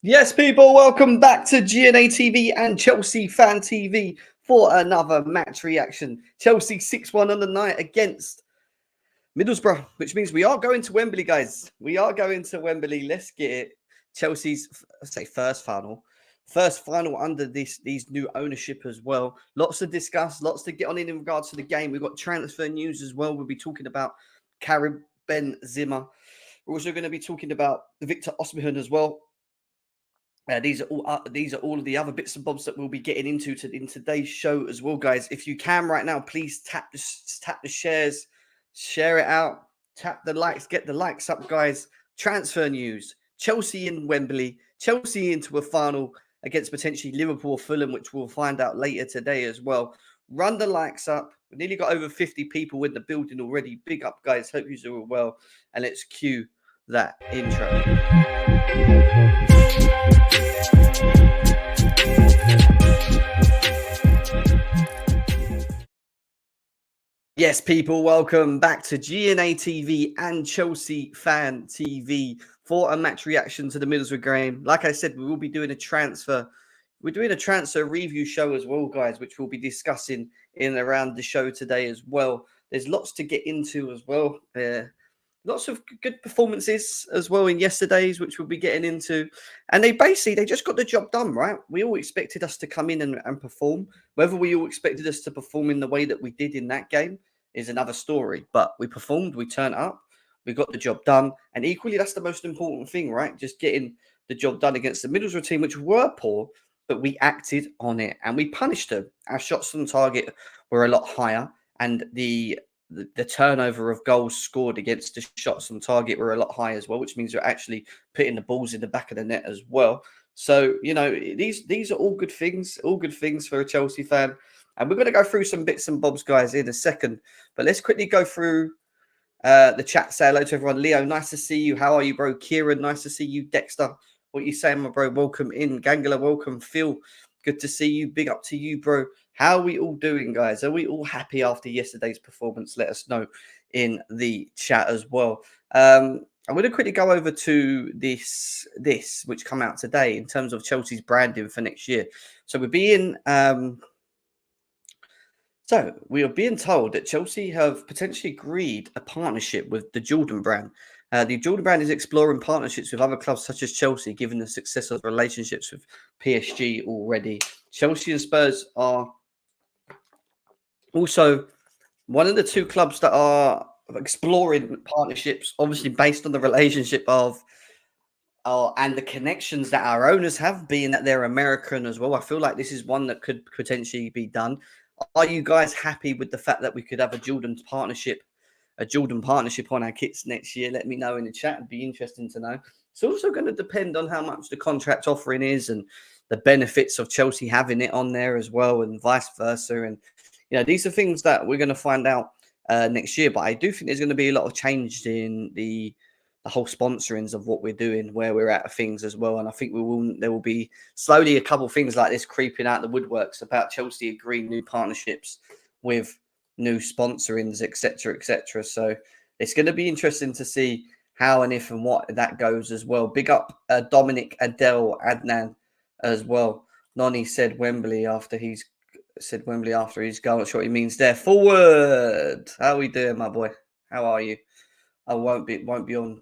Yes, people, welcome back to GNA TV and Chelsea Fan TV for another match reaction. Chelsea 6-1 on the night against Middlesbrough, which means we are going to Wembley, guys. We are going to Wembley. Let's get it. Chelsea's, first final under these new ownership as well. Lots to discuss, lots to get on in regards to the game. We've got transfer news as well. We'll be talking about Carrick, Benzema. We're also going to be talking about Victor Osimhen as well. These are all of the other bits and bobs that we'll be getting into in today's show as well, guys. If you can right now, please tap the shares, share it out, tap the likes, get the likes up, guys. Transfer news: Chelsea in Wembley, Chelsea into a final against potentially Liverpool or Fulham, which we'll find out later today as well. Run the likes up. We've nearly got over 50 people in the building already. Big up, guys. Hope you're all well. And let's cue that intro. Yes, people, welcome back to GNA TV and Chelsea Fan TV for a match reaction to the Middlesbrough game. Like I said, we will be doing a transfer. We're doing a transfer review show as well, guys, which we'll be discussing in and around the show today as well. There's lots to get into as well. Lots of good performances as well in yesterday's, which we'll be getting into. And they just got the job done, right? We all expected us to come in and perform. Whether we all expected us to perform in the way that we did in that game is another story. But we performed, we turned up, we got the job done. And equally, that's the most important thing, right? Just getting the job done against the Middlesbrough team, which were poor, but we acted on it and we punished them. Our shots on target were a lot higher, and the turnover of goals scored against the shots on target were a lot higher as well, which means we're actually putting the balls in the back of the net as well. So, you know, these are all good things for a Chelsea fan. And we're going to go through some bits and bobs, guys, in a second. But let's quickly go through the chat. Say hello to everyone. Leo, nice to see you. How are you, bro? Kieran, nice to see you. Dexter, what you saying, my bro? Welcome in. Gangala, welcome. Phil, good to see you. Big up to you, bro. How are we all doing, guys? Are we all happy after yesterday's performance? Let us know in the chat as well. I'm going to quickly go over to this which come out today in terms of Chelsea's branding for next year. So we're being we are being told that Chelsea have potentially agreed a partnership with the Jordan brand. The Jordan brand is exploring partnerships with other clubs such as Chelsea, given the success of relationships with PSG already. Chelsea and Spurs are also one of the two clubs that are exploring partnerships, obviously based on the relationship of and the connections that our owners have, being that they're American as well. I feel like this is one that could potentially be done. Are you guys happy with the fact that we could have a Jordan partnership on our kits next year? Let me know in the chat. It'd be interesting to know. It's also going to depend on how much the contract offering is and the benefits of Chelsea having it on there as well, and vice versa. And you know, these are things that we're going to find out next year. But I do think there's going to be a lot of change in the whole sponsorings of what we're doing, where we're at things as well. And I think there will be slowly a couple of things like this creeping out the woodworks about Chelsea agreeing new partnerships with new sponsorings, etc., etc. So it's going to be interesting to see how and if and what that goes as well. Big up Dominic, Adele, Adnan as well. Noni said Wembley after he's goal. Not sure what he means there. Forward. How are we doing, my boy? How are you? I won't be on.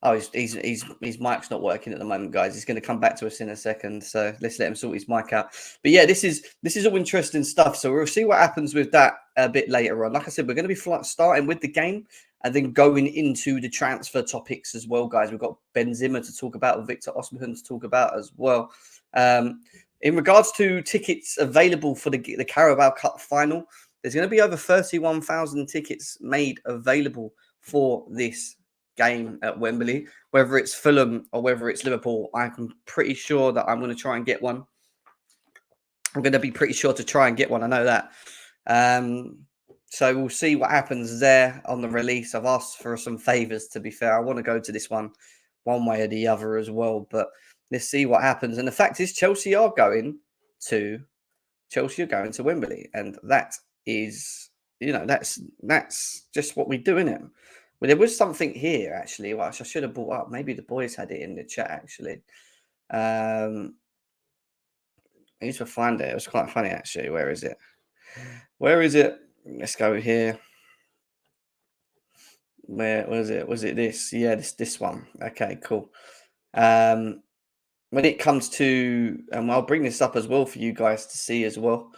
Oh, his mic's not working at the moment, guys. He's going to come back to us in a second, so let's let him sort his mic out. But yeah, this is all interesting stuff. So we'll see what happens with that a bit later on. Like I said, we're going to be starting with the game and then going into the transfer topics as well, guys. We've got Benzema to talk about, Victor Osimhen to talk about as well. In regards to tickets available for the Carabao Cup final, there's going to be over 31,000 tickets made available for this game at Wembley. Whether it's Fulham or whether it's Liverpool, I'm pretty sure that I'm going to try and get one. I'm going to be pretty sure to try and get one. I know that. So we'll see what happens there on the release. I've asked for some favours, to be fair. I want to go to this one way or the other as well. But let's see what happens. And the fact is, Chelsea are going to Wembley. And that is, you know, that's just what we do, innit? Well, there was something here, actually, which I should have brought up. Maybe the boys had it in the chat, actually. I need to find it. It was quite funny actually. Where is it? Where is it? Let's go here. Where was it? Was it this? Yeah, this one. Okay, cool. When it comes to, and I'll bring this up as well for you guys to see as well.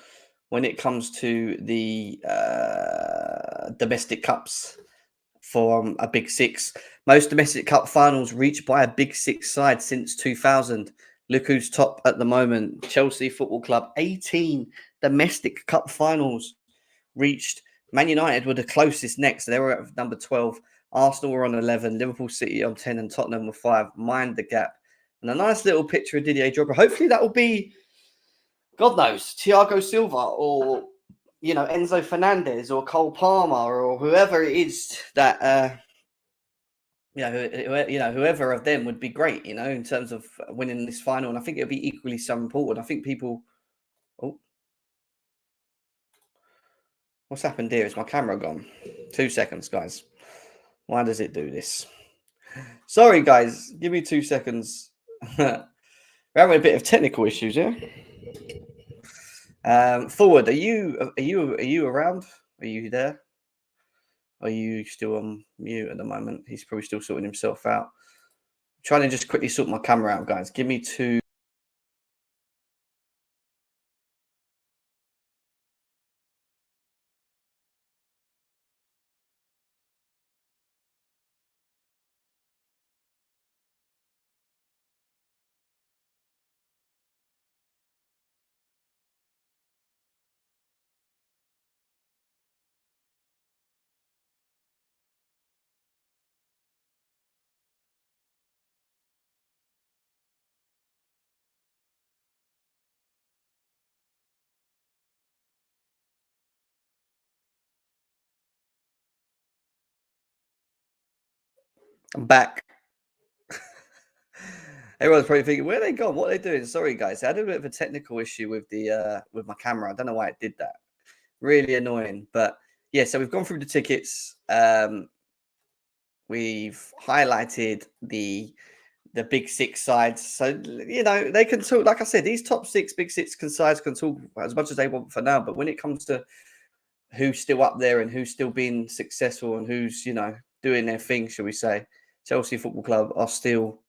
When it comes to the domestic cups for a Big Six, most domestic cup finals reached by a Big Six side since 2000. Look who's top at the moment. Chelsea Football Club, 18 domestic cup finals reached. Man United were the closest next. They were at number 12. Arsenal were on 11. Liverpool City on 10 and Tottenham were 5. Mind the gap. And a nice little picture of Didier Drogba. Hopefully that will be, God knows, Thiago Silva or, Enzo Fernandez or Cole Palmer or whoever it is that, whoever of them would be great, in terms of winning this final. And I think it'll be equally so important. I think people... Oh, what's happened here? Is my camera gone? 2 seconds, guys. Why does it do this? Sorry, guys. Give me 2 seconds. We're having a bit of technical issues here. Forward, are you around? Are you there? Are you still on mute at the moment? He's probably still sorting himself out. I'm trying to just quickly sort my camera out, guys. Give me 2. I'm back. Everyone's probably thinking, where are they gone? What are they doing? Sorry, guys. I had a bit of a technical issue with the with my camera. I don't know why it did that. Really annoying. But yeah, so we've gone through the tickets. We've highlighted the Big Six sides. So, they can talk. Like I said, these top 6 Big Six sides can talk as much as they want for now. But when it comes to who's still up there and who's still being successful and who's, doing their thing, shall we say, Chelsea Football Club are still...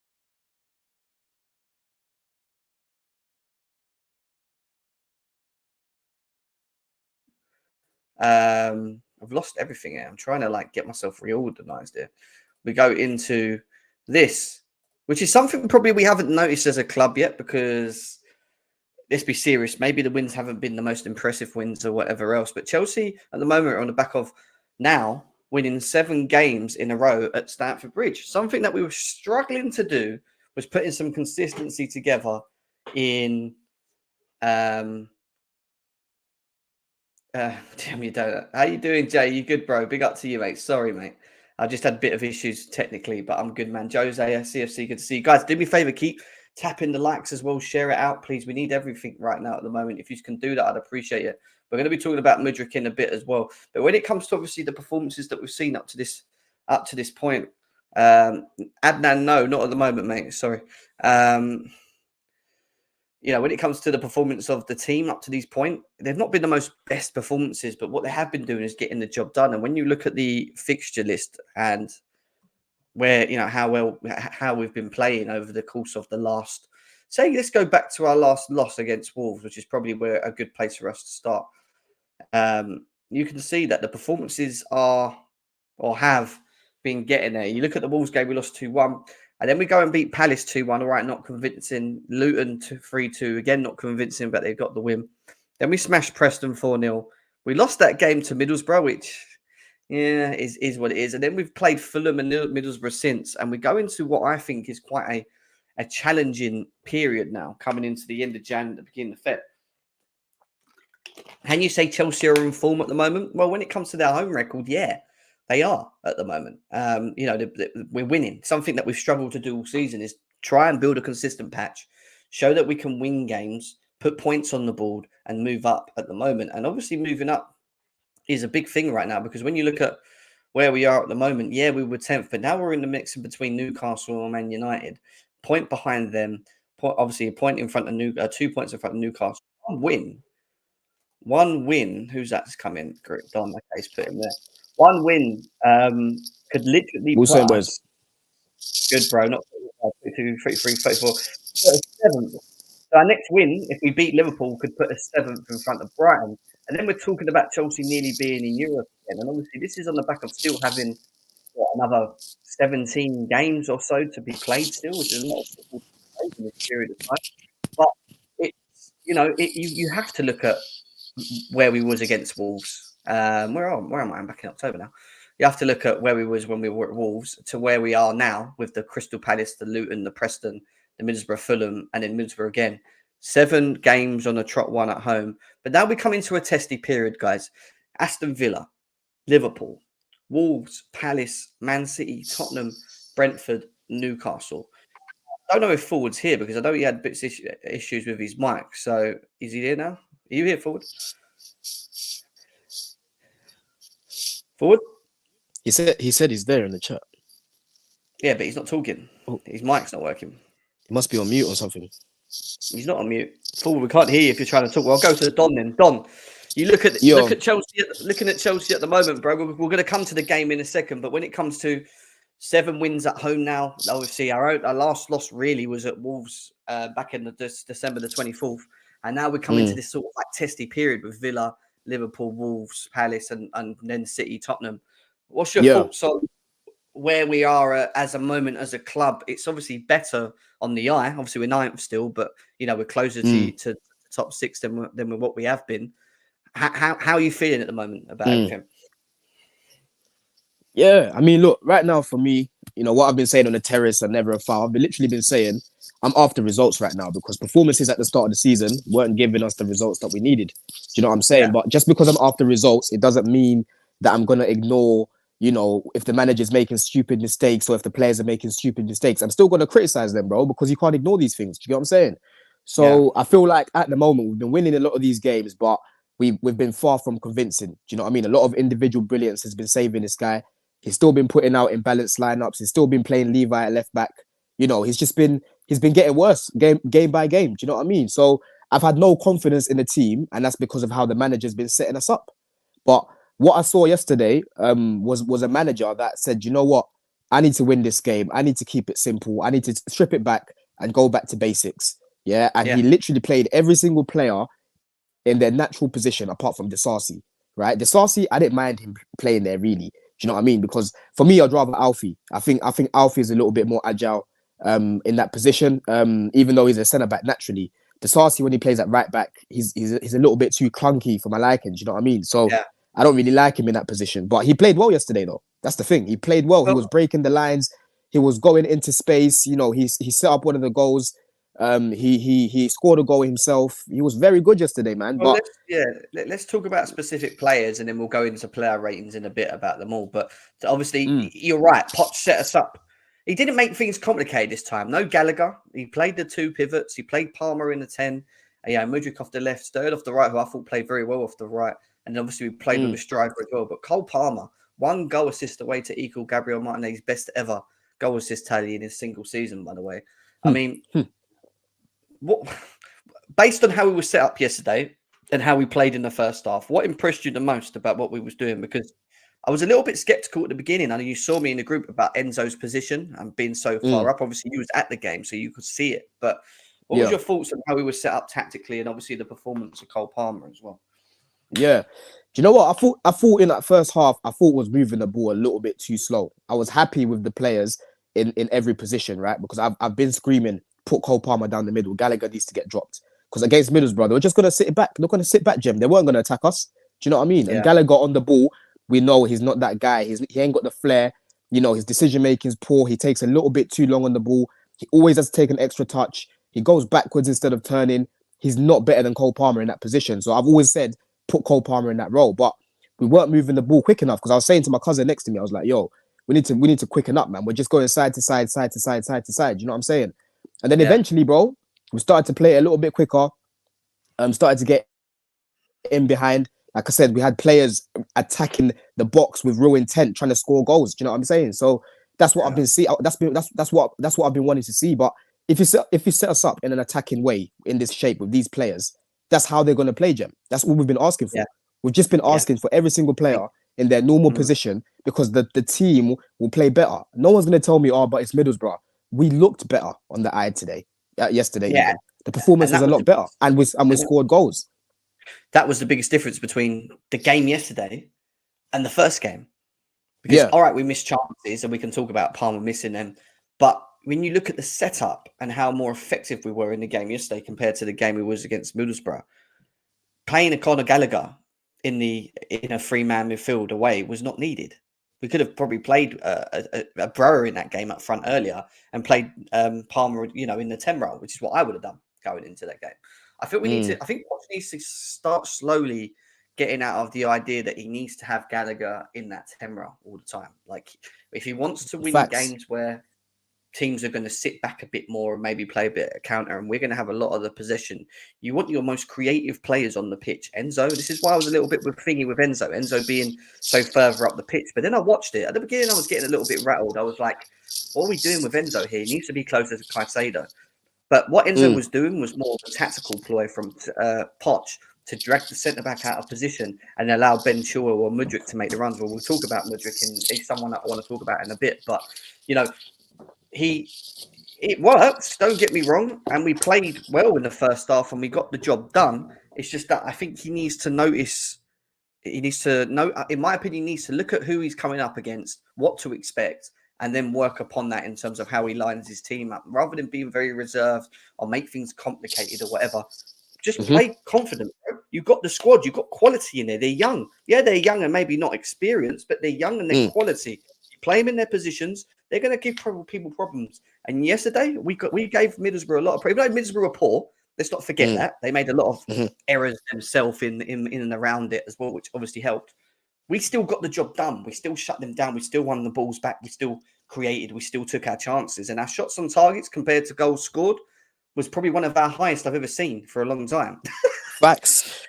I've lost everything here. I'm trying to get myself reorganized here. We go into this, which is something probably we haven't noticed as a club yet, because let's be serious, maybe the wins haven't been the most impressive wins or whatever else. But Chelsea at the moment are on the back of now winning 7 games in a row at Stamford Bridge. Something that we were struggling to do was putting some consistency together in damn you don't. How you doing, Jay? You good, bro? Big up to you, mate. Sorry, mate. I just had a bit of issues technically, but I'm good, man. Jose, CFC, good to see you guys. Do me a favor, keep tapping the likes as well. Share it out, please. We need everything right now at the moment. If you can do that, I'd appreciate it. We're going to be talking about Mudryk in a bit as well. But when it comes to obviously the performances that we've seen up to this point, Adnan, no, not at the moment, mate. Sorry. When it comes to the performance of the team up to this point, they've not been the most best performances, but what they have been doing is getting the job done. And when you look at the fixture list and where, how we've been playing over the course of the last, say, let's go back to our last loss against Wolves, which is probably where a good place for us to start. You can see that the performances are or have been getting there. You look at the Wolves game, we lost 2-1. And then we go and beat Palace 2-1. All right, not convincing. Luton 3-2. Again, not convincing, but they've got the win. Then we smashed Preston 4-0. We lost that game to Middlesbrough, which, is what it is. And then we've played Fulham and Middlesbrough since. And we go into what I think is quite a challenging period now, coming into the end of Jan, the beginning of Feb. Can you say Chelsea are in form at the moment? Well, when it comes to their home record, yeah. They are at the moment. We're winning. Something that we've struggled to do all season is try and build a consistent patch, show that we can win games, put points on the board, and move up at the moment. And obviously, moving up is a big thing right now, because when you look at where we are at the moment, yeah, we were 10th, but now we're in the mix between Newcastle and Man United, point behind them. obviously a point in front of 2 points in front of Newcastle. One win. Who's that's come in? Don, okay, he's put him there. One win could literally We'll put say, us. boys. Good, bro. Not 2, 3, 3, 34. Put us seventh. So our next win, if we beat Liverpool, could put us seventh in front of Brighton. And then we're talking about Chelsea nearly being in Europe again. And obviously, this is on the back of still having another 17 games or so to be played still, which is a lot of football to be played in this period of time. But it's, you have to look at where we was against Wolves. Where am I? I'm back in October now. You have to look at where we was when we were at Wolves to where we are now with the Crystal Palace, the Luton, the Preston, the Middlesbrough, Fulham, and then Middlesbrough again. 7 games on a trot, 1 at home. But now we come into a testy period, guys. Aston Villa, Liverpool, Wolves, Palace, Man City, Tottenham, Brentford, Newcastle. I don't know if Forward's here because I know he had bits issues with his mic. So is he here now? Are you here, Forward? Forward? He said he's there in the chat. Yeah, but he's not talking. His mic's not working. He must be on mute or something. He's not on mute. Forward, we can't hear you if you're trying to talk. Well, I'll go to Don then. Don, you look at Chelsea. Looking at Chelsea at the moment, bro. We're going to come to the game in a second, but when it comes to 7 wins at home now, obviously our last loss really was at Wolves back in December the 24th, and now we're coming to this sort of like testy period with Villa, Liverpool, Wolves, Palace, and then City, Tottenham. What's your thoughts on where we are as a moment as a club? It's obviously better on the eye. Obviously, we're 9th still, but we're closer to the top 6 than what we have been. How are you feeling at the moment about everything? Yeah, I mean, look, right now for me, what I've been saying on the terrace and never a foul, I've literally been saying I'm after results right now because performances at the start of the season weren't giving us the results that we needed. Do you know what I'm saying? Yeah. But just because I'm after results, it doesn't mean that I'm going to ignore, if the manager's making stupid mistakes or if the players are making stupid mistakes. I'm still going to criticize them, bro, because you can't ignore these things. Do you get what I'm saying? So I feel like at the moment we've been winning a lot of these games, but we've been far from convincing. Do you know what I mean? A lot of individual brilliance has been saving this guy. He's still been putting out imbalanced lineups. He's still been playing Levi at left back. He's been getting worse game by game. Do you know what I mean? So I've had no confidence in the team, and that's because of how the manager's been setting us up. But what I saw yesterday was a manager that said, you know what? I need to win this game. I need to keep it simple. I need to strip it back and go back to basics. Yeah. And he literally played every single player in their natural position apart from Disasi. Right? Disasi, I didn't mind him playing there really. Do you know what I mean? Because for me, I'd rather Alfie. I think Alfie is a little bit more agile in that position, even though he's a centre-back naturally. Disasi, when he plays at right-back, he's a little bit too clunky for my liking. Do you know what I mean? So I don't really like him in that position. But he played well yesterday, though. That's the thing. He played well. He was breaking the lines. He was going into space. He set up one of the goals. He scored a goal himself. He was very good yesterday, man. Well, let's talk about specific players, and then we'll go into player ratings in a bit about them all. But obviously, you're right. Poch set us up. He didn't make things complicated this time. No Gallagher. He played the 2 pivots. He played Palmer in the 10. Mudryk off the left, Sturridge off the right, who I thought played very well off the right. And obviously, we played with a striker as well. But Cole Palmer, 1 goal assist away to equal Gabriel Martinez's best ever goal assist tally in his single season, by the way. I mean, what, based on how we were set up yesterday and how we played in the first half, what impressed you the most about what we was doing? Because I was a little bit skeptical at the beginning. I know you saw me in the group about Enzo's position and being so far up. Obviously, you was at the game, so you could see it. But what was your thoughts on how we were set up tactically and obviously the performance of Cole Palmer as well? Yeah. Do you know what? I thought in that first half, I thought was moving the ball a little bit too slow. I was happy with the players in every position, right? Because I've been screaming, put Cole Palmer down the middle. Gallagher needs to get dropped. Because against Middlesbrough, they're just going to sit back. They're going to sit back, Jem. They weren't going to attack us. Do you know what I mean? Yeah. And Gallagher on the ball, we know he's not that guy. He ain't got the flair. His decision-making is poor. He takes a little bit too long on the ball. He always has to take an extra touch. He goes backwards instead of turning. He's not better than Cole Palmer in that position. So I've always said, put Cole Palmer in that role. But we weren't moving the ball quick enough because I was saying to my cousin next to me, I was like, yo, we need to quicken up, man. We're just going side to side, side to side, side to side. You know what I'm saying? And then eventually, bro, we started to play a little bit quicker. Started to get in behind. Like I said, we had players attacking the box with real intent, trying to score goals. Do you know what I'm saying? So that's what I've been seeing. That's what I've been wanting to see. But if you set us up in an attacking way in this shape with these players, that's how they're going to play, Jem. That's all we've been asking for. Yeah. We've just been Yeah. asking for every single player in their normal position because the team will play better. No one's going to tell me, oh, but it's Middlesbrough. We looked better on the eye today, yesterday Yeah. even. The performance And was that a was lot better, and we scored goals. that was the biggest difference between the game yesterday and the first game. Because, Yeah. all right, we missed chances and we can talk about Palmer missing them. But when you look at the setup and how more effective we were in the game yesterday compared to the game we was against Middlesbrough, playing a Conor Gallagher in a three-man midfield away was not needed. We could have probably played a Broja in that game up front earlier and played Palmer, in the 10 role, which is what I would have done going into that game. I think I think Poch needs to start slowly getting out of the idea that he needs to have Gallagher in that 10 role all the time. Like, if he wants to win games where teams are going to sit back a bit more and maybe play a bit of counter, and we're going to have a lot of the possession, you want your most creative players on the pitch. Enzo, this is why I was a little bit thingy with Enzo being so further up the pitch. But then I watched it. At the beginning, I was getting a little bit rattled. I was like, what are we doing with Enzo here? He needs to be closer to Caicedo. But what Enzo was doing was more of a tactical ploy from Poch to drag the centre-back out of position and allow Ben Chilwell or Mudryk to make the runs. Well, we'll talk about Mudryk, and he's someone that I want to talk about in a bit. But, it works, don't get me wrong, and we played well in the first half and we got the job done. It's just that I think he needs to notice, in my opinion, he needs to look at who he's coming up against, what to expect, and then work upon that in terms of how he lines his team up, rather than being very reserved or make things complicated or whatever. Just play confident, bro. You've got the squad, you've got quality in there. They're young. Yeah, they're young and maybe not experienced, but they're young and they're quality. You play them in their positions, they're going to give people problems. And yesterday, we gave Middlesbrough a lot of problems. Middlesbrough were poor. Let's not forget that. They made a lot of errors themselves in and around it as well, which obviously helped. We still got the job done. We still shut them down. We still won the balls back. We still created. We still took our chances. And our shots on targets compared to goals scored was probably one of our highest I've ever seen for a long time. Facts.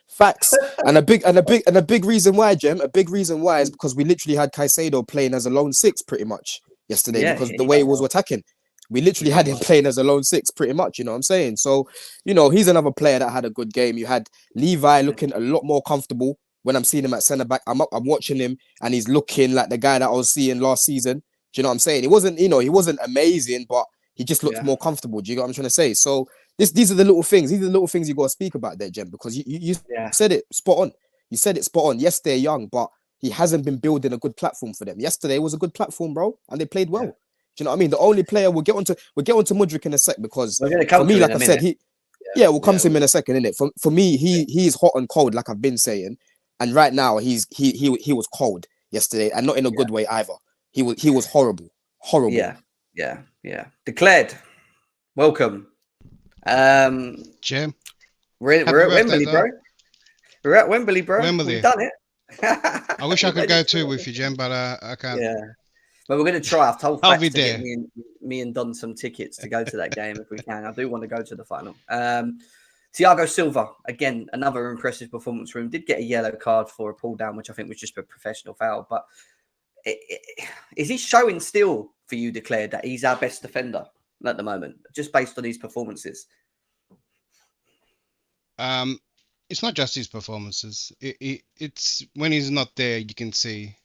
And a big reason why, Jem, is because we literally had Caicedo playing as a lone six pretty much yesterday because the way he was attacking. We literally had him playing as a lone six pretty much, you know what I'm saying? So, he's another player that had a good game. You had Levi looking a lot more comfortable when I'm seeing him at centre back. I'm watching him and he's looking like the guy that I was seeing last season. Do you know what I'm saying? He wasn't amazing, but he just looks more comfortable. Do you get what I'm trying to say? So these are the little things. These are the little things you got to speak about there, Jem, because you said it spot on. You said it spot on. Yes, they're young, but he hasn't been building a good platform for them. Yesterday was a good platform, bro, and they played well. Do you know what I mean? The only player we'll get onto Mudryk in a sec because for me, like I said, we'll come to him in a second, innit? For me, he's hot and cold, like I've been saying, and right now he was cold yesterday, and not in a good way either. He was horrible. Yeah. Declared. Welcome. Jim. We're at Wembley, bro. We're at Wembley, bro. Wembley. We've done it. I wish I could go too with you, Jim, but I can't. Yeah. But we're going to try. I've told I'll be Fax to there. get me and Don some tickets to go to that game if we can. I do want to go to the final. Thiago Silva, again, another impressive performance from him. Did get a yellow card for a pull down, which I think was just a professional foul. But is he showing still for you, Declared, that he's our best defender at the moment, just based on his performances? It's not just his performances. It's when he's not there, you can see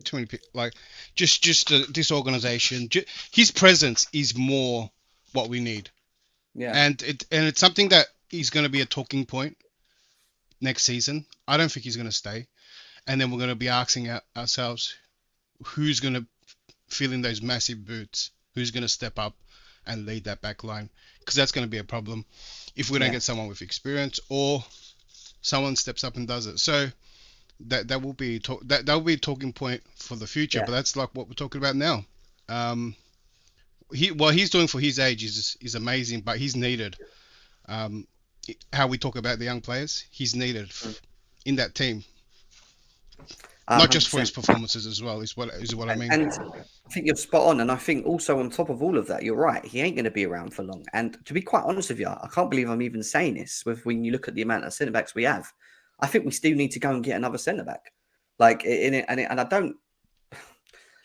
too many people, like just disorganization. His presence is more what we need. Yeah, and it's something that is going to be a talking point next season. I don't think he's going to stay, and then we're going to be asking ourselves who's going to fill in those massive boots, who's going to step up and lead that back line, because that's going to be a problem if we don't get someone with experience or someone steps up and does it. So that will be that will be a talking point for the future. But that's like what we're talking about now. What he's doing for his age is amazing, but he's needed. How we talk about the young players, he's needed in that team. Not just for his performances as well, is what I mean. And I think you're spot on. And I think also on top of all of that, you're right. He ain't going to be around for long. And to be quite honest with you, I can't believe I'm even saying this when you look at the amount of centre-backs we have. I think we still need to go and get another centre-back. And I don't...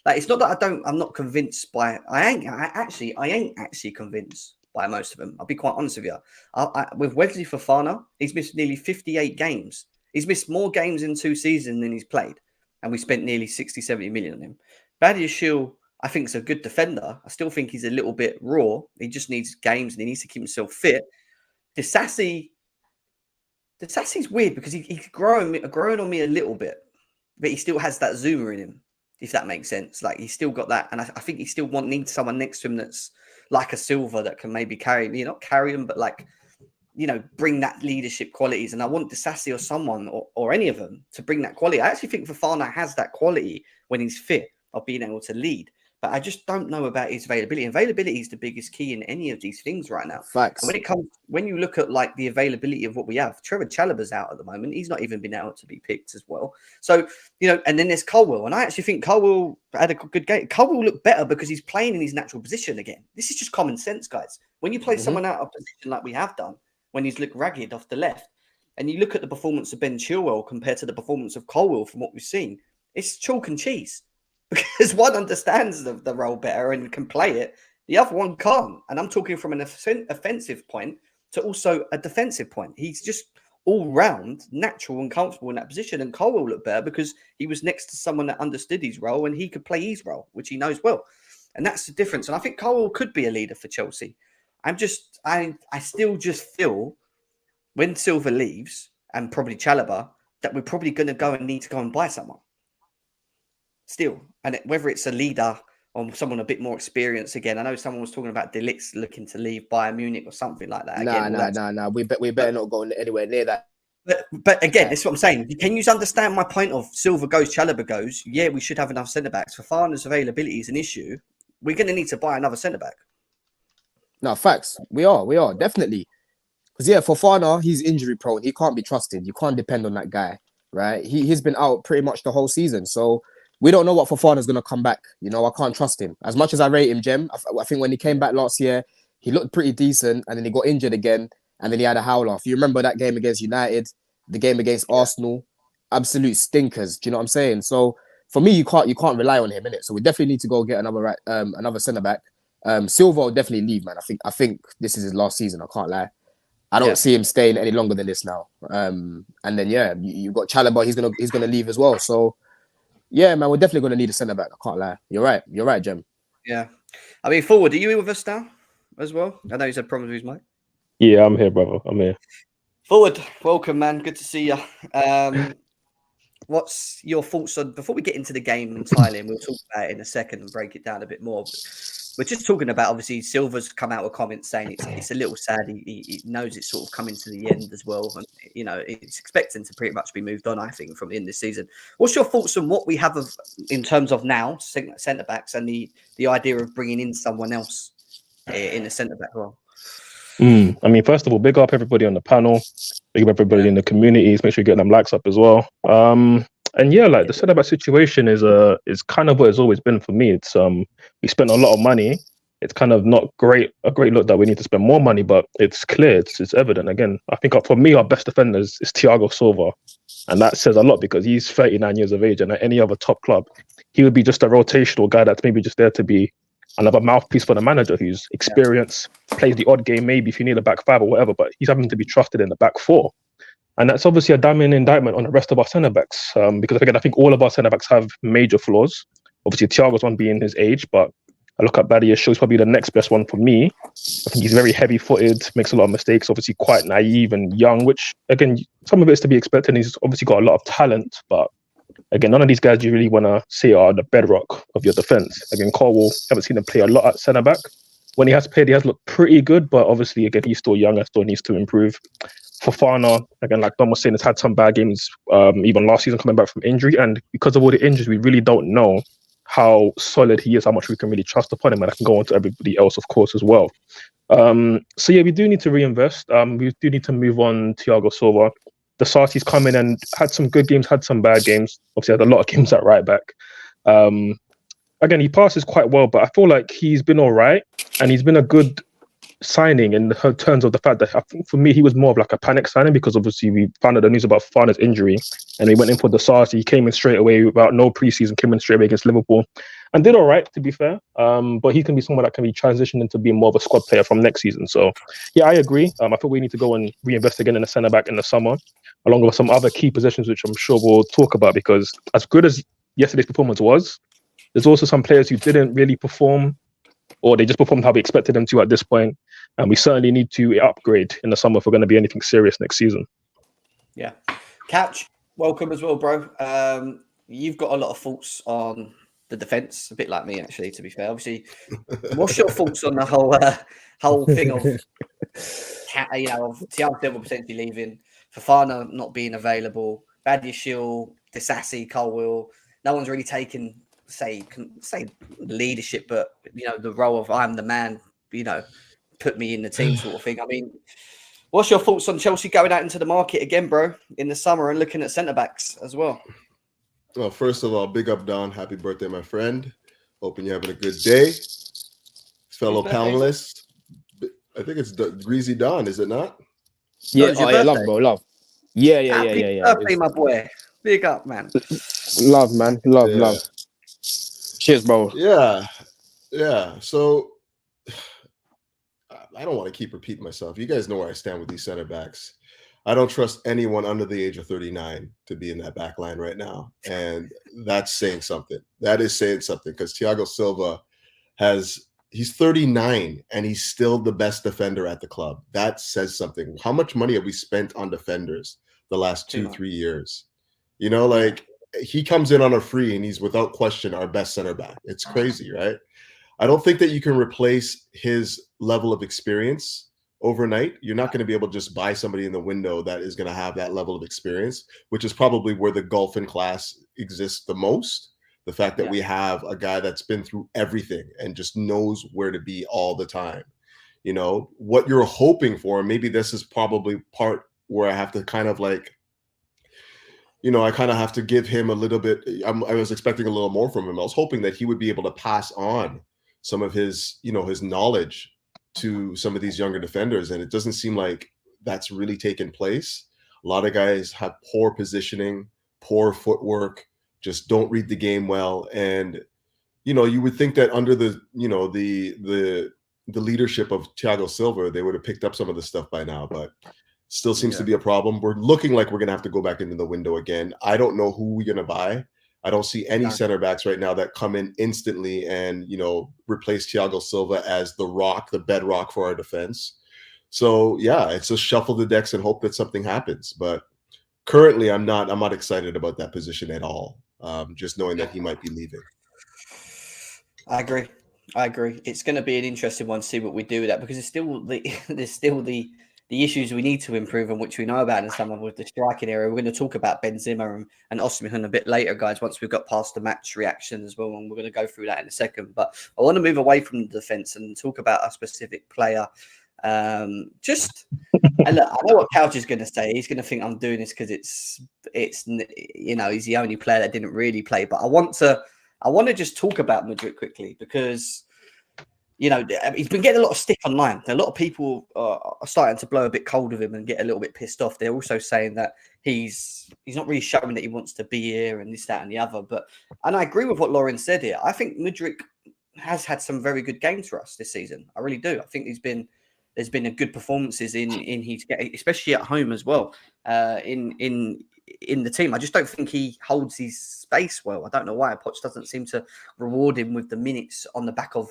Like, it's not that I'm not convinced by. I ain't actually convinced by most of them. I'll be quite honest with you. With Wesley Fofana, he's missed nearly 58 games. He's missed more games in 2 seasons than he's played, and we spent nearly 60, 70 million on him. Badiashile, I think, is a good defender. I still think he's a little bit raw. He just needs games and he needs to keep himself fit. Disasi's weird because he's growing on me a little bit, but he still has that zoomer in him, if that makes sense. Like, he's still got that, and I think he still needs someone next to him that's like a Silva that can maybe not carry him, but like, bring that leadership qualities. And I want Disasi or someone or any of them to bring that quality. I actually think Fofana has that quality when he's fit of being able to lead. But I just don't know about his availability. Availability is the biggest key in any of these things right now. Facts. And when you look at like the availability of what we have, Trevor Chalobah's out at the moment. He's not even been able to be picked as well. So, and then there's Chilwell. And I actually think Chilwell had a good game. Chilwell looked better because he's playing in his natural position again. This is just common sense, guys. When you play someone out of position like we have done, when he's looked ragged off the left, and you look at the performance of Ben Chilwell compared to the performance of Chilwell from what we've seen, it's chalk and cheese. Because one understands the role better and can play it, the other one can't. And I'm talking from an offensive point to also a defensive point. He's just all round natural and comfortable in that position. And Cole will look better because he was next to someone that understood his role and he could play his role, which he knows well. And that's the difference. And I think Cole could be a leader for Chelsea. I still just feel when Silva leaves and probably Chalobah that we're probably going to go and need to go and buy someone. Still, and whether it's a leader or someone a bit more experienced again. I know someone was talking about De Ligt looking to leave Bayern Munich or something like that. Nah. We better not go anywhere near that. But again, that's what I'm saying. Can you understand my point of Silva goes, Chalobah goes? Yeah, we should have enough centre backs. Fofana's availability is an issue. We're going to need to buy another centre back. No, facts. We are definitely. Because Fofana, he's injury prone. He can't be trusted. You can't depend on that guy, right? He's been out pretty much the whole season. So we don't know what Fofana's going to come back. I can't trust him. As much as I rate him, Jem, I think when he came back last year, he looked pretty decent and then he got injured again and then he had a howler. If you remember that game against United, the game against Arsenal, absolute stinkers. Do you know what I'm saying? So for me, you can't rely on him, innit? So we definitely need to go get another centre-back. Silva will definitely leave, man. I think this is his last season. I can't lie. I don't see him staying any longer than this now. And then you've got Chalobah. He's gonna leave as well. So yeah, man, we're definitely gonna need a centre back. I can't lie. You're right, Jem. Yeah, I mean, forward. Are you with us now as well? I know he's had problems with his mic. Yeah, I'm here, brother. I'm here. Forward, welcome, man. Good to see you. What's your thoughts on, before we get into the game entirely, and we'll talk about it in a second and break it down a bit more. We're just talking about, obviously, Silva's come out with comments saying it's a little sad. He knows it's sort of coming to the end as well. And, he's expecting to pretty much be moved on, I think, from the end of this season. What's your thoughts on what we have in terms of now, centre-backs, and the idea of bringing in someone else in the centre-back role? I mean, first of all, big up everybody on the panel. Big up everybody in the communities. Make sure you get them likes up as well. And yeah, like the centre-back situation is kind of what it's always been for me. It's we spent a lot of money. It's kind of not a great look that we need to spend more money, but it's clear, it's evident. Again, I think for me, our best defender is Thiago Silva, and that says a lot because he's 39 years of age, and at any other top club, he would be just a rotational guy that's maybe just there to be another mouthpiece for the manager who's experienced, plays the odd game maybe if you need a back five or whatever, but he's having to be trusted in the back four. And that's obviously a damning indictment on the rest of our centre-backs because, again, I think all of our centre-backs have major flaws. Obviously, Thiago's one being his age, but I look at Badiashile, he's probably the next best one for me. I think he's very heavy-footed, makes a lot of mistakes, obviously quite naive and young, which, again, some of it is to be expected. He's obviously got a lot of talent, but, again, none of these guys you really want to say are the bedrock of your defence. Again, Chilwell, haven't seen him play a lot at centre-back. When he has played, he has looked pretty good, but obviously, again, he's still young and still needs to improve. Fofana, again, like Don was saying, has had some bad games, even last season coming back from injury. And because of all the injuries, we really don't know how solid he is, how much we can really trust upon him. And I can go on to everybody else, of course, as well. So yeah, we do need to reinvest. We do need to move on Thiago Silva. Disasi's come in and had some good games, had some bad games. Obviously, had a lot of games at right back. Again, he passes quite well, but I feel like he's been all right. And he's been a good signing in terms of the fact that I think for me he was more of like a panic signing, because obviously we found out the news about Fana's injury and we went in for Disasi. He came in straight away without no preseason, came in straight away against Liverpool and did all right, to be fair. But he can be someone that can be transitioned into being more of a squad player from next season. So yeah, I agree. I think we need to go and reinvest again in the centre back in the summer, along with some other key positions which I'm sure we'll talk about, because as good as yesterday's performance was, there's also some players who didn't really perform, or they just performed how we expected them to at this point. And we certainly need to upgrade in the summer if we're going to be anything serious next season. Yeah. Couch, welcome as well, bro. You've got a lot of thoughts on the defence, a bit like me, actually, to be fair. Obviously, what's your thoughts on the whole thing of, of Thiago Silva potentially leaving, Fofana not being available, Badiashile, Disasi, Chilwell, no one's really taken, say leadership, but, the role of I'm the man, put me in the team sort of thing. I mean, what's your thoughts on Chelsea going out into the market again, bro, in the summer and looking at centre-backs as well? Well, first of all, big up, Don. Happy birthday, my friend. Hoping you're having a good day. Fellow panelists. I think it's Greasy Don, is it not? Yeah, love, bro, love. Yeah. Happy birthday, my boy. Big up, man. Love, man. Love. Cheers, bro. Yeah. So I don't want to keep repeating myself. You guys know where I stand with these center backs. I don't trust anyone under the age of 39 to be in that back line right now. And that's saying something. That is saying something, because Thiago Silva he's 39 and he's still the best defender at the club. That says something. How much money have we spent on defenders the last 2-3 years? He comes in on a free and he's without question our best center back. It's crazy, right? I don't think that you can replace his level of experience overnight. You're not going to be able to just buy somebody in the window that is going to have that level of experience, which is probably where the gulf in class exists the most. The fact that we have a guy that's been through everything and just knows where to be all the time. What you're hoping for, maybe this is probably part where I have to kind of I kind of have to give him a little bit. I was expecting a little more from him. I was hoping that he would be able to pass on some of his, his knowledge to some of these younger defenders. And it doesn't seem like that's really taken place. A lot of guys have poor positioning, poor footwork, just don't read the game well. And, you would think that under the leadership of Thiago Silva, they would have picked up some of the stuff by now, but still seems to be a problem. We're looking like we're going to have to go back into the window again. I don't know who we're going to buy. I don't see any center backs right now that come in instantly and, replace Thiago Silva as the bedrock for our defense. So yeah, it's just shuffle the decks and hope that something happens. But currently I'm not excited about that position at all. Just knowing that he might be leaving. I agree. It's going to be an interesting one to see what we do with that, because there's still the issues we need to improve and which we know about in summer with the striking area. We're going to talk about Benzema and Osimhen a bit later, guys, once we've got past the match reaction as well, and we're going to go through that in a second. But I want to move away from the defence and talk about a specific player. And look, I know what Couch is going to say. He's going to think I'm doing this because it's he's the only player that didn't really play. But I want to just talk about Mudryk quickly, because he's been getting a lot of stick online. A lot of people are starting to blow a bit cold of him and get a little bit pissed off. They're also saying that he's not really showing that he wants to be here and this, that, and the other. And I agree with what Lauren said here. I think Mudryk has had some very good games for us this season. I really do. I think there's been a good performances in his, especially at home as well. In the team, I just don't think he holds his space well. I don't know why Poch doesn't seem to reward him with the minutes on the back of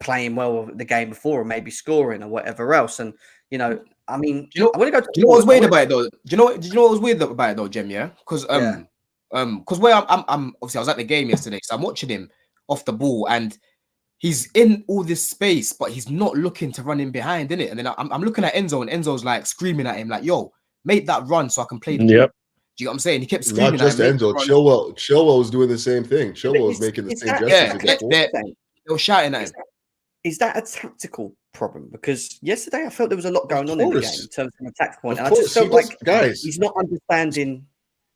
playing well the game before, or maybe scoring or whatever else. And I mean, I want to go. Do you know what was weird about it though? Do you know what was weird about it though, Jem? Yeah, because where I'm obviously I was at the game yesterday, so I'm watching him off the ball, and he's in all this space, but he's not looking to run in behind, innit? And then I'm looking at Enzo, and Enzo's like screaming at him, like, "Yo, make that run so I can play the ball." Do you know what I'm saying? He kept screaming. Not just Enzo. Chilwell was doing the same thing. Chilwell was making the same gestures. They were shouting at him. Is that a tactical problem? Because yesterday I felt there was a lot going on in the game in terms of a tactical point. And I just felt like he's not understanding.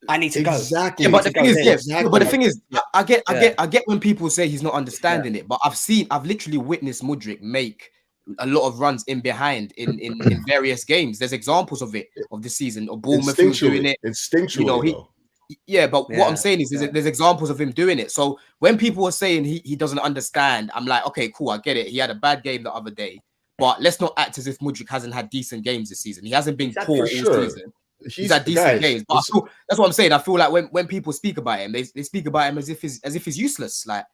I need to go. Exactly. Yeah, but the thing is, I get when people say he's not understanding it, but I've literally witnessed Mudryk make a lot of runs in behind in various games. There's examples of it of this season. Or Bournemouth was doing it instinctually. You know, though. Yeah, but what I'm saying is there's examples of him doing it. So when people are saying he doesn't understand, I'm like, okay, cool, I get it. He had a bad game the other day, but let's not act as if Mudryk hasn't had decent games this season. He hasn't been poor all season. He's had decent games, but that's what I'm saying. I feel like when people speak about him, they speak about him as if he's useless. I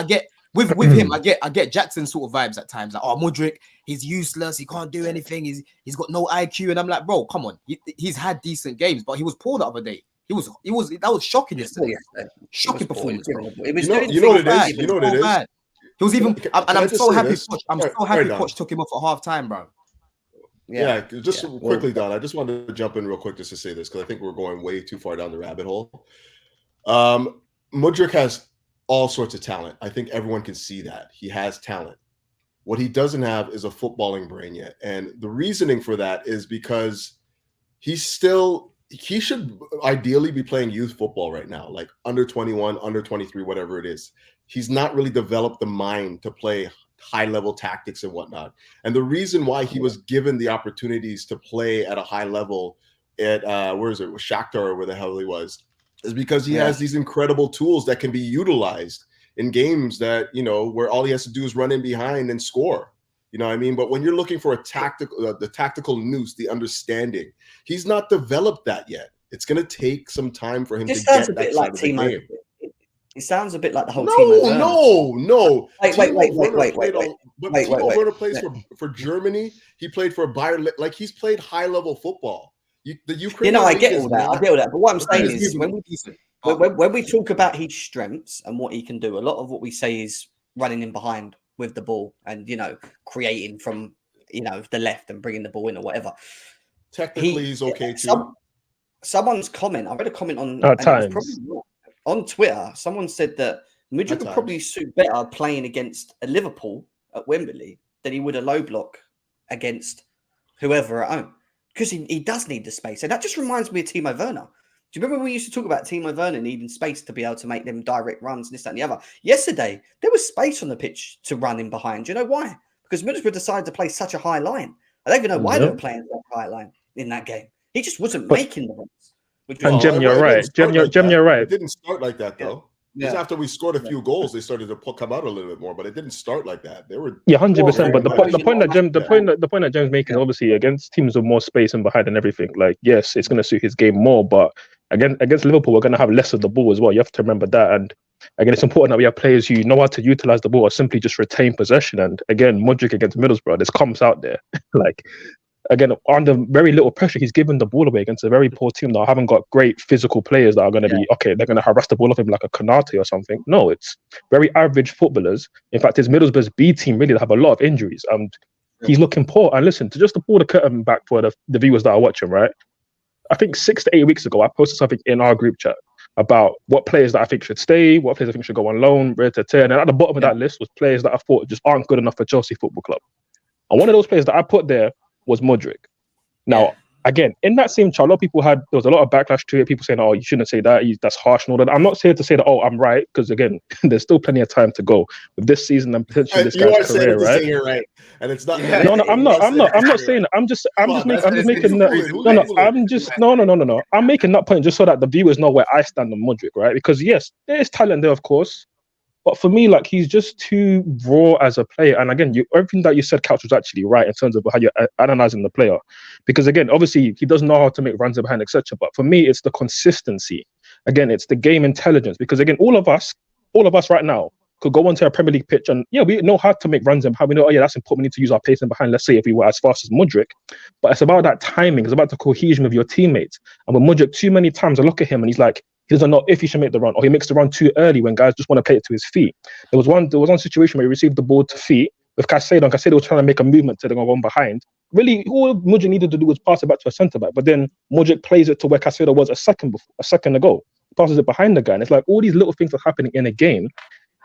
get with him, I get Jackson sort of vibes at times. Like, oh, Mudryk, he's useless. He can't do anything. He's got no IQ. And I'm like, bro, come on. He's had decent games, but he was poor the other day. That was shocking yesterday. Shocking performance, bro. You know what it is. He was even, and I'm so happy. I'm so happy Poch took him off at half time, bro. Quickly, Don. I just wanted to jump in real quick just to say this because I think we're going way too far down the rabbit hole. Mudryk has all sorts of talent. I think everyone can see that he has talent. What he doesn't have is a footballing brain yet, and the reasoning for that is because he should ideally be playing youth football right now, like under 21, under 23, whatever it is. He's not really developed the mind to play high-level tactics and whatnot. And the reason why he was given the opportunities to play at a high level at Shakhtar or where the hell he was, is because he has these incredible tools that can be utilized in games that, where all he has to do is run in behind and score. You know what I mean? But when you're looking for the tactical nous, the understanding, he's not developed that yet. It's going to take some time for him to get that side of the game. It sounds a bit like the whole team. No. Wait. Timo Werner plays for Germany. He played for Bayern. Like, he's played high-level football. The Ukraine. I get all that. But what I'm saying is, when we talk about his strengths and what he can do, a lot of what we say is running in behind with the ball and creating from the left and bringing the ball in or whatever. Technically, he's okay too. Someone's comment. I read a comment on on Twitter. Someone said that Mudryk would probably suit better playing against a Liverpool at Wembley than he would a low block against whoever at home, because he does need the space. And that just reminds me of Timo Werner. Do you remember when we used to talk about Timo Werner needing space to be able to make them direct runs, this, that, and the other? Yesterday, there was space on the pitch to run in behind. Do you know why? Because Middlesbrough decided to play such a high line. I don't even know why they were playing that high line in that game. He just wasn't making the runs. And Jem, you're right. Jem, you're right. It didn't start like that, though. Just after we scored a few goals, they started to come out a little bit more, but it didn't start like that. They were 100%. But the point that Jem's making, obviously, against teams with more space and behind and everything, like, yes, it's going to suit his game more, but against Liverpool, we're going to have less of the ball as well. You have to remember that. And again, it's important that we have players who know how to utilize the ball or simply just retain possession. And again, Mudryk against Middlesbrough, there's comps out there. Like, again, under very little pressure, he's given the ball away against a very poor team that haven't got great physical players that are going to be, they're going to harass the ball off him like a Konate or something. No, it's very average footballers. In fact, it's Middlesbrough's B team really that have a lot of injuries. And he's looking poor. And listen, to pull the curtain back for the viewers that are watching, right? I think 6 to 8 weeks ago, I posted something in our group chat about what players that I think should stay, what players I think should go on loan, and at the bottom of that list was players that I thought just aren't good enough for Chelsea Football Club. And one of those players that I put there was Mudryk. Now, again, in that same chart, there was a lot of backlash to it. People saying, "Oh, you shouldn't say that. That's harsh and all that." I'm not here to say that. Oh, I'm right, because again, there's still plenty of time to go with this season and potentially this guy's career, right? You're right, and it's not. No, I'm not saying that. I'm just making that. I'm making that point just so that the viewers know where I stand on Mudryk, right? Because yes, there is talent there, of course. But for me, like, he's just too raw as a player. And again, everything that you said, Couch, was actually right in terms of how you're analysing the player. Because again, obviously, he doesn't know how to make runs behind, etc. But for me, it's the consistency. Again, it's the game intelligence. Because again, all of us right now could go onto a Premier League pitch and we know how to make runs and how we know, that's important. We need to use our pace in behind. Let's say if we were as fast as Mudryk. But it's about that timing. It's about the cohesion of your teammates. And with Mudryk, too many times I look at him and he's like, he doesn't know if he should make the run, or he makes the run too early when guys just want to play it to his feet. There was one situation where he received the ball to feet with Caicedo, and Caicedo was trying to make a movement to the one behind. Really, all Mudryk needed to do was pass it back to a centre-back, but then Mudryk plays it to where Caicedo was a second ago. Passes it behind the guy, and it's like all these little things are happening in a game.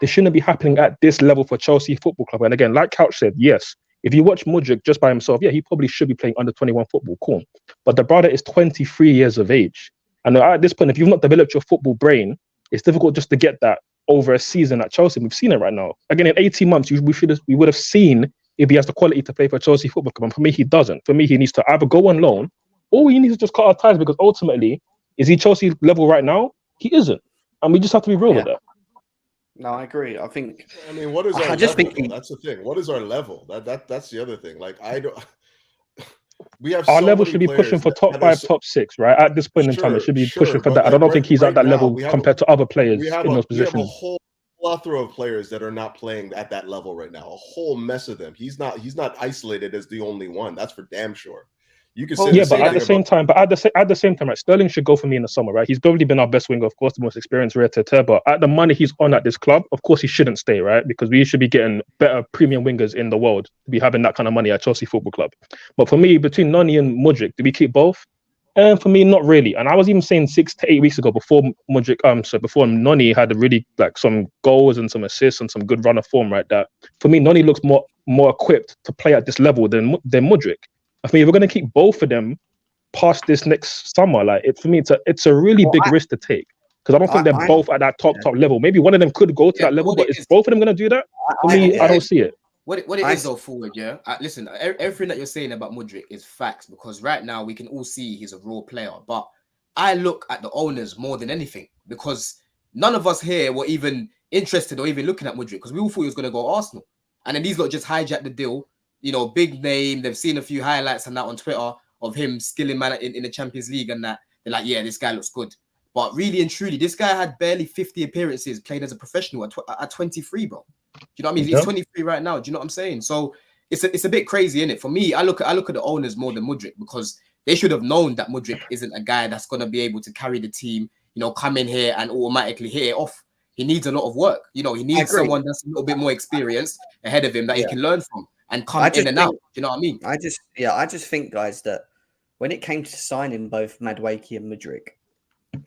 They shouldn't be happening at this level for Chelsea Football Club. And again, like Couch said, yes, if you watch Mudryk just by himself, he probably should be playing under 21 football, cool. But the brother is 23 years of age. And at this point, if you've not developed your football brain, it's difficult just to get that over a season at Chelsea. We've seen it right now. Again, in 18 months, we would have seen if he has the quality to play for Chelsea Football Club. And for me, he doesn't. For me, he needs to either go on loan or he needs to just cut our ties, because ultimately, is he Chelsea level right now? He isn't. And we just have to be real with that. No, I agree. I think. I mean, what is our I just level? think That's the thing. What is our level? That's the other thing. Like, I don't. We have our so level many should be players pushing for that- top that 5, are- top 6, right? At this point in time, it should be pushing for but that. I like don't think he's right at that now, level we have compared to other players we have in those we have a positions. whole plethora of players that are not playing at that level right now. A whole mess of them. He's not isolated as the only one. That's for damn sure. You can say Yeah, the but same at the thing same about time, right, Sterling should go for me in the summer, right? He's probably been our best winger, of course, the most experienced rare to tear, but at the money he's on at this club, of course he shouldn't stay, right? Because we should be getting better premium wingers in the world to be having that kind of money at Chelsea Football Club. But for me, between Nani and Mudryk, do we keep both? And for me, not really. And I was even saying 6 to 8 weeks ago, before before Nani had really like some goals and some assists and some good run of form, right? That for me, Nani looks more equipped to play at this level than Mudryk. I mean, if we're going to keep both of them past this next summer, like for me, it's a really big risk to take, because I don't think they're both at that top level. Maybe one of them could go to that level, but is both of them going to do that? For me, I don't see it. What it is though, forward, yeah. Listen, everything that you're saying about Mudryk is facts, because right now we can all see he's a raw player. But I look at the owners more than anything, because none of us here were even interested or even looking at Mudryk, because we all thought he was going to go Arsenal, and then these lot just hijacked the deal. You know, big name. They've seen a few highlights and that on Twitter of him skilling man in the Champions League, and that they're like, yeah, this guy looks good. But really and truly, this guy had barely 50 appearances playing as a professional at 23, bro. Do you know what I mean? Yeah. He's 23 right now. Do you know what I'm saying? So it's a bit crazy, isn't it? For me, I look at the owners more than Mudryk, because they should have known that Mudryk isn't a guy that's going to be able to carry the team, you know, come in here and automatically hit it off. He needs a lot of work. You know, he needs someone that's a little bit more experienced ahead of him that he can learn from and come in and out. Do you know what I mean? I just think, guys, that when it came to signing both Madueke and Mudryk,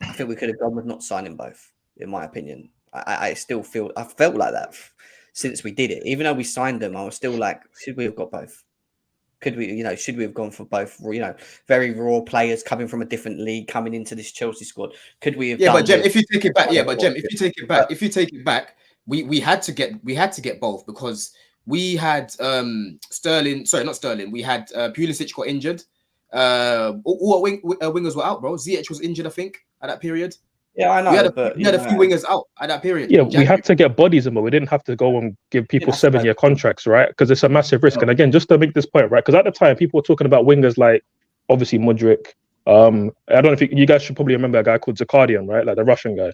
I think we could have gone with not signing both, in my opinion. I felt like that since we did it. Even though we signed them, I was still like, should we have got both? Could we, should we have gone for both, very raw players coming from a different league, coming into this Chelsea squad? Could we have? Yeah, but Jem, if you take it back, we had to get both, because we had we had Pulisic got injured. All wingers were out, bro. Ziyech was injured, I think, at that period. Yeah, I know. We had a few wingers out at that period. Yeah, we had to get bodies in, but we didn't have to go and give people 7-year contracts, right? Because it's a massive risk. And again, just to make this point, right? Because at the time, people were talking about wingers like, obviously, Mudryk. I don't know if you guys should probably remember a guy called Zakhardian, right? Like the Russian guy.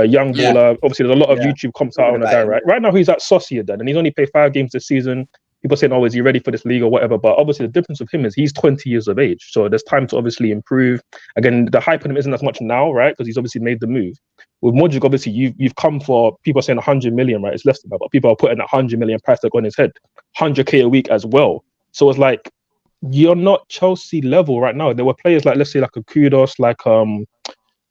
Young baller. Obviously, there's a lot of YouTube comps out on the guy, right? Right now, he's at Sociedad, and he's only played 5 games this season. People saying, oh, is he ready for this league or whatever? But obviously, the difference with him is he's 20 years of age. So there's time to obviously improve. Again, the hype on him isn't as much now, right? Because he's obviously made the move. With Mudryk, obviously, you've come for, people are saying 100 million, right? It's less than that, but people are putting that 100 million price tag on his head. 100K a week as well. So it's like, you're not Chelsea level right now. There were players like, let's say, like a Kudos, like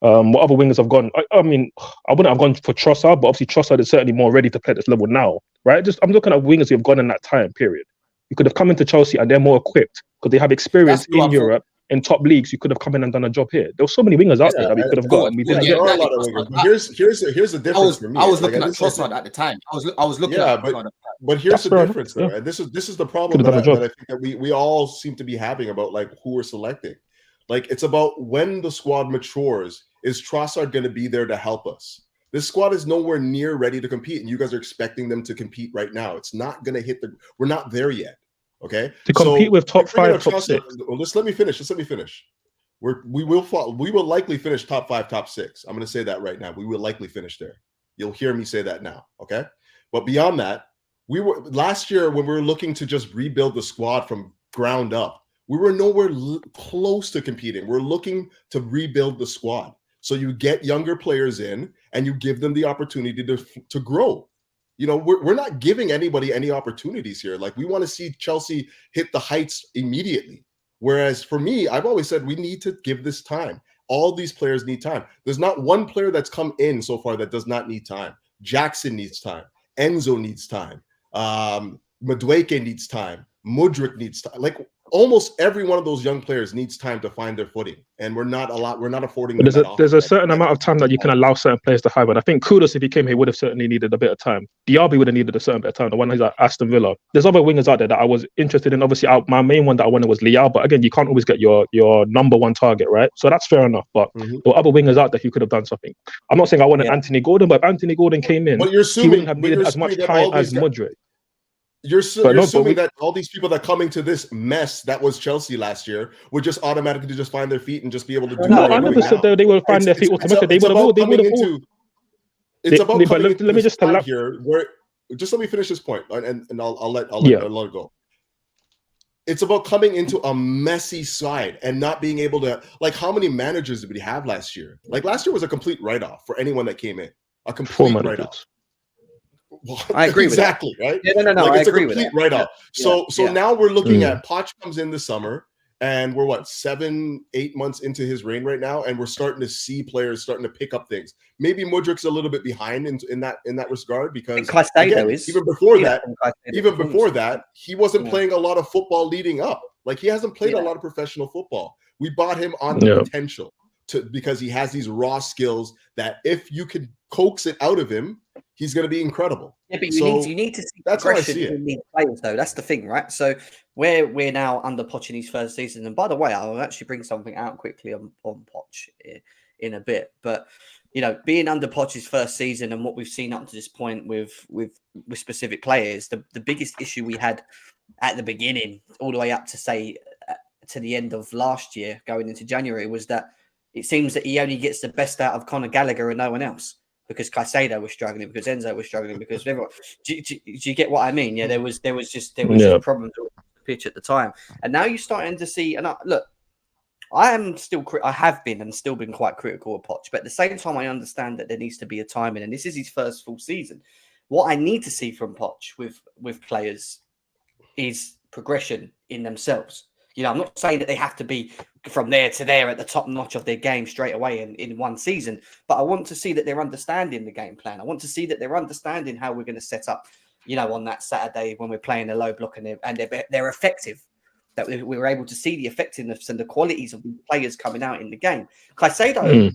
what other wingers have gone. I mean, I wouldn't have gone for Trossard, but obviously Trossard is certainly more ready to play at this level now, right? I'm looking at wingers who have gone in that time period. You could have come into Chelsea and they're more equipped because they have experience in Europe, in top leagues. You could have come in and done a job here. There were so many wingers out there that we could have got, and we didn't. There are a lot of wingers. But here's the difference for me. I was looking at Trossard at the time. I was looking at Trossard. But here's the difference, though, and this is the problem that I think that we all seem to be having about like who we're selecting. Like, it's about when the squad matures. Is Trossard going to be there to help us? This squad is nowhere near ready to compete, and you guys are expecting them to compete right now. It's not going to hit we're not there yet. Okay, to compete with top 5, top 6. Well, let me finish. We will likely finish top 5, top 6. I'm going to say that right now. We will likely finish there. You'll hear me say that now. Okay, but beyond that, we were last year when we were looking to just rebuild the squad from ground up. We were nowhere close to competing. We're looking to rebuild the squad. So you get younger players in and you give them the opportunity to grow. We're not giving anybody any opportunities here. Like, we want to see Chelsea hit the heights immediately. Whereas for me, I've always said we need to give this time. All these players need time. There's not one player that's come in so far that does not need time. Jackson needs time. Enzo needs time. Madueke needs time. Mudryk needs time. Like almost every one of those young players needs time to find their footing, and we're not affording them that often. There's a certain amount of time that you can allow certain players to have, and I think Kudus, if he came here, would have certainly needed a bit of time. Diaby would have needed a certain bit of time. The one who's at Aston Villa. There's other wingers out there that I was interested in. Obviously, my main one that I wanted was Liao, but again, you can't always get your number one target, right? So that's fair enough. But there were other wingers out there who could have done something. I'm not saying I wanted Anthony Gordon, but if Anthony Gordon came in, he wouldn't have needed as much time as Mudryk. You're assuming that all these people that coming to this mess that was Chelsea last year would just automatically just find their feet and just be able to do. No, I never said they will find their feet automatically. They would have. It's about coming into let me just tell here. Where just let me finish this point, and I'll let it go. It's about coming into a messy side and not being able to, like, how many managers did we have last year? Like last year was a complete write-off for anyone that came in. A complete write-off. Well, I agree exactly, with that. Right? Yeah, no, like, I it's agree a complete with that. write-off. So now we're looking at Poch comes in this summer, and we're 7-8 months into his reign right now, and we're starting to see players starting to pick up things. Maybe Mudryk's a little bit behind in that regard because again, even before that, he wasn't playing a lot of football leading up. Like he hasn't played a lot of professional football. We bought him on the potential because he has these raw skills that if you can coax it out of him, he's going to be incredible. Yeah, but you need to see progression in these players, though. That's the thing, right? So we're now under Pochettino's first season, and by the way, I'll actually bring something out quickly on Poch in a bit. But being under Poch's first season and what we've seen up to this point with specific players, the biggest issue we had at the beginning, all the way up to to the end of last year, going into January, was that it seems that he only gets the best out of Conor Gallagher and no one else. Because Caicedo was struggling, because Enzo was struggling, because everyone. Do you get what I mean? Yeah, there was just problems with the pitch at the time, and now you're starting to see. And I have been and still been quite critical of Poch, but at the same time, I understand that there needs to be a timing, and this is his first full season. What I need to see from Poch with players is progression in themselves. I'm not saying that they have to be from there to there at the top notch of their game straight away in one season, but I want to see that they're understanding the game plan. I want to see that they're understanding how we're going to set up, on that Saturday when we're playing a low block and they're effective, that we were able to see the effectiveness and the qualities of the players coming out in the game. Caicedo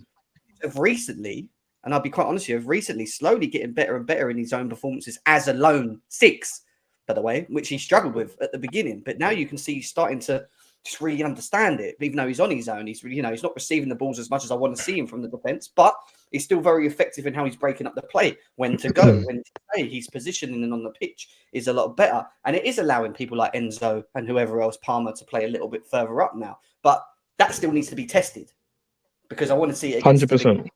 have recently, and I'll be quite honest with you, recently slowly getting better and better in his own performances as a lone six, by the way, which he struggled with at the beginning. But now you can see he's starting to just really understand it. Even though he's on his own, he's he's not receiving the balls as much as I want to see him from the defense, but he's still very effective in how he's breaking up the play, when to go, when to stay. His positioning on the pitch is a lot better, and it is allowing people like Enzo and whoever else, Palmer, to play a little bit further up now. But that still needs to be tested, because I want to see it 100%.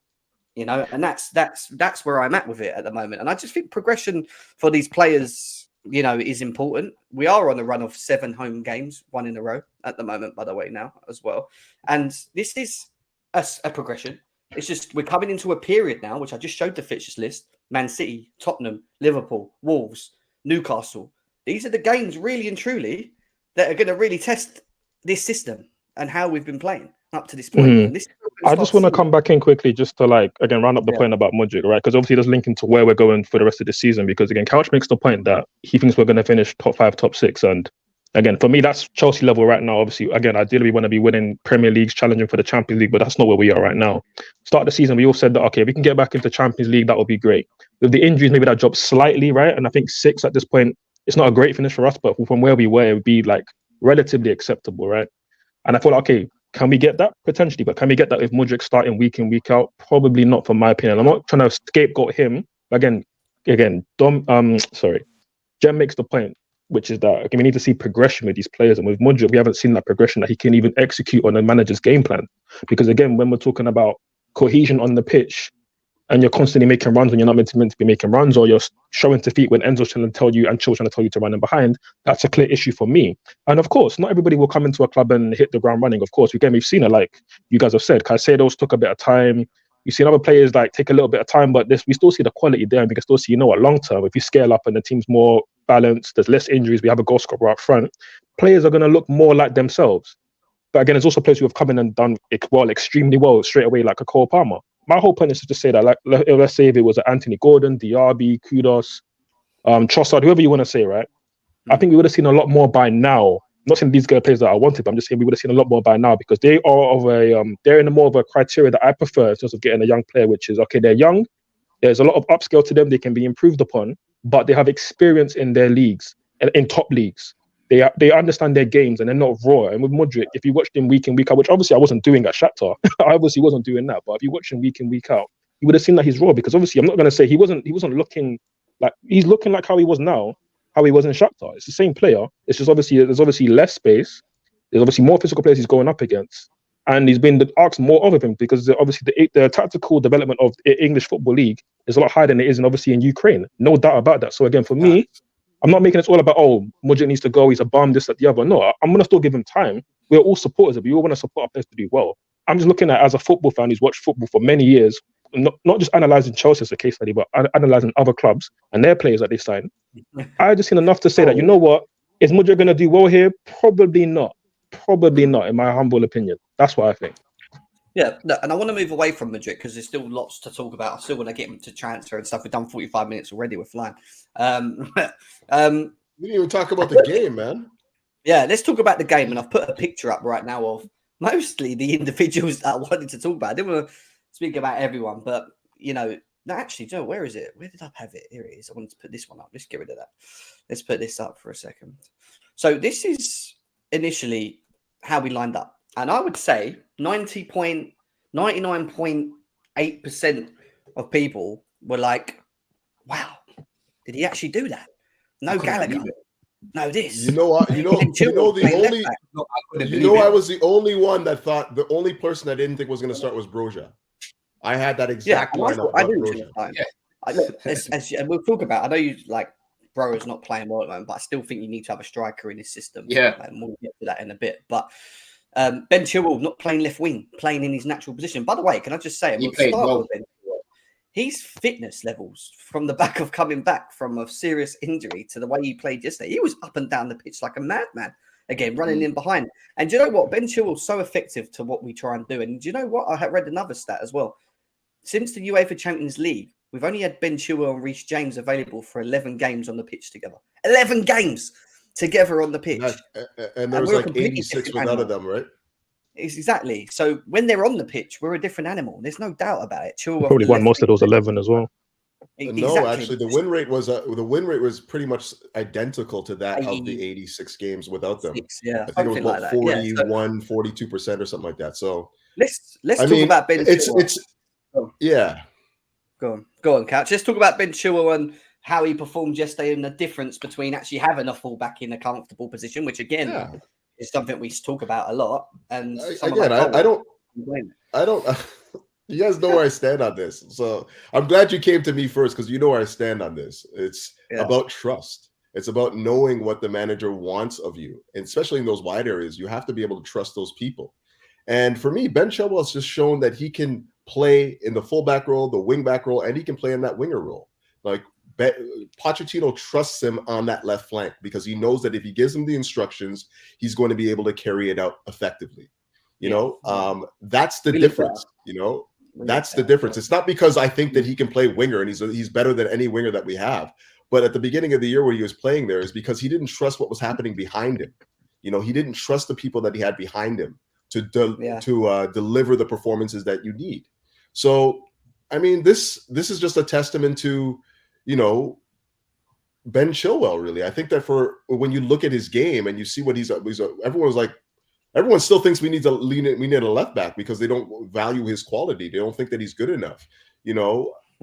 And that's where I'm at with it at the moment. And I just think progression for these players, is important. We are on a run of 7 home games, 1 in a row at the moment, by the way, now as well. And this is a progression. It's just we're coming into a period now, which I just showed the fixtures list: Man City, Tottenham, Liverpool, Wolves, Newcastle. These are the games, really and truly, that are going to really test this system and how we've been playing up to this point. I just want to come back in quickly just to again round up the point about Mudryk, right? Because obviously there's linking to where we're going for the rest of the season, because again, Couch makes the point that he thinks we're going to finish top 5, top 6. And again, for me, that's Chelsea level right now. Obviously, again, ideally we want to be winning Premier Leagues, challenging for the Champions League, but that's not where we are right now. Start of the season, we all said that, okay, if we can get back into Champions League, that would be great. With the injuries, maybe that drops slightly, right? And I think 6 at this point, it's not a great finish for us, but from where we were, it would be relatively acceptable, right? And I thought, okay, can we get that? Potentially, but can we get that with Mudryk starting week in, week out? Probably not, from my opinion. I'm not trying to scapegoat him. Again, Jem makes the point, which is that we need to see progression with these players. And with Mudryk, we haven't seen that progression, that he can even execute on a manager's game plan. Because again, when we're talking about cohesion on the pitch, and you're constantly making runs when you're not meant to be making runs, or you're showing to feet when Enzo's trying to tell you and Chilwell's trying to tell you to run in behind, that's a clear issue for me. And of course, not everybody will come into a club and hit the ground running. Of course, we've seen it, like you guys have said. Caicedo's took a bit of time. You've seen other players take a little bit of time, but we still see the quality there, and we can still see, long term, if you scale up and the team's more balanced, there's less injuries, we have a goal scorer up front, players are going to look more like themselves. But again, there's also players who have come in and done extremely well straight away, like a Cole Palmer. My whole point is to just say that, let's say if it was Anthony Gordon, Diaby, Kudus, Trossard, whoever you want to say, right? I think we would have seen a lot more by now. Not saying these guys players that I wanted, but I'm just saying we would have seen a lot more by now because they are of a they're in a more of a criteria that I prefer in terms of getting a young player, which is okay, they're young. There's a lot of upscale to them, they can be improved upon, but they have experience in their leagues, in top leagues. They understand their games and they're not raw. And with Mudryk, if you watched him week in, week out, which obviously I wasn't doing at Shakhtar, I obviously wasn't doing that, but if you watch him week in, week out, you would have seen that he's raw because obviously I'm not going to say he wasn't looking like he's looking like how he was now, how he was in Shakhtar. It's the same player. It's just there's obviously less space. There's obviously more physical players he's going up against. And he's been asked more of him because obviously the tactical development of the English Football League is a lot higher than it is obviously in Ukraine. No doubt about that. So again, for me, I'm not making it all about, Mudryk needs to go, he's a bum, this, that, the other. No, I'm going to still give him time. We're all supporters of it. We all want to support our players to do well. I'm just looking at, as a football fan who's watched football for many years, not just analysing Chelsea as a case study, but analysing other clubs and their players that they sign. I just seen enough to say that, you know what, is Mudryk going to do well here? Probably not. Probably not, in my humble opinion. That's what I think. Yeah, no, and I want to move away from Mudryk because there's still lots to talk about. I still want to get him to transfer and stuff. We've done 45 minutes already. We're flying. We didn't even talk about the game, man. Yeah, let's talk about the game. And I've put a picture up right now of mostly the individuals that I wanted to talk about. I didn't want to speak about everyone, but, no, actually, Joe, where is it? Where did I have it? Here it is. I wanted to put this one up. Let's get rid of that. Let's put this up for a second. So this is initially how we lined up. And I would say 99.8% of people were like, wow, did he actually do that? No Gallagher. No this. I was the only one that thought the only person I didn't think was going to start was Broja. I had that exact lineup. I do. And we'll talk about, I know you like Broja's not playing well at the moment, but I still think you need to have a striker in his system. Yeah. And we'll get to that in a bit. But Ben Chilwell not playing left wing, playing in his natural position. By the way, can I just say, his fitness levels from the back of coming back from a serious injury to the way he played yesterday, he was up and down the pitch like a madman. Again, running in behind. And do you know what? Ben Chilwell's so effective to what we try and do. And do you know what? I have read another stat as well. Since the UEFA Champions League, we've only had Ben Chilwell and Reece James available for 11 games on the pitch together. 11 games together on the pitch. And there was like 86 without of them, right? Exactly. So when they're on the pitch, we're a different animal. There's no doubt about it. Chilwell Probably won most of those 11 as well. Exactly. No, actually, the win rate was pretty much identical to that of the 86 games without them. Yeah, I think it was like 41, 42% or something like that. So let's talk about Ben Chilwell. Go on, Couch. Let's talk about Ben Chilwell and how he performed yesterday and the difference between actually having a fullback in a comfortable position, which again is something we talk about a lot. And I don't. You guys know where I stand on this. So I'm glad you came to me first because you know where I stand on this. It's about trust. It's about knowing what the manager wants of you. And especially in those wide areas, you have to be able to trust those people. And for me, Ben Chilwell has just shown that he can play in the fullback role, the wingback role, and he can play in that winger role. Like Pochettino trusts him on that left flank because he knows that if he gives him the instructions, he's going to be able to carry it out effectively. That's the difference. That's the difference. It's not because I think that he can play winger and he's better than any winger that we have. But at the beginning of the year when he was playing there is because he didn't trust what was happening behind him. He didn't trust the people that he had behind him to deliver the performances that you need. So, I mean, this is just a testament to, Ben Chilwell, really. I think that when you look at his game and you see what everyone still thinks we need a left back because they don't value his quality. They don't think that he's good enough.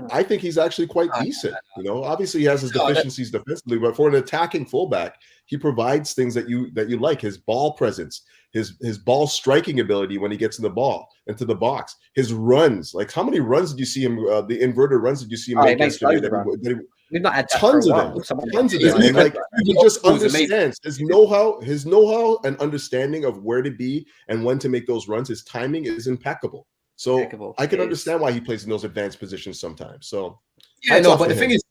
I think he's actually quite decent. Obviously he has his deficiencies defensively, but for an attacking fullback, he provides things that you like. His ball presence, his ball striking ability when he gets in the ball into the box, his runs. Like how many runs did you see him? The inverted runs did you see him make yesterday? We've not had that tons of them. And like he just understands his know-how and understanding of where to be and when to make those runs. His timing is impeccable. So I can understand why he plays in those advanced positions sometimes. So but the thing is,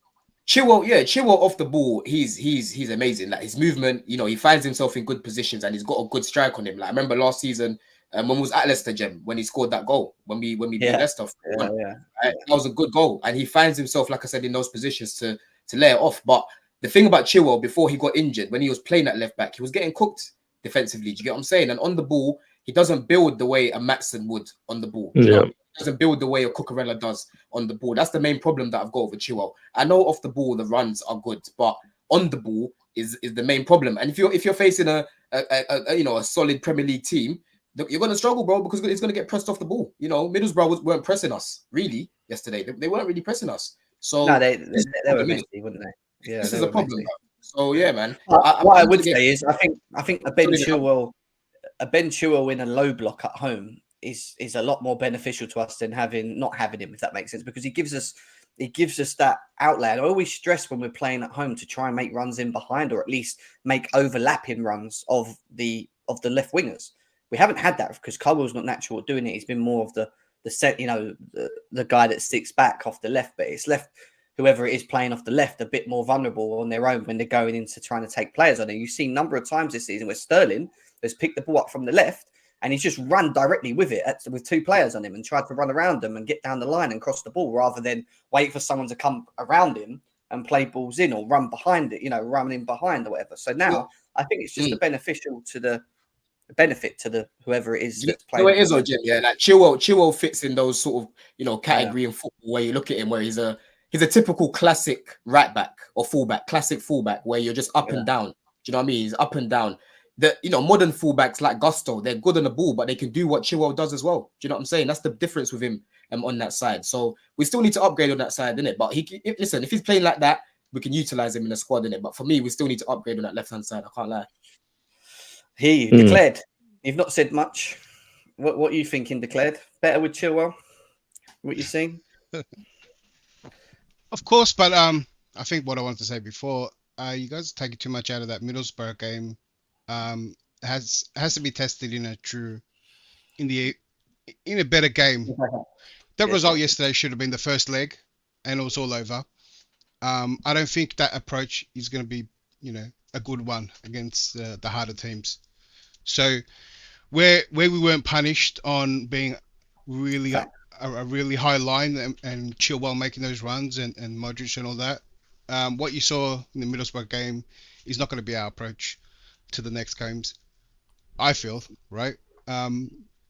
Chilwell off the ball, he's amazing. Like his movement, he finds himself in good positions and he's got a good strike on him. Like I remember last season when we was at Leicester, Gem, when he scored that goal, when we beat Leicester. That was a good goal. And he finds himself, like I said, in those positions to lay it off. But the thing about Chilwell before he got injured, when he was playing at left back, he was getting cooked defensively. Do you get what I'm saying? And on the ball, he doesn't build the way a Maatsen would on the ball. You know? He doesn't build the way a Cucurella does on the ball. That's the main problem that I've got with Chilwell. I know off the ball the runs are good, but on the ball is the main problem. And if you're facing a solid Premier League team, you're going to struggle, bro, because it's going to get pressed off the ball. You know, Middlesbrough weren't pressing us really yesterday. They weren't really pressing us. So no, they were messy, wouldn't they? Yeah, this is a problem. So yeah, man. What I would say is, I think a Ben Chilwell in a low block at home is a lot more beneficial to us than not having him, if that makes sense, because he gives us that outlet. I always stress when we're playing at home to try and make runs in behind, or at least make overlapping runs of the left wingers. We haven't had that because Chilwell's not natural at doing it. He's been more of the set, the guy that sticks back off the left, but it's left whoever it is playing off the left a bit more vulnerable on their own when they're going into trying to take players on it. You've seen a number of times this season where Sterling has picked the ball up from the left and he's just run directly with it with two players on him and tried to run around them and get down the line and cross the ball rather than wait for someone to come around him and play balls in or run behind it, run in behind or whatever. So now I think it's just a benefit to whoever it is that's playing. It is, Jim. Yeah, like Chilwell fits in those sort of category in football where you look at him where he's a typical classic right back or fullback, classic fullback where you're just up and down. Do you know what I mean? He's up and down. Modern fullbacks like Gusto, they're good on the ball, but they can do what Chilwell does as well. Do you know what I'm saying? That's the difference with him on that side. So we still need to upgrade on that side, innit? But if he's playing like that, we can utilize him in the squad, innit? But for me, we still need to upgrade on that left-hand side. I can't lie. Hear you. Declared. You've not said much. What are you thinking, Declared? Better with Chilwell? What you seeing? Of course, but I think what I wanted to say before, you guys are taking too much out of that Middlesbrough game. Has to be tested in a better game. That result yesterday should have been the first leg, and it was all over. I don't think that approach is going to be, a good one against the harder teams. So where we weren't punished on being really a really high line and Chilwell making those runs and Mudryk and all that, what you saw in the Middlesbrough game is not going to be our approach to the next games, I feel, right?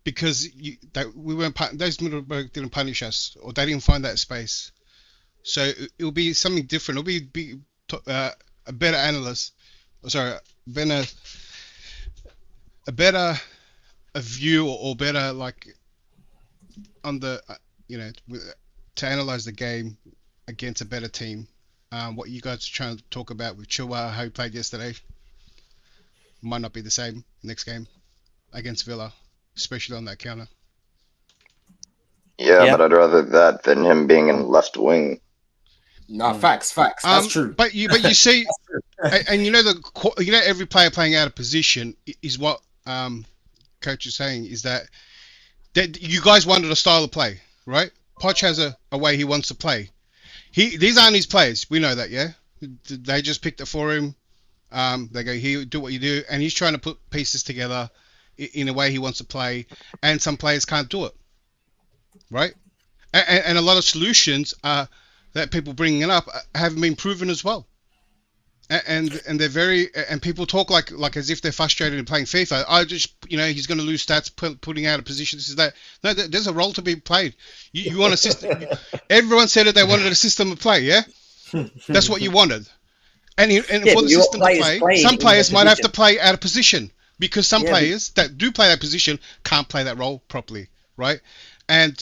Because we weren't those Middlesbrough didn't punish us, or they didn't find that space. So it'll be something different. It'll be a better analyst. Sorry, a better view or better on the to analyze the game against a better team. What you guys are trying to talk about with Chilwell, how he played yesterday, might not be the same next game against Villa, especially on that counter. Yeah, but I'd rather that than him being in left wing. No, facts. That's true. But you see, and every player playing out of position is what coach is saying is that you guys wanted a style of play, right? Poch has a way he wants to play. These aren't his players. We know that, yeah. They just picked it for him. They go, here, do what you do, and he's trying to put pieces together in a way he wants to play, and some players can't do it, right? And a lot of solutions that people bringing it up haven't been proven as well. And they're very, and people talk like as if they're frustrated in playing FIFA. I just, he's going to lose stats putting out of position. This is that. No, there's a role to be played. You want a system. Everyone said that they wanted a system of play. Yeah, that's what you wanted. And for the system to play, some players might have to play out of position because some players that do play that position can't play that role properly, right? And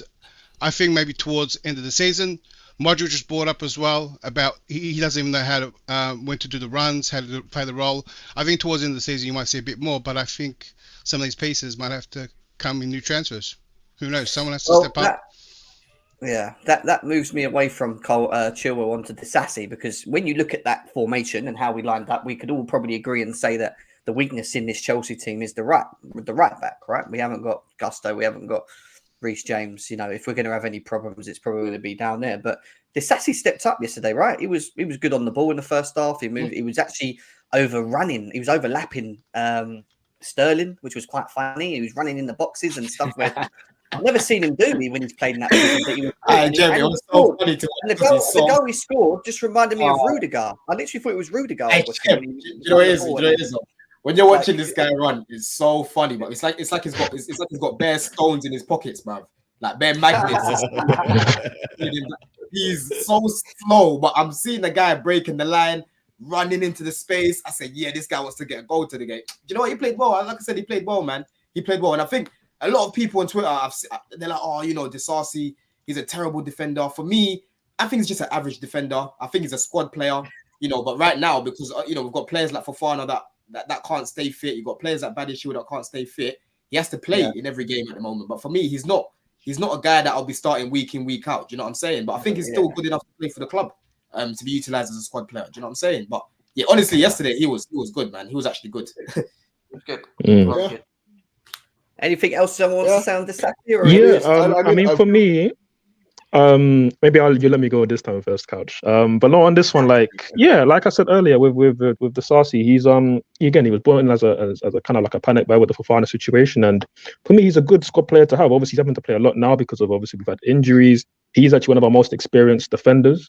I think maybe towards end of the season, Mudryk just brought up as well about he doesn't even know how to when to do the runs, how to play the role. I think towards the end of the season you might see a bit more, but I think some of these pieces might have to come in new transfers. Who knows? Someone has to step up. Yeah, that moves me away from Chilwell onto Disasi, because when you look at that formation and how we lined up, we could all probably agree and say that the weakness in this Chelsea team is the right back, right? We haven't got Gusto, we haven't got Reece James. If we're going to have any problems, it's probably going to be down there. But Disasi stepped up yesterday, right? He was good on the ball in the first half. He moved. He was actually overrunning. He was overlapping Sterling, which was quite funny. He was running in the boxes and stuff where I've never seen him do me when he's played in that position. But he was Jeremy, it was so funny to and the goal he scored just reminded me of Rudiger. I literally thought it was Rudiger. You know what it is? When you're watching this guy run, it's so funny, but it's like he's got bare stones in his pockets, bruv. Like bare magnets. He's so slow, but I'm seeing the guy breaking the line, running into the space. I said, yeah, this guy wants to get a goal to the game. Do you know what? He played well. Like I said, he played well, man. He played well. And I think a lot of people on Twitter, they're like, oh, Disasi, he's a terrible defender. For me, I think he's just an average defender. I think he's a squad player, but right now, because, we've got players like Fofana that can't stay fit. You've got players like Badiashile that can't stay fit. He has to play in every game at the moment. But for me, he's not a guy that I'll be starting week in, week out. Do you know what I'm saying? But I think he's still good enough to play for the club, to be utilized as a squad player. Do you know what I'm saying? But yeah, honestly, yesterday he was good, man. He was actually good. Good. Yeah. Anything else someone wants to sound Disasi? I mean, for me, maybe you let me go this time first, Couch. But no, on this one, like I said earlier, with Disasi, he's he was brought in as a kind of like a panic buy with the Fofana situation, and for me, he's a good squad player to have. Obviously, he's having to play a lot now because of obviously we've had injuries. He's actually one of our most experienced defenders.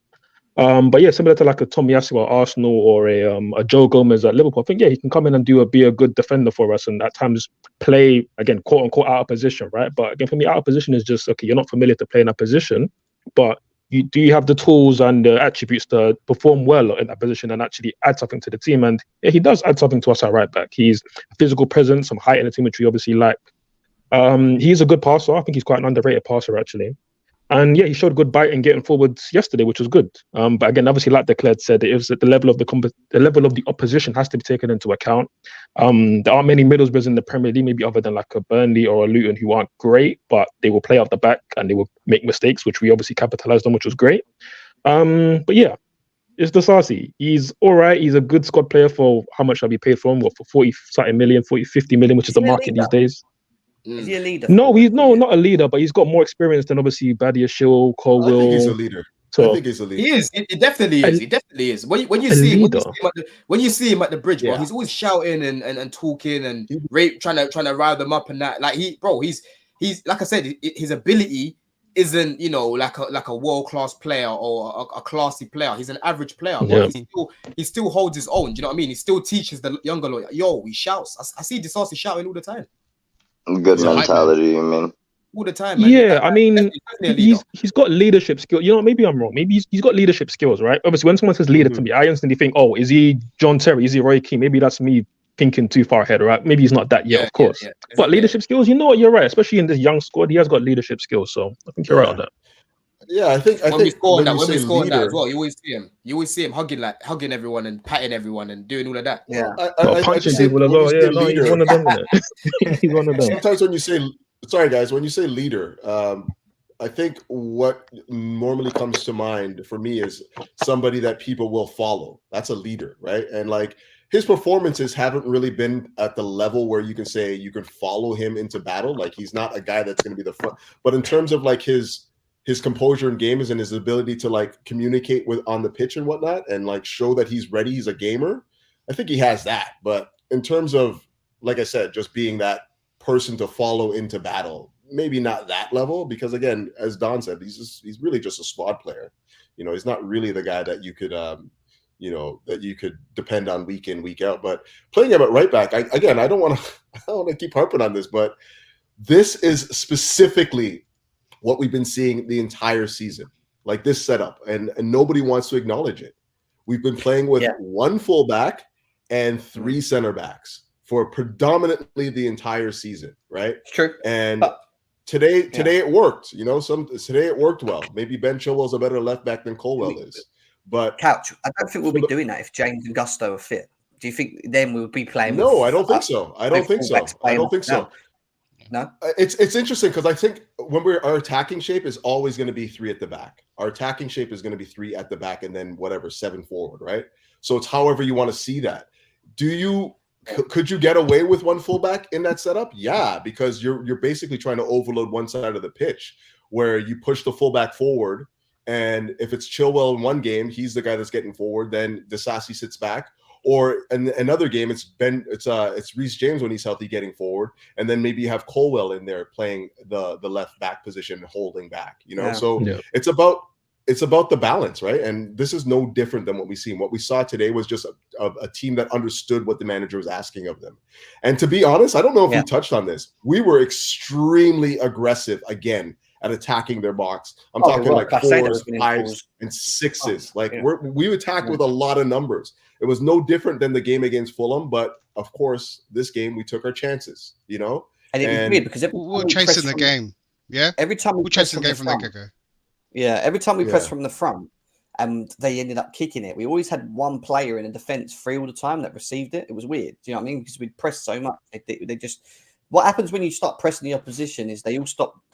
But yeah, similar to like a Tomiyasu at Arsenal or a Joe Gomez at Liverpool, I think he can come in and be a good defender for us, and at times play again, quote unquote, out of position, right? But again, for me, out of position is just okay. You're not familiar to play in that position, but do you have the tools and the attributes to perform well in that position and actually add something to the team? And yeah, he does add something to us at right back. He's a physical presence, some height in the team, which we obviously like. He's a good passer. I think he's quite an underrated passer actually. And yeah, he showed good bite in getting forwards yesterday, which was good. But again, obviously, like Declared said, it was the level of the opposition has to be taken into account. There aren't many Middlesbroughs in the Premier League, maybe other than like a Burnley or a Luton, who aren't great, but they will play out the back and they will make mistakes, which we obviously capitalized on, which was great. But yeah, it's Disasi. He's all right. He's a good squad player for how much I'll be paid for him? What, for 40-something million, 50 million, which is the market these days. Is he a leader? No, he's not a leader, but he's got more experience than obviously Badiashile, Colwell. I think he's a leader. So, I think he's a leader. He is. He definitely is. He definitely is. When you see him at the bridge, bro, he's always shouting and talking and trying to rile them up and that. Like he's like I said, his ability isn't like a world class player or a classy player. He's an average player. But he still holds his own. Do you know what I mean? He still teaches the younger lawyer. He shouts. I see Disasi shouting all the time. Good mentality, you mean? All the time, man. Yeah, I mean, he's got leadership skills. Maybe I'm wrong. Maybe he's got leadership skills, right? Obviously, when someone says leader to me, I instantly think, oh, is he John Terry? Is he Roy Keane? Maybe that's me thinking too far ahead, right? Maybe he's not that yet, of course. Yeah. But leadership skills, you're right. Especially in this young squad, he has got leadership skills. So I think you're right on that. Yeah, I think when we score that as well, you always see him hugging everyone and patting everyone and doing all of that. Yeah, punching people as well. Yeah, no, he's one of them. He's one of them. Sometimes when you say leader, I think what normally comes to mind for me is somebody that people will follow. That's a leader, right? And like his performances haven't really been at the level where you can say you can follow him into battle. Like he's not a guy that's going to be the front. But in terms of like his composure in games and his ability to like communicate with on the pitch and whatnot and like show that he's ready, he's a gamer, I think he has that. But in terms of, like I said, just being that person to follow into battle, maybe not that level, because again, as Don said, he's really just a squad player. He's not really the guy that you could that you could depend on week in, week out. But playing him at right back, I don't want to keep harping on this, but this is specifically what we've been seeing the entire season, like this setup, and nobody wants to acknowledge it. We've been playing with one fullback and three center backs for predominantly the entire season, right? It's true. And today it worked. Today it worked well. Maybe Ben Chilwell's a better left back than Colwell is. But Couch, I don't think we'll be doing that if James and Gusto are fit. Do you think then we'll be playing? No, I don't think so. I don't think so. No, it's interesting because I think when our attacking shape is always going to be three at the back. Our attacking shape is going to be three at the back and then whatever 7 forward, right? So it's however you want to see that. Could you get away with one fullback in that setup? Yeah, because you're basically trying to overload one side of the pitch where you push the fullback forward, and if it's Chilwell in one game, he's the guy that's getting forward. Then Disasi sits back, Or in another game, it's Reece James when he's healthy getting forward, and then maybe you have Colwell in there playing the left back position and holding back. So it's about the balance, right? And this is no different than what we've seen. What we saw today was just a team that understood what the manager was asking of them. And to be honest, I don't know if we touched on this. We were extremely aggressive again at attacking their box. I'm talking like 4s, 5s, and 6s. We attacked with a lot of numbers. It was no different than the game against Fulham, but of course, this game we took our chances. And it was weird because we're chasing the game. Yeah, every time we're chasing the game from the get-go. Yeah, every time we pressed from the front, and they ended up kicking it. We always had one player in the defense free all the time that received it. It was weird. Do you know what I mean? Because we'd press so much, they just. What happens when you start pressing the opposition is they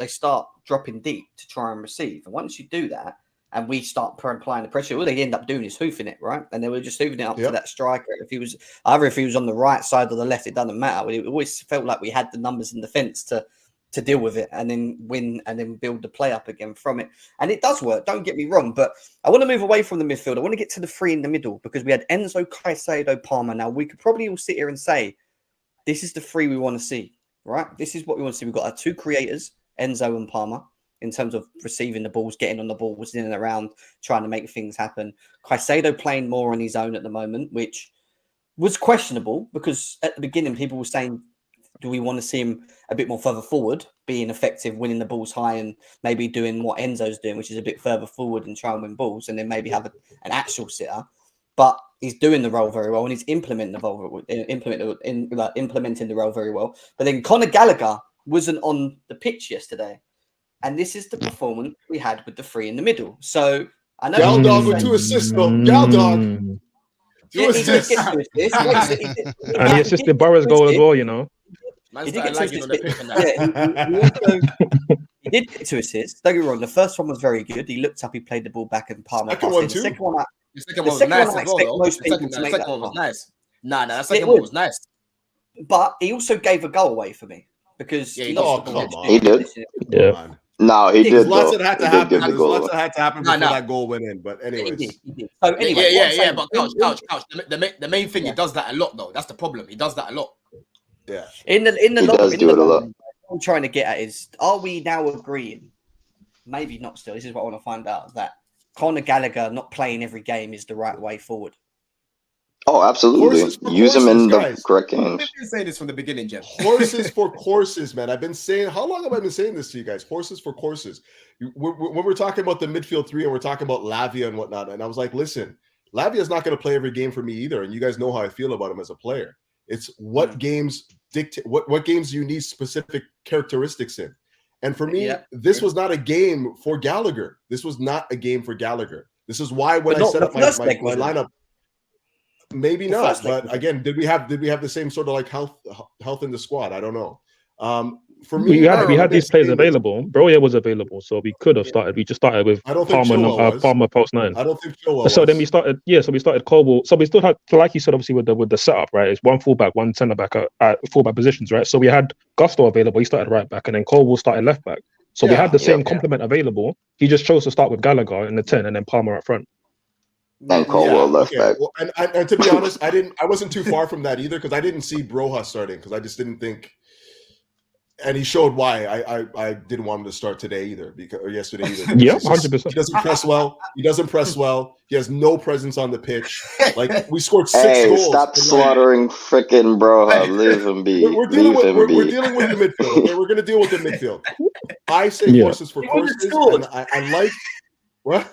start dropping deep to try and receive. And once you do that, and we start applying the pressure, all they end up doing is hoofing it, right? And they were just hoofing it up to that striker. If he was on the right side or the left, it doesn't matter. It always felt like we had the numbers in defence to deal with it and then win and then build the play up again from it. And it does work, don't get me wrong, but I want to move away from the midfield. I want to get to the three in the middle because we had Enzo, Caicedo, Palmer. Now, we could probably all sit here and say, this is the three we want to see, right? This is what we want to see. We've got our two creators, Enzo and Palmer, in terms of receiving the balls, getting on the balls, in and around, trying to make things happen. Caicedo playing more on his own at the moment, which was questionable because at the beginning, people were saying, do we want to see him a bit more further forward, being effective, winning the balls high and maybe doing what Enzo's doing, which is a bit further forward and try and win balls and then maybe have an actual sitter. But he's doing the role very well and he's implementing the role very well. But then Conor Gallagher wasn't on the pitch yesterday. And this is the performance we had with the three in the middle. So I know Gal Dog with 2 assists, though. Gal Dog. He did get 2 assists. And he assisted Burrow's goal as well, you know. He did get 2 assists. He did get 2 assists. Don't get me wrong. The first one was very good. He looked up, he played the ball back, and Palmer passed it. The second one, the second one was nice as well. The second one was nice. Nah, that second one was nice. But he also gave a goal away for me because he did. Yeah. No, he did. There's lots that had to happen. There's lots that had to happen before that goal went in. But anyways, he did. So anyway, yeah. But Couch. The main thing, he does that a lot, though. That's the problem. He does that a lot. Yeah. In the long, what I'm trying to get at is, are we now agreeing? Maybe not. Still, this is what I want to find out. That Conor Gallagher not playing every game is the right way forward. Oh, absolutely. Use him in the correct games. I've been saying this from the beginning, Jeff. Horses for courses, man. I've been saying, how long have I been saying this to you guys? Horses for courses. When we're talking about the midfield three and we're talking about Lavia and whatnot, and I was like, listen, Lavia's not going to play every game for me either. And you guys know how I feel about him as a player. It's what games dictate, what games you need specific characteristics in. And for me, this was not a game for Gallagher. This was not a game for Gallagher. This is why when I set up my lineup, maybe not. But again, did we have the same sort of like health in the squad? I don't know. For me, we had these players available. Broja was available, so we could have started. We just started with Palmer post 9. I don't think Chilwell so then we started. Yeah, so we started Colwell. So we still had, like you said, obviously with the setup, right? It's one fullback, one centre back at fullback positions, right? So we had Gusto available. He started right back, and then Colwell started left back. So we had the same complement available. He just chose to start with Gallagher in the 10, and then Palmer up front. And Colwell left back. Well, and to be honest, I wasn't too far from that either because I didn't see Broja starting because I just didn't think. And he showed why I didn't want him to start today either or yesterday either. Yeah, 100%. He doesn't press well. He has no presence on the pitch. Like we scored 6 goals. Stop slaughtering freaking Broja. Leave him be. We're dealing with the midfield. Okay? We're going to deal with the midfield. I say horses for courses, and I like what.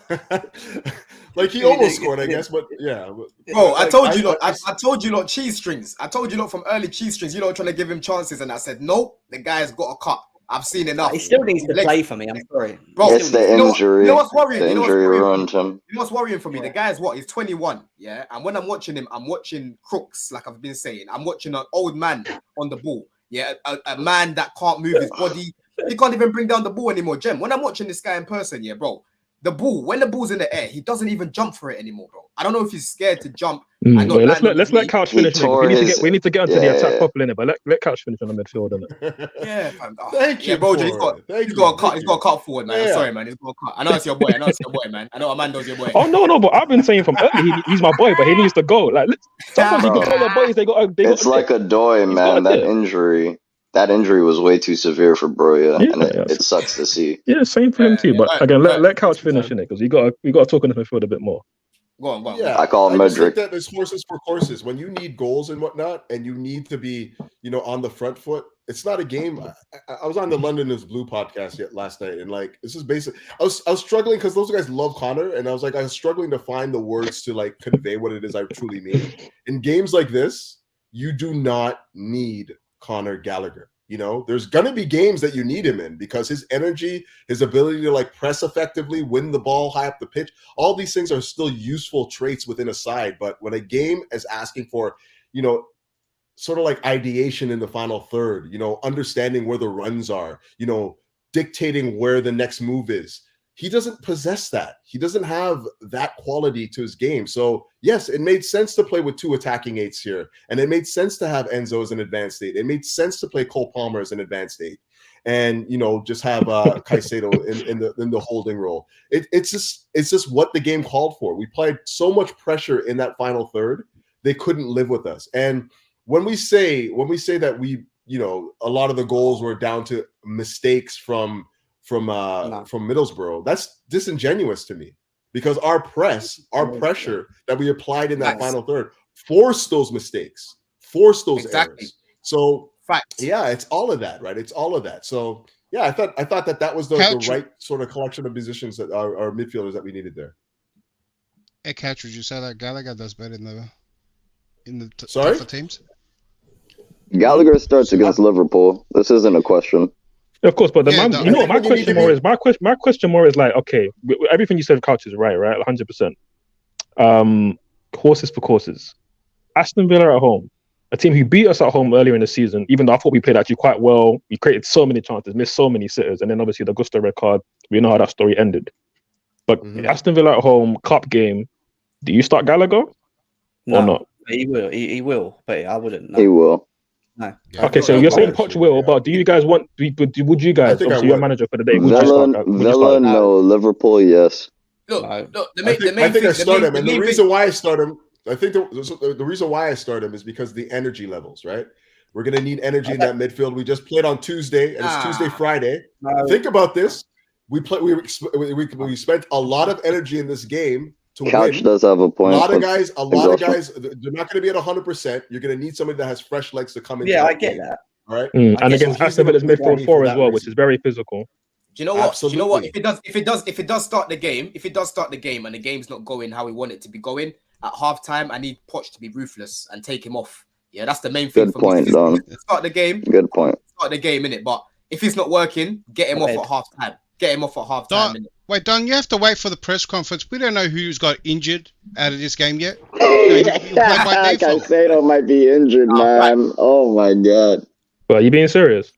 Like he almost scored, I guess, but yeah. Bro, I told you, I told you, cheese strings. I told you, from early cheese strings, trying to give him chances, and I said, nope, the guy's got a cut. I've seen enough. He still needs to play for me. I'm sorry, bro. It's the injury. You know what's worrying? The injury ruined him. You know what's worrying for me? The guy's He's 21, yeah. And when I'm watching him, I'm watching crooks, like I've been saying. I'm watching an old man on the ball, yeah, a man that can't move his body. He can't even bring down the ball anymore, Jem. When I'm watching this guy in person, yeah, bro. the ball, when the ball's in the air, he doesn't even jump for it anymore, bro. I don't know if he's scared to jump. And not Wait, land on let's his let knee. Couch He finish. tore We need to get onto the attack properly, innit? But let Couch finish on the midfield, innit? Yeah, fam. Oh, Thank you, Broja, Corey. he's got a cut forward, man. Yeah. Sorry, man. He's got a cut. I know it's your boy. Man. I know Amando's your boy. Oh no, but I've been saying from early he's my boy, but he needs to go. Like sometimes you Bro, can tell your boys they got. It's like a doy, He's man. got a That injury was way too severe for Broja, and Yeah. it sucks to see. Yeah, same for him too. But Right, again, right. let Couch finish in it because we got to talk in the midfield a bit more. Go on. Yeah, I call him just think Mudryk. that there's horses for courses. When you need goals and whatnot, and you need to be, on the front foot, it's not a game. I was on the London is Blue podcast last night, and like this is basic. I was struggling because those guys love Connor, and I was struggling to find the words to like convey what it is I truly mean. In games like this, you do not need Connor Gallagher. There's gonna be games that you need him in because his energy, his ability to like press effectively, win the ball high up the pitch, all these things are still useful traits within a side. But when a game is asking for, sort of like ideation in the final third, understanding where the runs are, dictating where the next move is, he doesn't possess that. He doesn't have that quality to his game. So yes, it made sense to play with two attacking eights here. And it made sense to have Enzo as an advanced eight. It made sense to play Cole Palmer as an advanced eight. And, just have Caicedo in the holding role. It's just what the game called for. We played so much pressure in that final third, they couldn't live with us. And when we say that we, a lot of the goals were down to mistakes from Middlesbrough, that's disingenuous to me because our pressure that we applied in that final third forced those mistakes, errors. So yeah, it's all of that, right? It's all of that. So yeah, I thought that was the right sort of collection of positions that our midfielders that we needed there. Hey, Catch, would you say that Gallagher does better in the tougher teams? Gallagher starts against Liverpool. This isn't a question. Of course, but my question more is like, okay, everything you said, Couch, is right, 100%. Horses for courses. Aston Villa at home, a team who beat us at home earlier in the season, even though I thought we played actually quite well. We created so many chances, missed so many sitters, and then obviously the Gusto red card, we know how that story ended. But Aston Villa at home, cup game, do you start Gallagher or not? He will, but I wouldn't. No. He will. No. Okay, so you're saying Poch will, but do you guys want? Would you guys? Obviously, you're manager for the day. Villa, no. Liverpool, yes. Look. I think I start him, and the reason why I start him, I think the reason why I start him is because the energy levels, right? We're gonna need energy in that midfield. We just played on Tuesday, and it's Tuesday, Friday. Think about this. We spent a lot of energy in this game. Couch does have a point. A lot of guys, they're not going to be at 100%. You're going to need somebody that has fresh legs to come in. Yeah, I get that. All right. And against Aston Villa's midfield four as well, which is very physical. Do you know what? Absolutely. Do you know what? If it does start the game, and the game's not going how we want it to be going, at halftime, I need Poch to be ruthless and take him off. Yeah, that's the main thing. Good point, Don. Start the game. Good point. Start the game, innit? But if it's not working, get him off at halftime. Wait, Don, you have to wait for the press conference. We don't know who's got injured out of this game yet. Caicedo might be injured, man. Right. Oh my god. Well, are you being serious?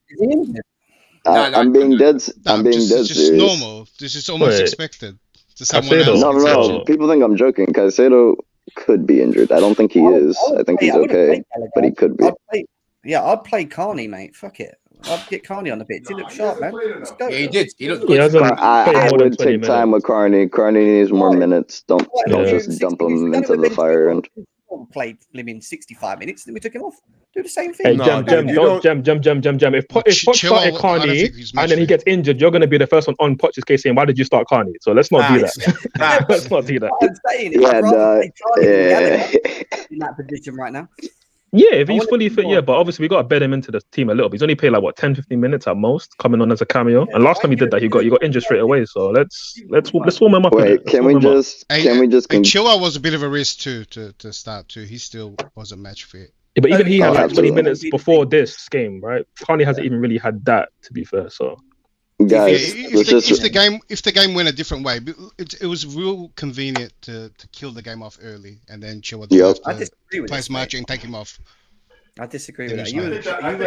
I'm being dead. I'm being dead serious. This is normal. This is almost expected. To someone else. No. People think I'm joking. Caicedo could be injured. I don't think he is. I think he's okay, but he could be. I'd play Carney, mate. Fuck it. I'd get Carney on the pitch. He looked sharp, man. Let's go. Yeah, he did. He looked good. I would take time with Carney. Carney needs more minutes. Don't just dump him into the fire. And played him in 65 minutes, then we took him off. Do the same Hey, thing. Jam. If Poch started Carney and then he gets injured, you're going to be the first one on Poch's case saying, "Why did you start Carney?" So let's not do that. Let's not do that. I'm saying in that position right now. Yeah, if he's fully fit, but obviously we got to bed him into the team a little bit. He's only played like 10-15 minutes at most, coming on as a cameo. And last time he did that, he got injured straight away. So let's warm him up. Wait, can we just? Chilwell was a bit of a risk to start too. He still wasn't match fit. Yeah, but even he had like 20 minutes before this game, right? Carney hasn't even really had that, to be fair. So. Guys, if the game went a different way, it was real convenient to kill the game off early and then Chilwell plays match and take him off. I disagree with Then that. you You, sign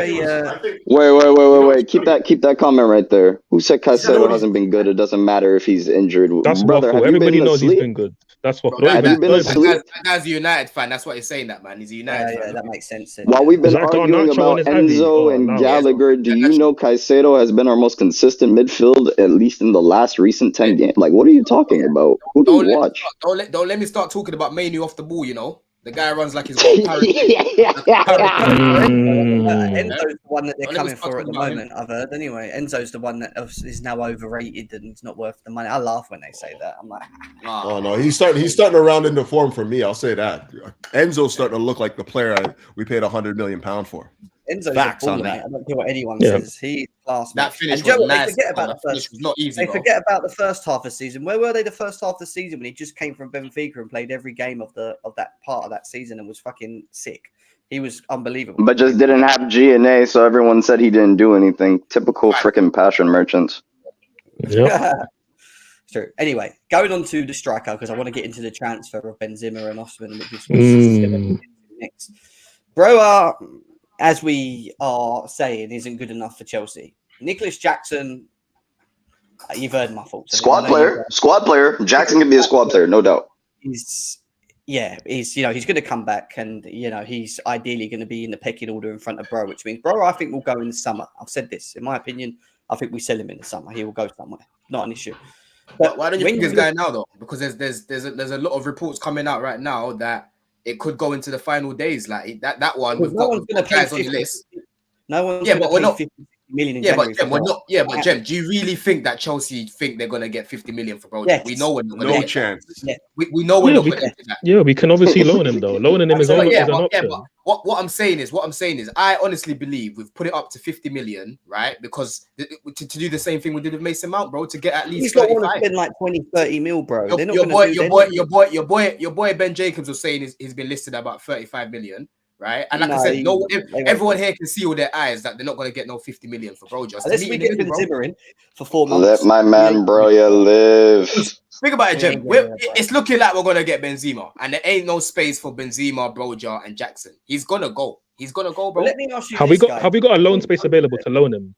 Wait. Keep that comment right there. Who said Caicedo hasn't been good? It doesn't matter if he's injured. That's what Brother, I thought. have you Everybody been knows he's asleep? been good. That's what. Bro, Have you been asleep? that guy's a United fan. That's why he's saying that, man. He's a United fan. yeah, that makes sense. Then, While yeah. we've been Has that got arguing Nacho on about his handy? Enzo Oh, and no. Gallagher, do you know Caicedo has been our most consistent midfield, at least in the last recent 10 games? Like, what are you talking about? Who do you watch? Don't let me start talking about Manu off the ball. You know, the guy runs like he's got a parrot. Enzo's the one that they're Well, let me coming start for at the talking about moment, I've heard. Anyway, Enzo's the one that is now overrated and it's not worth the money. I laugh when they say that. I'm like, Oh no, he's starting to round into form for me. I'll say that. Enzo's starting to look like the player we paid £100 million for. Enzo's Facts a baller, on that. mate. I don't care what anyone Yeah. says. He's class. That mate. finish And Joe, was they nice. forget about That the finish first. was not easy, They bro. forget about the first half of the season. Where were they the first half of the season when he just came from Benfica and played every game of that part of that season and was fucking sick? He was unbelievable. But just didn't have G&A, so everyone said he didn't do anything. Typical freaking passion merchants. Yeah. True. Anyway, going on to the striker because I want to get into the transfer of Benzema and Osman, which is next. Broja, as we are saying, isn't good enough for Chelsea. Nicholas Jackson, you've heard my thoughts. Squad player. Jackson can be a squad player, no doubt. He's going to come back and, he's ideally going to be in the pecking order in front of Bro, which means Bro, I think, will go in the summer. I've said this. In my opinion, I think we sell him in the summer. He will go somewhere. Not an issue. But why don't you think he's going now, though? Because there's a lot of reports coming out right now that it could go into the final days. Like that one, we've got guys on the list. No one's going to pay 50 million in January. But Jem, do you really think that Chelsea think they're going to get 50 million for Broja? Yes. We know we're not going to No get chance. that. We know we're not going to get that. Yeah, we can obviously loan him though. Loaning him is an option. But what I'm saying is, I honestly believe we've put it up to 50 million, right? Because to do the same thing we did with Mason Mount, bro, to get at least 35. He's not spend like 20, 30 mil, bro. Your boy Ben Jacobs was saying he's been listed at about 35 million. Right, and like I said, everyone here can see with their eyes that they're not going to get no 50 million for Broja. Unless we get Benzema in for 4 months. Let my man Broja live. Think about it, Jem. It's looking like we're going to get Benzema, and there ain't no space for Benzema, Broja, and Jackson. He's gonna go. Bro. Well, let me ask you. Have we got a loan space available to loan him?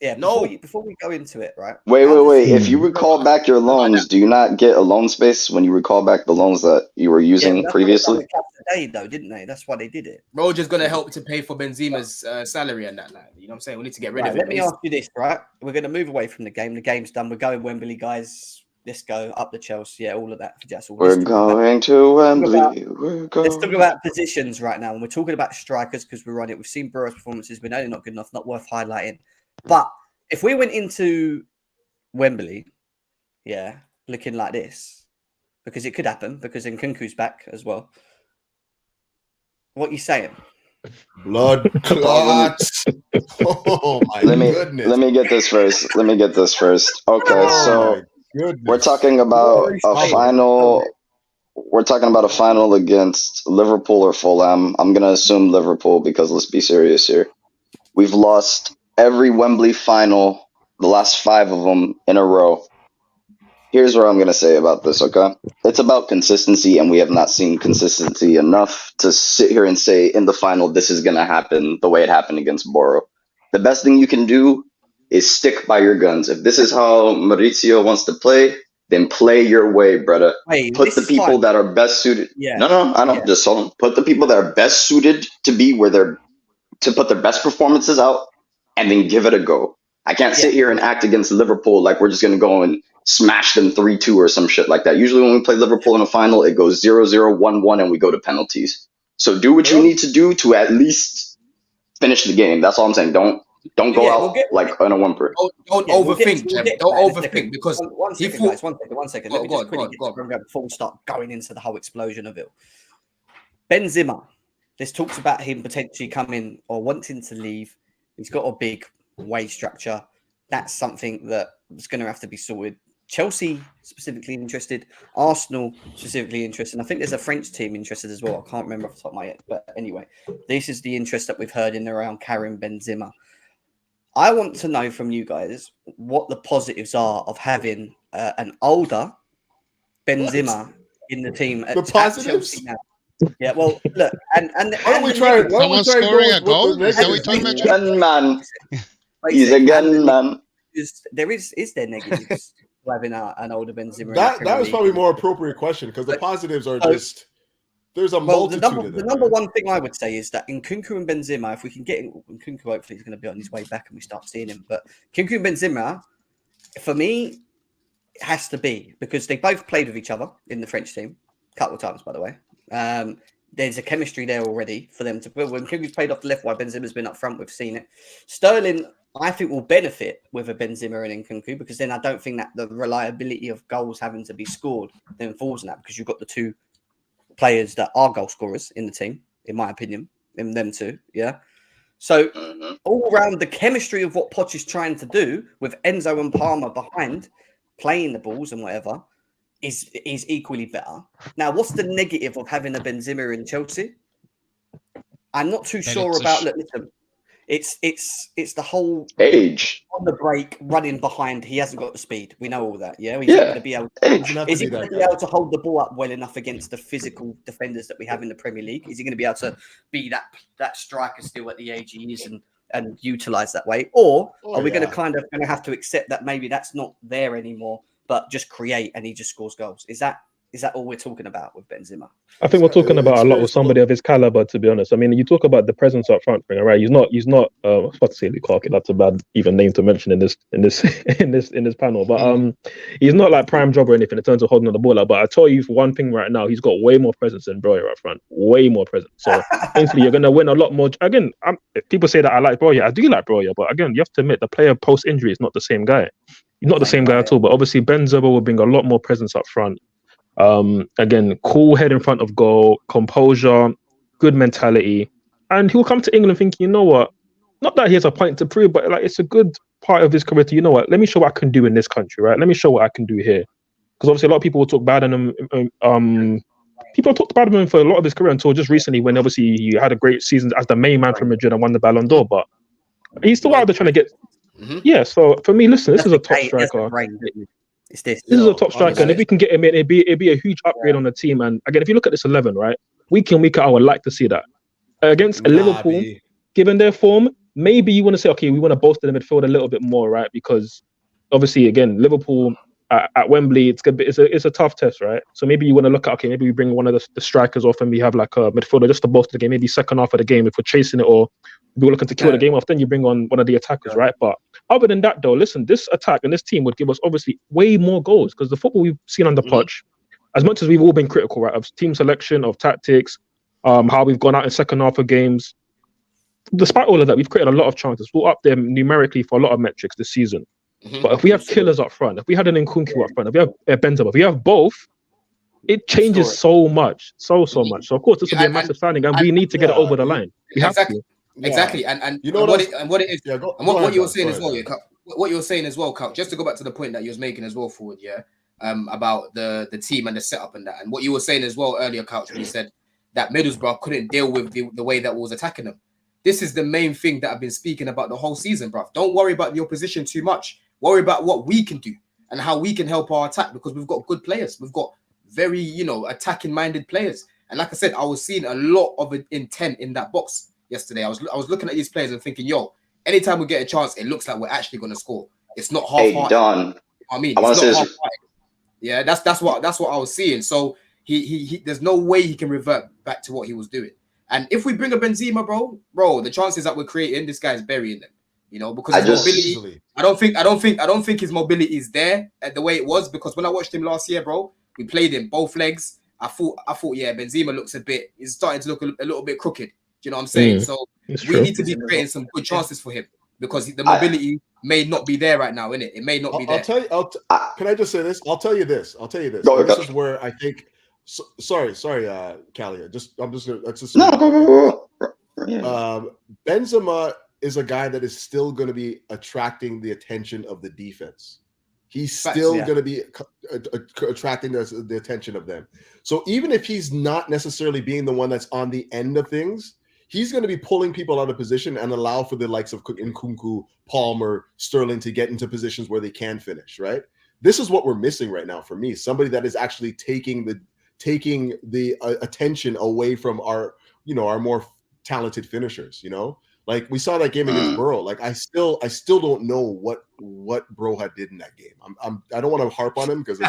Yeah, before we go into it, right? Wait. If you recall back your loans, do you not get a loan space when you recall back the loans that you were using previously? Today, though, didn't they? That's why they did it. Broja's going to help to pay for Benzema's salary and that. You know what I'm saying? We need to get rid of it. Let me ask you this, right? We're going to move away from the game. The game's done. We're going Wembley, guys. Let's go up the Chelsea. Yeah, all of that. We're going to Wembley. Let's talk about positions right now. And we're talking about strikers because we're on it. We've seen Broja's performances. We know they're not good enough, not worth highlighting. But if we went into Wembley, looking like this, because it could happen, because Nkunku's back as well. What are you saying? Blood clots. Oh my goodness. Let me get this first. Okay, so we're talking about a final. We're talking about a final against Liverpool or Fulham. I'm gonna assume Liverpool because let's be serious here. We've lost every Wembley final, the last 5 of them in a row. Here's what I'm going to say about this, okay? It's about consistency, and we have not seen consistency enough to sit here and say in the final this is going to happen the way it happened against Boro. The best thing you can do is stick by your guns. If this is how Mauricio wants to play, then play your way, brother. Put the people that are best suited. Yeah. No, I know. Yeah. Just hold on. Put the people that are best suited to be to put their best performances out, and then give it a go. I can't sit here and act against Liverpool like we're just going to go and smash them 3-2 or some shit like that. Usually when we play Liverpool in a final, it goes 0-0, 1-1, and we go to penalties. So do what you need to do to at least finish the game. That's all I'm saying. Don't go out like on a whimper. Don't overthink, Jem. Don't overthink because one second. Let me just quickly get before we start going into the whole explosion of it. Benzema. There's talks about him potentially coming or wanting to leave. He's got a big wage structure. That's something that is going to have to be sorted. Chelsea specifically interested. Arsenal specifically interested. And I think there's a French team interested as well. I can't remember off the top of my head. But anyway, this is the interest that we've heard in and around Karim Benzema. I want to know from you guys what the positives are of having an older Benzema in the team. The positives? Chelsea now. Yeah, well, look, and Why don't we try it? Why don't we Someone try and scoring go a goal? with the Is that what negatives? you're talking about? Gunman. He's a gunman. Is there negatives to having an older Benzema? in the That Premier was League? probably a more appropriate question because the positives are just there's a Well, the multitude of them. number one thing I would say is that in Nkunku and Benzema, if we can get Nkunku, hopefully he's going to be on his way back and we start seeing him. But Nkunku and Benzema, for me, it has to be because they both played with each other in the French team a couple of times, by the way. There's a chemistry there already for them to build. When Nkunku's played off the left, while Benzema's been up front, we've seen it. Sterling, I think, will benefit with a Benzema and Nkunku because then I don't think that the reliability of goals having to be scored then falls in that because you've got the two players that are goal scorers in the team, in my opinion, in them two, yeah. So all around the chemistry of what Poch is trying to do with Enzo and Palmer behind, playing the balls and whatever, is equally better. Now, what's the negative of having a Benzema in Chelsea? I'm not too sure about. Look, listen, it's the whole age on the break, running behind. He hasn't got the speed. We know all that. Yeah, he's not going to be able. Is he going to be able to hold the ball up well enough against the physical defenders that we have in the Premier League? Is he going to be able to be that striker still at the age he is and utilize that way, or are we going to have to accept that maybe that's not there anymore, but just create and he just scores goals? Is that all we're talking about with Benzema? I think we're talking about a lot with somebody of his caliber, to be honest. I mean, you talk about the presence up front thing, right? He's not. I was about to say Lukaku. That's a bad even name to mention in this panel. But he's not like prime job or anything in terms of holding on the ball up. But I tell you for one thing right now, he's got way more presence than Broja up front. Way more presence. So instantly, you're going to win a lot more. Again, people say that I like Broja. I do like Broja, but again, you have to admit the player post injury is not the same guy. He's not the same guy at all. But obviously, Benzema will bring a lot more presence up front. Again, cool head in front of goal, composure, good mentality, and he'll come to England thinking, you know what? Not that he has a point to prove, but like it's a good part of his career to, you know what? Let me show what I can do in this country, right? Let me show what I can do here, because obviously a lot of people will talk bad on him. People talked about him for a lot of his career until just recently, when obviously he had a great season as the main man for Madrid and won the Ballon d'Or, but he's still out there trying to get. Yeah, so for me, listen, this is a top striker. This is a top striker, and if we can get him in, it'd be a huge upgrade on the team. And again, if you look at this 11, right, week in, week out, I would like to see that against Liverpool, given their form. Maybe you want to say, okay, we want to bolster the midfield a little bit more, right? Because obviously, again, Liverpool at Wembley, it's a tough test, right? So maybe you want to look at, okay, maybe we bring one of the strikers off and we have like a midfielder just to bolster the game. Maybe second half of the game, if we're chasing it or we're looking to kill the game off, then you bring on one of the attackers, right? But other than that, though, listen, this attack and this team would give us obviously way more goals because the football we've seen on the Poch, as much as we've all been critical, right, of team selection, of tactics, how we've gone out in second half of games, despite all of that, we've created a lot of chances. We're up there numerically for a lot of metrics this season. But if we have killers up front, if we had an Nkunku up front, if we have Benzema, if we have both, it changes so much, so much. So of course, this will be a massive signing, and we need to get it over the line. We have to. Exactly, and you know what it is, what you were saying as well, what you were saying as well, Cal, just to go back to the point that you was making as well, forward, about the team and the setup and that, and what you were saying as well earlier, Couch, when you said that Middlesbrough couldn't deal with the way that was attacking them. This is the main thing that I've been speaking about the whole season, bruv. Don't worry about the opposition too much. Worry about what we can do and how we can help our attack, because we've got good players. We've got very, attacking-minded players. And like I said, I was seeing a lot of intent in that box yesterday. I was looking at these players and thinking, anytime we get a chance, it looks like we're actually going to score. It's not half-hearted. Hey, Don. I mean, it's not half-hearted. Yeah, that's what I was seeing. So he there's no way he can revert back to what he was doing. And if we bring a Benzema, bro, the chances that we're creating, this guy's burying them. Because his mobility, I don't think his mobility is there at the way it was, because when I watched him last year, bro, we played him both legs. I thought, Benzema looks he's starting to look a little bit crooked. Do you know what I'm saying? So we need to be creating some good chances for him, because the mobility may not be there right now, innit? It may not be there. I'll tell you. Can I just say this? I'll tell you this. This is where I think. Sorry, Callie. Benzema is a guy that is still going to be attracting the attention of the defense. He's still going to be attracting the attention of them. So even if he's not necessarily being the one that's on the end of things, he's going to be pulling people out of position and allow for the likes of Nkunku, Palmer, Sterling to get into positions where they can finish, right? This is what we're missing right now for me. Somebody that is actually taking taking the attention away from our more talented finishers. Like we saw that game against Borough. Like I still don't know what Broja did in that game. I don't want to harp on him because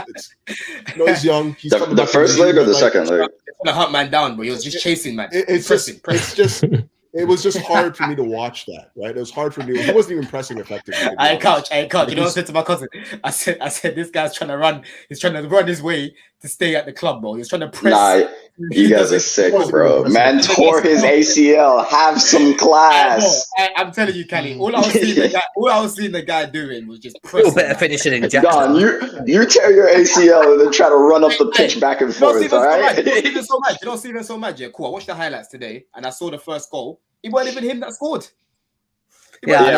he's young. He's the first leg or the second leg? The hunt man down, but he was just chasing man. It was just hard for me to watch that, right? It was hard for me. He wasn't even pressing effectively. I couch. You know what I said to my cousin? I said this guy's trying to run. He's trying to run his way to stay at the club, bro. He's trying to press. Nah, you guys are sick, bro. Man tore his ACL. Have some class. I'm telling you, Kelly. All I was seeing the guy doing was just pressing. You're better finishing in Jackson. Don, you tear your ACL and then try to run up the pitch back and forth. All right. You don't see him so mad. Yeah, cool. I watched the highlights today and I saw the first goal. It wasn't even him that scored. Yes,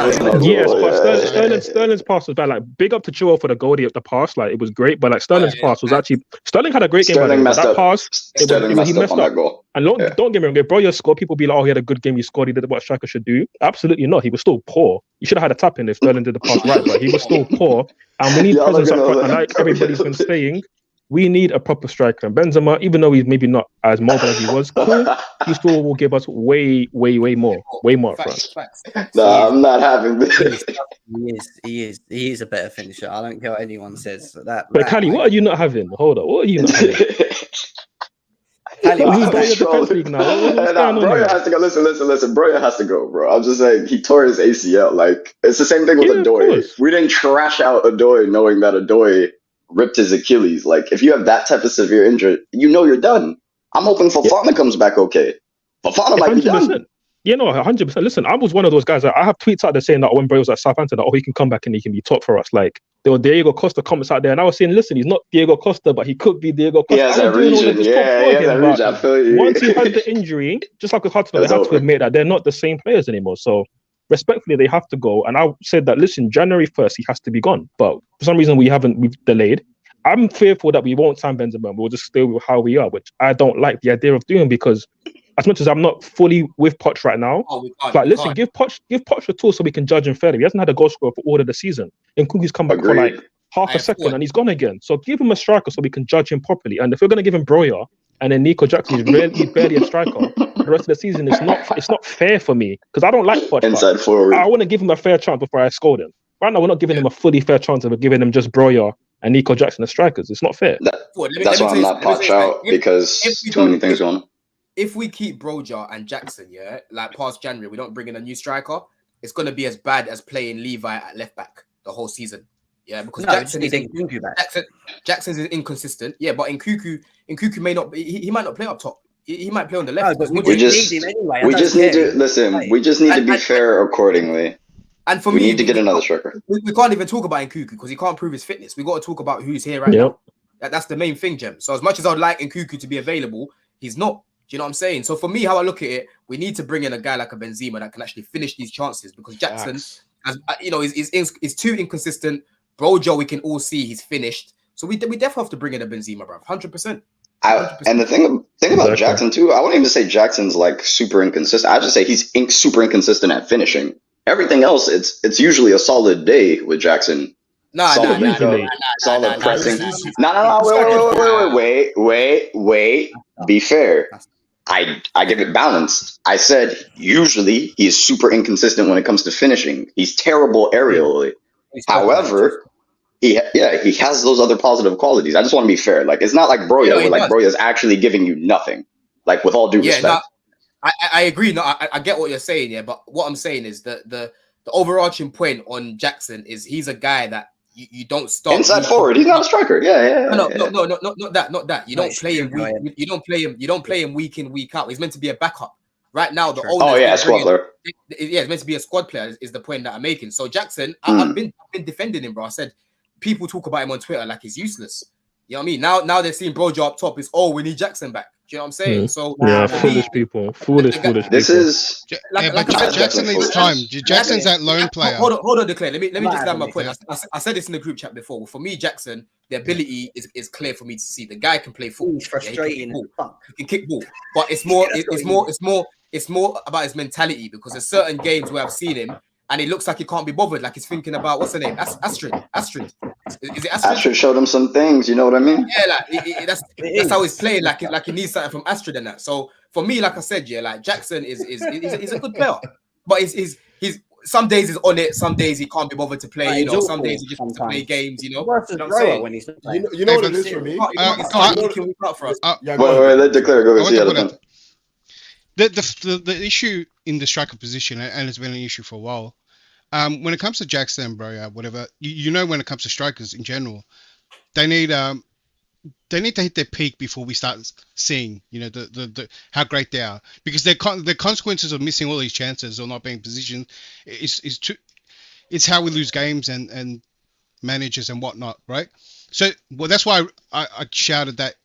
but Sterling's pass was bad. Like, big up to Chilwell for the goal, the pass. Like, it was great, but like Sterling's pass was actually Sterling had a great game. Sterling messed up. Pass, Sterling messed up on that goal. And don't get me wrong, if Broja scored, people be like, "Oh, he had a good game. He scored. He did what a striker should do." Absolutely not. He was still poor. You should have had a tap in if Sterling did the pass right, but he was still poor. And we need presence up front. And like everybody's been saying, we need a proper striker. And Benzema, even though he's maybe not as mobile as he was, he still will give us way more up front. No, I'm not having this. He is a better finisher. I don't care what anyone says. But Cali, what are you not having? Hold on, what are you not having? Cali, who's playing the defense league now? Broja has to go. Listen. Broja has to go, bro. I'm just saying he tore his ACL. Like it's the same thing with Adoy. We didn't trash out Adoy knowing that Adoy ripped his Achilles. Like if you have that type of severe injury, you're done. I'm hoping Fofana comes back okay. Fofana might be done. Yeah, no, 100%. Listen, I was one of those guys that I have tweets out there saying that when Bray was at Southampton, that he can come back and he can be top for us. Like there were Diego Costa comments out there, and I was saying, listen, he's not Diego Costa, but he could be Diego Costa. He has that region. I feel you. Once he had the injury, just like with Hudson, they have to admit that they're not the same players anymore. So respectfully, they have to go. And I said that, listen, January 1st, he has to be gone. But for some reason, we've delayed. I'm fearful that we won't sign Benzema. We'll just stay with how we are, which I don't like the idea of doing because as much as I'm not fully with Poch right now, give Poch the tools so we can judge him fairly. He hasn't had a goal scorer for all of the season. And Kuki's come back for like half a second and he's gone again. So give him a striker so we can judge him properly. And if we're going to give him Broja and then Nico Jackson is barely a striker, the rest of the season it's not fair for me because I don't like Poch. Inside forward. I want to give him a fair chance before I scold him. Right now, we're not giving him a fully fair chance of giving him just Broja and Nico Jackson as strikers. It's not fair. That's why I'm not Poch out because too many things going on. If we keep Broja and Jackson, like past January, we don't bring in a new striker, it's going to be as bad as playing Levi at left back the whole season. Yeah, because Jackson is inconsistent. Yeah, but in Cuckoo may not be, he might not play up top. He might play on the left. No, we just need him anyway. We just need to listen. We just need to be fair accordingly. And for we me, need to get another striker. We can't even talk about Nkuku because he can't prove his fitness. We got to talk about who's here right now. That's the main thing, Jem. So as much as I'd like Nkuku to be available, he's not. Do you know what I'm saying? So for me, how I look at it, we need to bring in a guy like a Benzema that can actually finish these chances because Jackson, is too inconsistent. Broja, we can all see he's finished. So we definitely have to bring in a Benzema, bro. 100%. And the thing about Jackson too, I wouldn't even say Jackson's like super inconsistent. I just say he's super inconsistent at finishing. Everything else, it's usually a solid day with Jackson. Solid pressing. No. Wait. Be fair. I give it balanced. I said usually he's super inconsistent when it comes to finishing. He's terrible aerially. However, he has those other positive qualities. I just want to be fair. Like it's not like Broja, where like Broja is actually giving you nothing. Like with all due respect. I agree. No, I get what you're saying, yeah. But what I'm saying is that the overarching point on Jackson is he's a guy that you don't stop inside forward. He's not a striker. No, not that. You don't play him. You don't play him week in, week out. He's meant to be a backup. Right now, squad player. It's meant to be a squad player. Is the point that I'm making. So Jackson, I've been defending him, bro. I said people talk about him on Twitter like he's useless. You know what I mean? Now they're seeing Broja up top. It's we need Jackson back. Do you know what I'm saying? So foolish people. This is Jackson needs time. Jackson's that lone player. Hold on, Declare. Let me just land my point. I said this in the group chat before. For me, Jackson, the ability is clear for me to see. The guy can play football. He's frustrating. He can kick ball, but it's more about his mentality because there's certain games where I've seen him and it looks like he can't be bothered. Like he's thinking about what's her name, Astrid. Is it Astrid? Astrid showed him some things. You know what I mean? Yeah, like that's how he's playing. Like he needs something from Astrid and that. So for me, like I said, yeah, like Jackson is a good player, but he's some days he's on it, some days he can't be bothered to play. You know, some days he just wants to play games. You know, what I'm saying? When he's not playing. You know what it is for me. For us. Wait, let declare. Go ahead. The issue in the striker position, and it's been an issue for a while. When it comes to Jackson, bro, whatever, you know, when it comes to strikers in general, they need to hit their peak before we start seeing, you know, the how great they are, because the consequences of missing all these chances or not being positioned it's how we lose games and managers and whatnot, right? So that's why I shouted that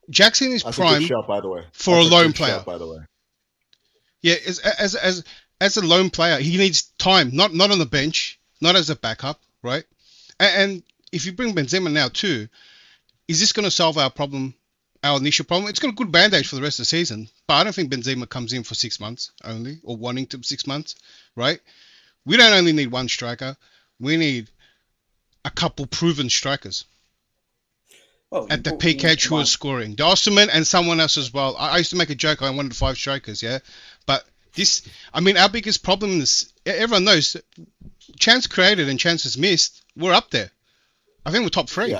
Jackson is prime shout, by the way. For a lone player. Shout, by the way. Yeah, as a lone player, he needs time, not on the bench, not as a backup, right? And if you bring Benzema now too, is this going to solve our problem, our initial problem? It's got a good bandage for the rest of the season, but I don't think Benzema comes in for 6 months only, or wanting to 6 months, right? We don't only need one striker, we need a couple proven strikers. Well, at the peak edge who was scoring. The Osterman and someone else as well. I used to make a joke, I wanted 5 strikers, yeah? But this, I mean, our biggest problem is, everyone knows, chance created and chances missed, we're up there. I think we're top 3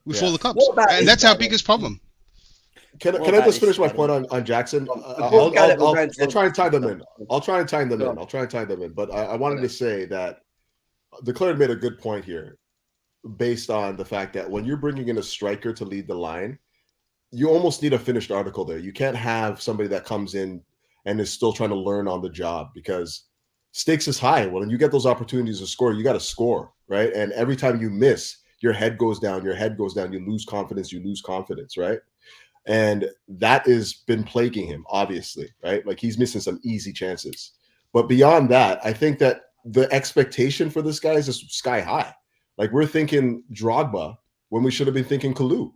with all the clubs. And that's our biggest problem. Can I just finish my point on Jackson? I'll try and tie them in. I'll try and tie them in. But I wanted to say that Declared made a good point here, based on the fact that when you're bringing in a striker to lead the line, you almost need a finished article there. You can't have somebody that comes in and is still trying to learn on the job, because stakes is high. When you get those opportunities to score, you got to score, right? And every time you miss, your head goes down, you lose confidence, right? And that has been plaguing him, obviously, right? Like, he's missing some easy chances. But beyond that, I think that the expectation for this guy is just sky high. Like, we're thinking Drogba when we should have been thinking Kalou.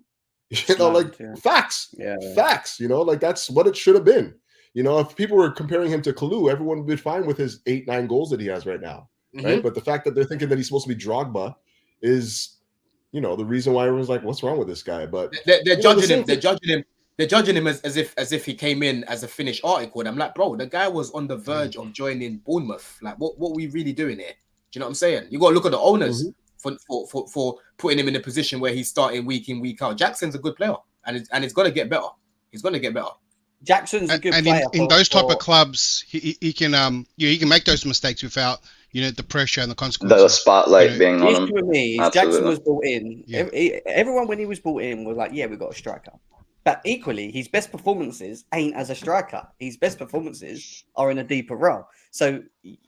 You know, like, facts. Facts, you know, like, that's what it should have been. You know, if people were comparing him to Kalou, everyone would be fine with his 8-9 goals that he has right now, right? But the fact that they're thinking that he's supposed to be Drogba is, you know, the reason why everyone's like, what's wrong with this guy? But they're judging him as if he came in as a finished article. And I'm like, bro, the guy was on the verge of joining Bournemouth. Like, what we really doing here? Do you know what I'm saying? You got to look at the owners for putting him in a position where he's starting week in, week out. Jackson's a good player, and it's going to get better. He's going to get better. Jackson's a good player. And in those type of clubs, he can he can make those mistakes without, you know, the pressure and the consequences. The spotlight being on him. The issue with me is Jackson was brought in. Yeah. Everyone, when he was brought in, was like, yeah, we've got a striker. But equally, his best performances ain't as a striker. His best performances are in a deeper role. So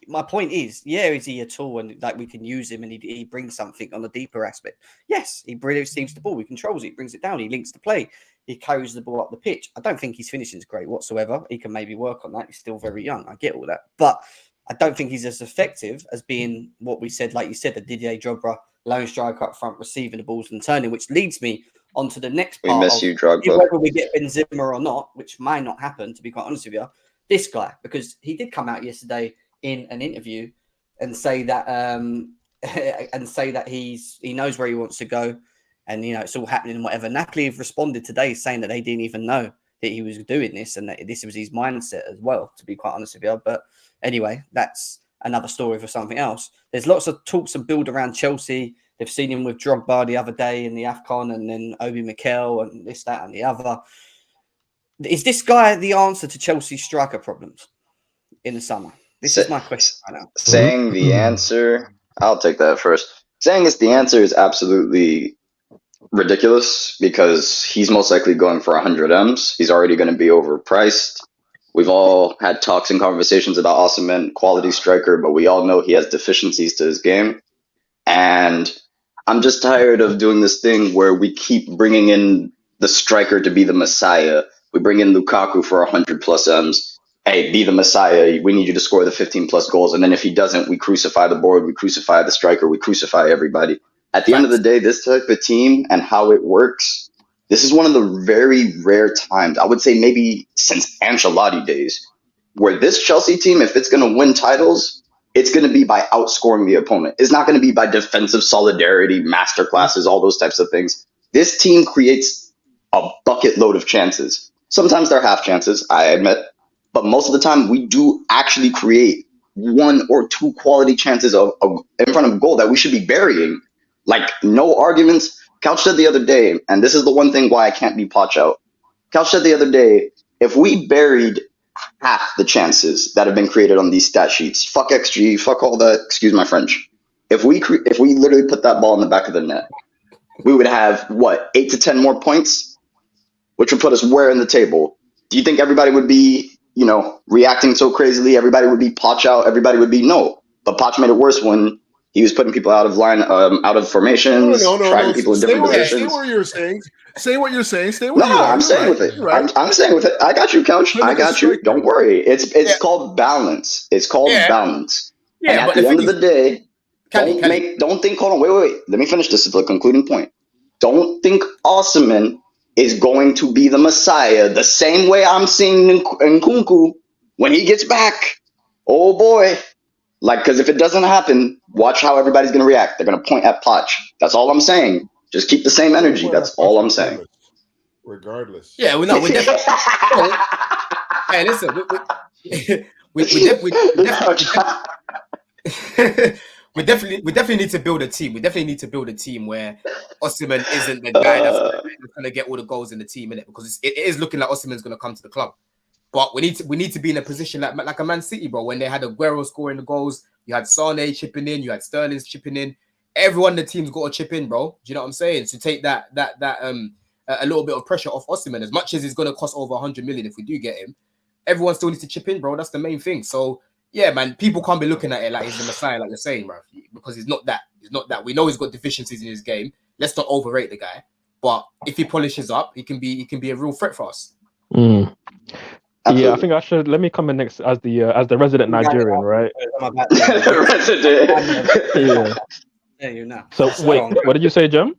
my point is, is he a tool and like we can use him and he brings something on a deeper aspect? Yes, he receives the ball, he controls it, he brings it down, he links the play, he carries the ball up the pitch. I don't think his finishing is great whatsoever. He can maybe work on that. He's still very young. I get all that. But I don't think he's as effective as being what we said, like you said, the Didier Drogba lone striker up front, receiving the balls and turning, which leads me on to the next part. We miss you, Drogba. Whether we get Benzema or not, which might not happen, to be quite honest with you, this guy, because he did come out yesterday in an interview and say that he knows where he wants to go, and you know it's all happening and whatever. Napoli have responded today saying that they didn't even know that he was doing this and that this was his mindset as well, to be quite honest with you. But anyway, that's another story for something else. There's lots of talks and build around Chelsea. They've seen him with Drogba the other day in the AFCON, and then Obi Mikel and this, that, and the other. Is this guy the answer to Chelsea's striker problems in the summer? This is my question right now. Saying the answer, I'll take that first. Saying it's the answer is absolutely ridiculous, because he's most likely going for 100 M's. He's already going to be overpriced. We've all had talks and conversations about Osimhen, quality striker, but we all know he has deficiencies to his game. And I'm just tired of doing this thing where we keep bringing in the striker to be the messiah. We bring in Lukaku for 100 plus M's. Hey, be the messiah. We need you to score the 15 plus goals. And then if he doesn't, we crucify the board, we crucify the striker, we crucify everybody. At the end of the day, this type of team and how it works, this is one of the very rare times, I would say maybe since Ancelotti days, where this Chelsea team, if it's going to win titles, it's going to be by outscoring the opponent. It's not going to be by defensive solidarity, masterclasses, all those types of things. This team creates a bucket load of chances. Sometimes they're half chances, I admit, but most of the time we do actually create 1 or 2 quality chances of in front of goal that we should be burying. Like, no arguments. Couch said the other day, and this is the one thing why I can't be Poch out. Couch said the other day, if we buried half the chances that have been created on these stat sheets, fuck XG, fuck all that, excuse my French. If we literally put that ball in the back of the net, we would have, 8 to 10 more points, which would put us where in the table? Do you think everybody would be, reacting so crazily? Everybody would be Poch out? Everybody would be no. But Poch made it worse when he was putting people out of line, out of formations, trying people in different positions. Say what you're saying. Say what you're saying. Stay where you are. No, I'm saying with it. I'm saying with it. I got you, Couch. I got you. Don't worry. It's called balance. It's called balance. And at the end of the day, don't think. Hold on. Wait. Let me finish this. Is the concluding point. Don't think Osimhen is going to be the Messiah the same way I'm seeing Nkunku when he gets back. Oh boy. Because if it doesn't happen, watch how everybody's going to react. They're going to point at Poch. That's all I'm saying. Just keep the same energy. That's all I'm saying. Regardless. Yeah, we're definitely. Hey, listen, we definitely need to build a team. We definitely need to build a team where Osimhen isn't the guy that's going to get all the goals in the team, innit? Because it is looking like Osimhen's going to come to the club. But we need to be in a position like a Man City, bro. When they had Aguero scoring the goals, you had Sane chipping in, you had Sterling chipping in. Everyone in the team's got to chip in, bro. Do you know what I'm saying? To take that a little bit of pressure off Osimhen, as much as it's going to cost over 100 million if we do get him, everyone still needs to chip in, bro. That's the main thing. So yeah, man, people can't be looking at it like he's the Messiah, like you're saying, bro, because he's not that. He's not that. We know he's got deficiencies in his game. Let's not overrate the guy. But if he polishes up, he can be a real threat for us. Yeah, I think I should. Let me come in next as the resident Nigerian, right? Yeah. There you know. So wait, what did you say, Jem?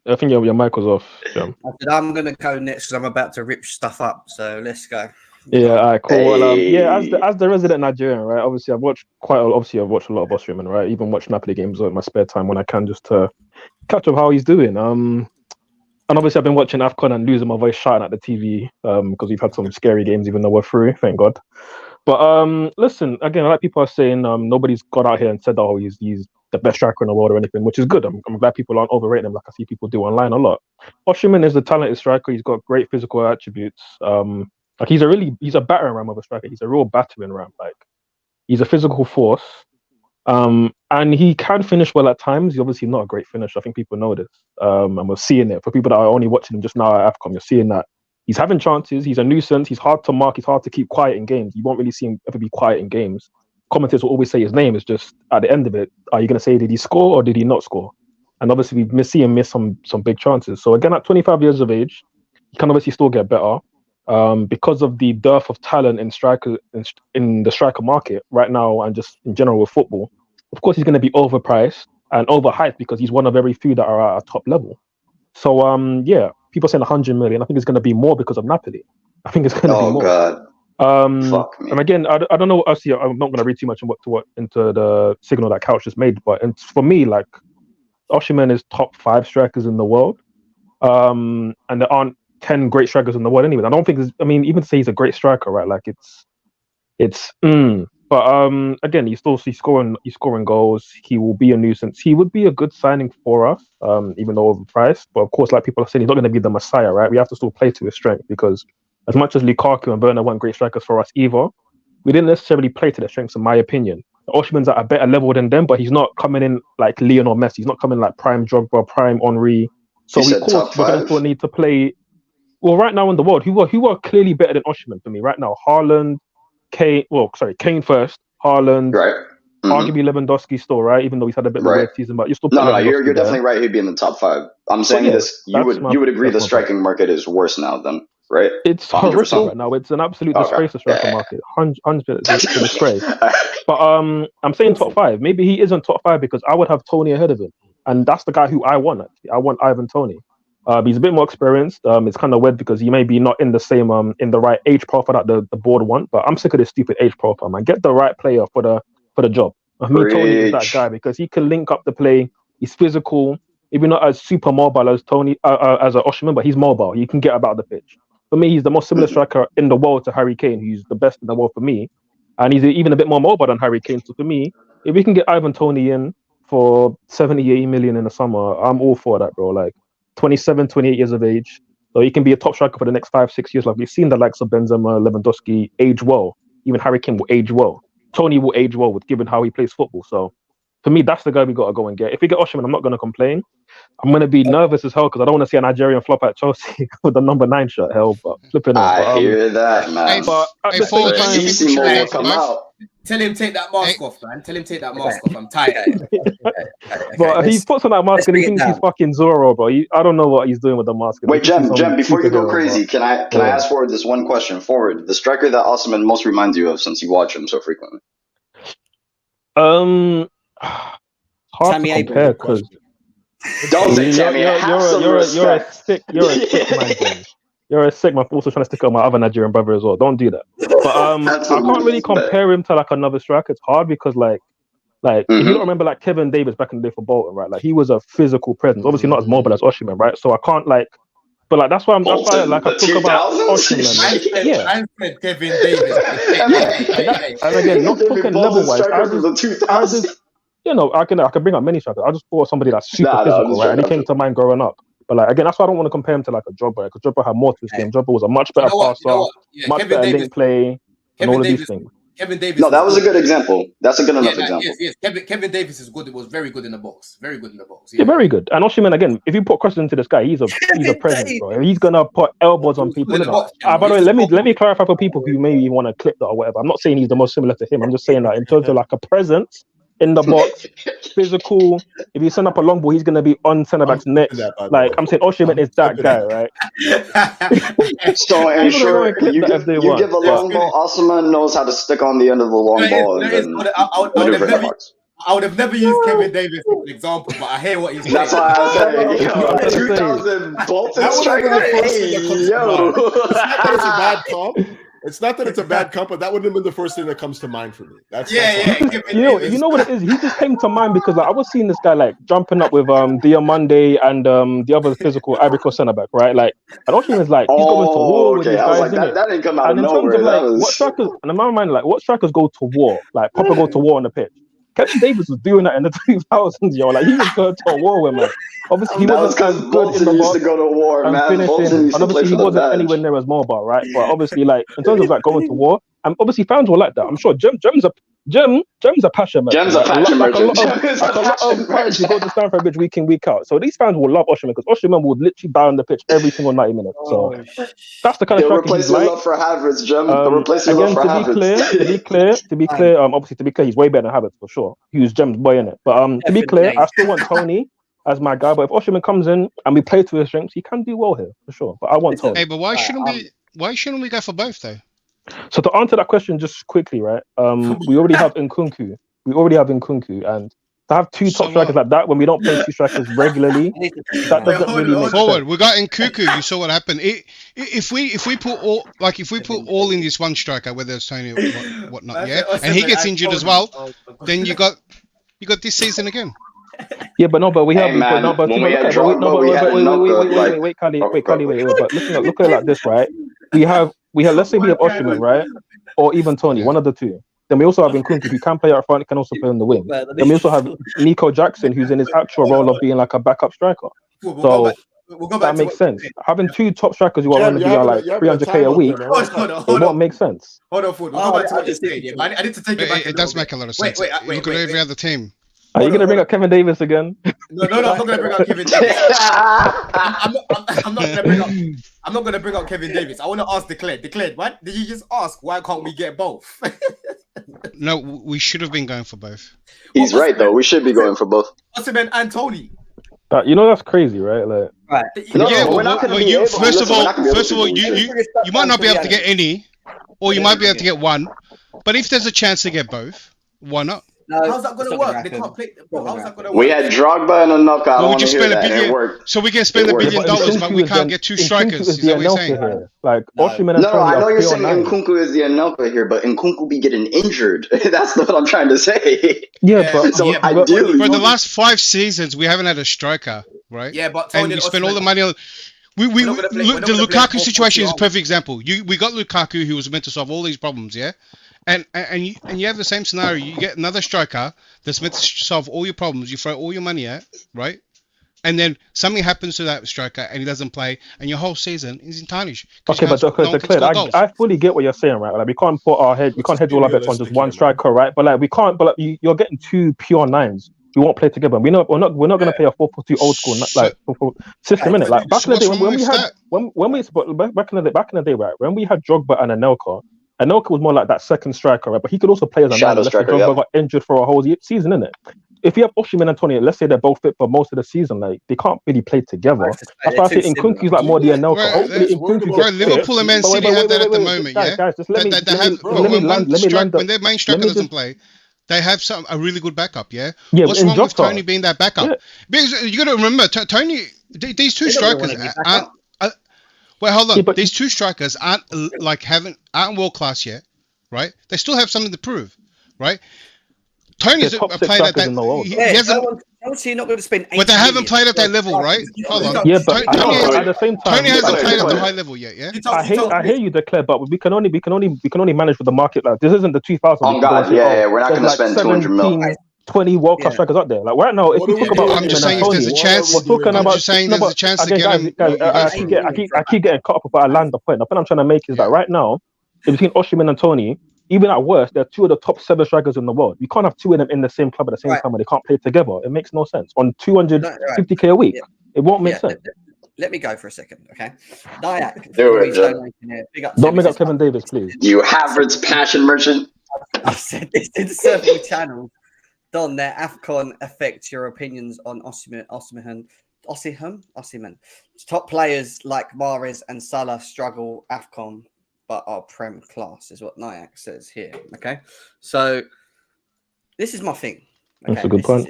I think your mic was off, Jem. I said I'm gonna go next because I'm about to rip stuff up. So let's go. Yeah, all right, cool. Well, as the resident Nigerian, right? Obviously, I've watched a lot of Austrian, right? Even watch Napoli games in my spare time when I can, just to catch up how he's doing. And obviously, I've been watching AFCON and losing my voice shouting at the TV because we've had some scary games, even though we're through, thank God. But listen, again, like people are saying, nobody's got out here and said, oh, he's the best striker in the world or anything, which is good. I'm glad people aren't overrating him like I see people do online a lot. Osimhen is a talented striker. He's got great physical attributes. He's a battering ram of a striker. He's a real battering ram. He's a physical force. And he can finish well at times. He's obviously not a great finisher. I think people know this. And we're seeing it. For people that are only watching him just now at AFCON, you're seeing that he's having chances. He's a nuisance. He's hard to mark. He's hard to keep quiet in games. You won't really see him ever be quiet in games. Commentators will always say his name. Is just at the end of it, are you going to say, did he score or did he not score? And obviously, we see him miss some big chances. So again, at 25 years of age, he can obviously still get better. Because of the dearth of talent in the striker market right now and just in general with football, of course he's going to be overpriced and overhyped because he's one of very few that are at a top level. So yeah, people saying 100 million. I think it's going to be more because of Napoli. I think it's going to be more. God. Fuck me. And again, I don't know. Actually, I'm not going to read too much into the signal that Couch just made, but for me, like Osimhen is top 5 strikers in the world, and there aren't 10 great strikers in the world anyway. I don't think even to say he's a great striker, right? Like but again, he's scoring goals. He will be a nuisance. He would be a good signing for us, even though overpriced. But of course, like people are saying, he's not going to be the Messiah, right? We have to still play to his strength because as much as Lukaku and Werner weren't great strikers for us either, we didn't necessarily play to their strengths, in my opinion. Osimhen's at a better level than them, but he's not coming in like Lionel Messi. He's not coming like prime Drogba, prime Henry. So of course, we're going to still need to play. Well, right now in the world, who are clearly better than Osimhen for me right now? Haaland, Kane. Well, sorry, Kane first. Haaland, right? Arguably Lewandowski still, right? Even though he's had a bit of a weird season, but you're still. No, you're definitely right. He'd be in the top 5. I'm saying this. You would agree the striking market is worse now than right? It's horrific right now. It's an absolute disgrace. The striker market, 100%, it's a disgrace. But I'm saying top 5. Maybe he isn't top 5 because I would have Tony ahead of him, and that's the guy who I want. Actually, I want Ivan Toney. He's a bit more experienced. It's kind of weird because he may be not in the same in the right age profile that the board want. But I'm sick of this stupid age profile, man. Get the right player for the job. of me. Tony is that Preach. guy because he can link up the play. He's physical, maybe not as super mobile as Tony, as a Osimhen, but he's mobile. He can get about the pitch. For me, he's the most similar striker in the world to Harry Kane, who's the best in the world for me, and he's even a bit more mobile than Harry Kane. So for me, if we can get Ivan Toney in for 70, 80 million in the summer, I'm all for that, bro. Like 27, 28 years of age. So he can be a top striker for the next 5, 6 years. Like we've seen the likes of Benzema, Lewandowski age well. Even Harry Kane will age well. Tony will age well with given how he plays football. So for me, that's the guy we got to go and get. If we get Osimhen, I'm not going to complain. I'm going to be nervous as hell because I don't want to see a Nigerian flop at Chelsea with the number 9 shirt. Hell, but flipping out. I hear that, man. But at the Paul, same don't time, you You think see we should more go for come both? out. Tell him take that mask off, man. Tell him take that mask off. I'm tired. but he puts on that mask and he bring it thinks he's down. fucking Zorro, bro. I don't know what he's doing with the mask. Wait, He thinks he's Jem, some before you go superhero, crazy, can I Yeah. ask forward this one question? Forward, the striker that Osimhen most reminds you of since you watch him so frequently. Hard Tammy to Abraham. compare because Don't say Tammy. Have some you're a respect. sick man, James. You're a sick man. Also trying to stick on my other Nigerian brother as well. Don't do that. But Have I some can't really respect. compare him to like another striker. It's hard because like if you Mhm. don't remember like Kevin Davis back in the day for Bolton, right? Like he was a physical presence. Obviously not as mobile as Osimhen, right? So I can't like. But like that's why like Bolton, I the talk about 2000s? Osimhen. Yeah. Man said Kevin Davis. And again, not David talking Ball's level wise. striker from the 2000s. I can bring up many strikers. I just thought somebody that's super Nah, I'm physical, just right? And he joking. came to mind growing up. But like again, that's why I don't want to compare him to like a Drogba, because Drogba had more to his game. Drogba was a much better passer, Yeah, much Kevin better Davis. link play, and Kevin all of these Davis. things. Kevin Davis. No, that was a good example. That's a good enough example. Yes. Kevin Davis is good. It was very good in the box. Very good in the box. Yeah, very good. And Osimhen again, if you put crosses into this guy, he's a presence, bro. He's gonna put elbows on people. Good in the box, By the way, let me clarify for people who maybe want to clip that or whatever. I'm not saying he's the most similar to him. I'm just saying that in terms of like a presence in the box, physical. If you send up a long ball, he's gonna be on centre back's neck. Like I'm saying, Osimhen is that guy, right? So in short, you give a want. long ball, Osimhen knows how to stick on the end of the long ball and then maneuver the box. I would have never used Kevin Davis as an example, but I hear what he's saying. That's why I say, 2000 Bolton striker. Hey, yo. It's not that it's a bad comp, but that wouldn't have been the first thing that comes to mind for me. That's you know what it is? He just came to mind because like I was seeing this guy like jumping up with Diamande and the other physical Ivory Coast centre back, right? Like and Osimhen is like he's going to war with these I was guys. like, that didn't come out and of in nowhere. terms of like what strikers, and in my mind, like what strikers go to war, like proper go to war on the pitch. Kevin Davis was doing that in the 2000s, yo. Like he was going to a war with man. Obviously, he wasn't as good in the box used to go to war, and man. finishing. And obviously, he wasn't anywhere near as mobile, right? But obviously, like in terms of like going to war, and obviously fans were like that. I'm sure Jem's a passion man. Jem's a passion merchant. A lot of fans who go to Stamford Bridge week in, week out. So these fans will love Osimhen because Osimhen will literally die on the pitch every single 90 minutes. So that's the kind of striker he's like. Love for Havertz, Jem. Replacing love for Havertz. To be clear, obviously he's way better than Havertz for sure. He was Jem's boy in it. But to be clear, I still want Tony as my guy. But if Osimhen comes in and we play to his strengths, he can do well here for sure. But I want Tony. Hey, but why shouldn't we go for both though? So to answer that question just quickly, right? We already have Nkunku. And to have two top strikers like that when we don't play two strikers regularly, that doesn't really make forward. sense. We got Nkunku. You saw what happened. If we put all in this one striker, whether it's Tony or whatnot, yeah, and he gets injured as well, then you got this season again. Yeah, but we have. Wait, Kali, but look at it like this, right? We have. Let's say we have Osimhen, right, or even Tony, one of the two. Then we also have Nkunku, who can play up front, can also play on the wing. Then we also have Nico Jackson, who's in his actual role of being like a backup striker. So that makes sense. Having two top strikers who are going to be like 300k a week, it won't make sense. Hold on, Ford. We'll go back to what you said. Yeah, I need to take it back. It does make a lot of sense. Look at every other team. Are you going to bring up Kevin Davis again? No, I'm not going to bring up Kevin Davis. I'm not going to bring up Kevin Davis. I want to ask Declared, what? Did you just ask why can't we get both? No, we should have been going for both. He's right, though. We should be going for both. Osimhen and Tony. You know that's crazy, right? Like, right. First of all, you might not be able to get any, or you might be able to get one. But if there's a chance to get both, why not? No, how's that going it's to not work? gonna They happen. can't play. Not Bro, gonna how's that going to We work? had Drogba and Anelka. I Well, don't we want to just hear spend a that. And it billion, worked. so we can spend It $1 worked. billion, But but we Nkunku is can't the- get two Nkunku strikers. is Is the that what you're Anelka saying? here. Like No. Osimhen and No, Tony I know are you're pure saying nine. Nkunku is the Anelka here, but Nkunku be getting injured. That's what I'm trying to say. Yeah, but So but ideally, For the you- last 5 seasons, we haven't had a striker, right? Yeah, but Tony And you and spend all Osimhen- the money on. We're not gonna play- we're not The gonna play Lukaku 4-4-2 situation is a army. perfect example. We got Lukaku, who was meant to solve all these problems, yeah, and you have the same scenario. You get another striker that's meant to solve all your problems. You throw all your money at, right? And then something happens to that striker and he doesn't play, and your whole season is in tarnish. Okay, but Declan, I fully get what you're saying, right? Like we can't put our head, we Let's can't just hedge be all our bets on realistic just one here, man. striker, right? But like we can't, but like you're getting two pure nines. We won't play together. We're not gonna play a 4-4-2 old school like system in it. Like back in the day when we had back in the day, right? When we had Drogba and Anelka was more like that second striker, right? But he could also play as a Shadow nine. striker, Drogba yeah. got injured for a whole season, innit? If you have Osimhen and Tony, let's say they're both fit for most of the season, like they can't really play together. That's why I think Nkunku's like more the Anelka. Hopefully Nkunku gets fit. Liverpool and Man City have that at the moment, yeah. Guys, just let me When land. their main striker doesn't play, they have a really good backup, yeah. What's wrong with Tony being that backup? Yeah. Because you got to remember, Tony. These two They don't strikers wanna be aren't. backup. Well, hold on. Yeah, but- These two strikers aren't world class yet, right? They still have something to prove, right? Tony's They're a top six player strikers that in the world. he Yeah, hasn't. obviously you're not going to spend. But they 80 haven't million. played at that level, right? Hold on. Yeah, but Tony at the same time, Tony hasn't Wait, played at wait. the high level yet, yeah. I hear you, Declare, but we can only manage with the market. Like this isn't the 2000s. Oh God, yeah, we're not going to spend 200 mil. 20 World Class strikers out there. Like right now, if What we are talk we about doing? I'm just Osimhen saying and if there's Tony, a chance. we're talking I'm about. just saying there's a chance to again, get guys, him. I keep getting cut up, but I land the point. The point I'm trying to make is that right now, in between Osimhen and Tony, even at worst, they're two of the top 7 strikers in the world. You can't have two of them in the same club at the same time when they can't play together. It makes no sense. On 250k a week, it won't make sense. Let me go for a second, okay? Nyack, Do it, Jim. Don't make up Kevin Davis, please. You Havertz passion merchant. I've said this in several channels. Don, their AFCON affects your opinions on Osimhen. Top players like Mahrez and Salah struggle AFCON, but are Prem class, is what Nyack says here. Okay, so this is my thing. Okay? That's a good point.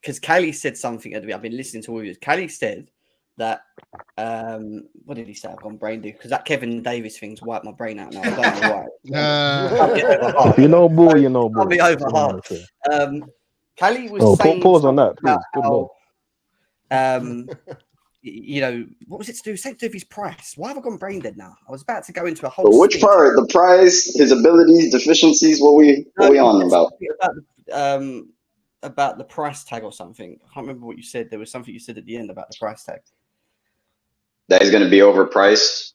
Because Callie said something. I've been listening to all of you. Callie said that. What did he say? I've gone brain dead because that Kevin Davis thing's wiped my brain out now. I don't know why. You know more. I'll be over hard. Callie was saying pause on that, please. What was it to do? Something to do with his price. Why have I gone brain dead now? I was about to go into a whole. But which part? The price, his abilities, deficiencies. What we on about? About the price tag or something. I can't remember what you said. There was something you said at the end about the price tag. That he's going to be overpriced.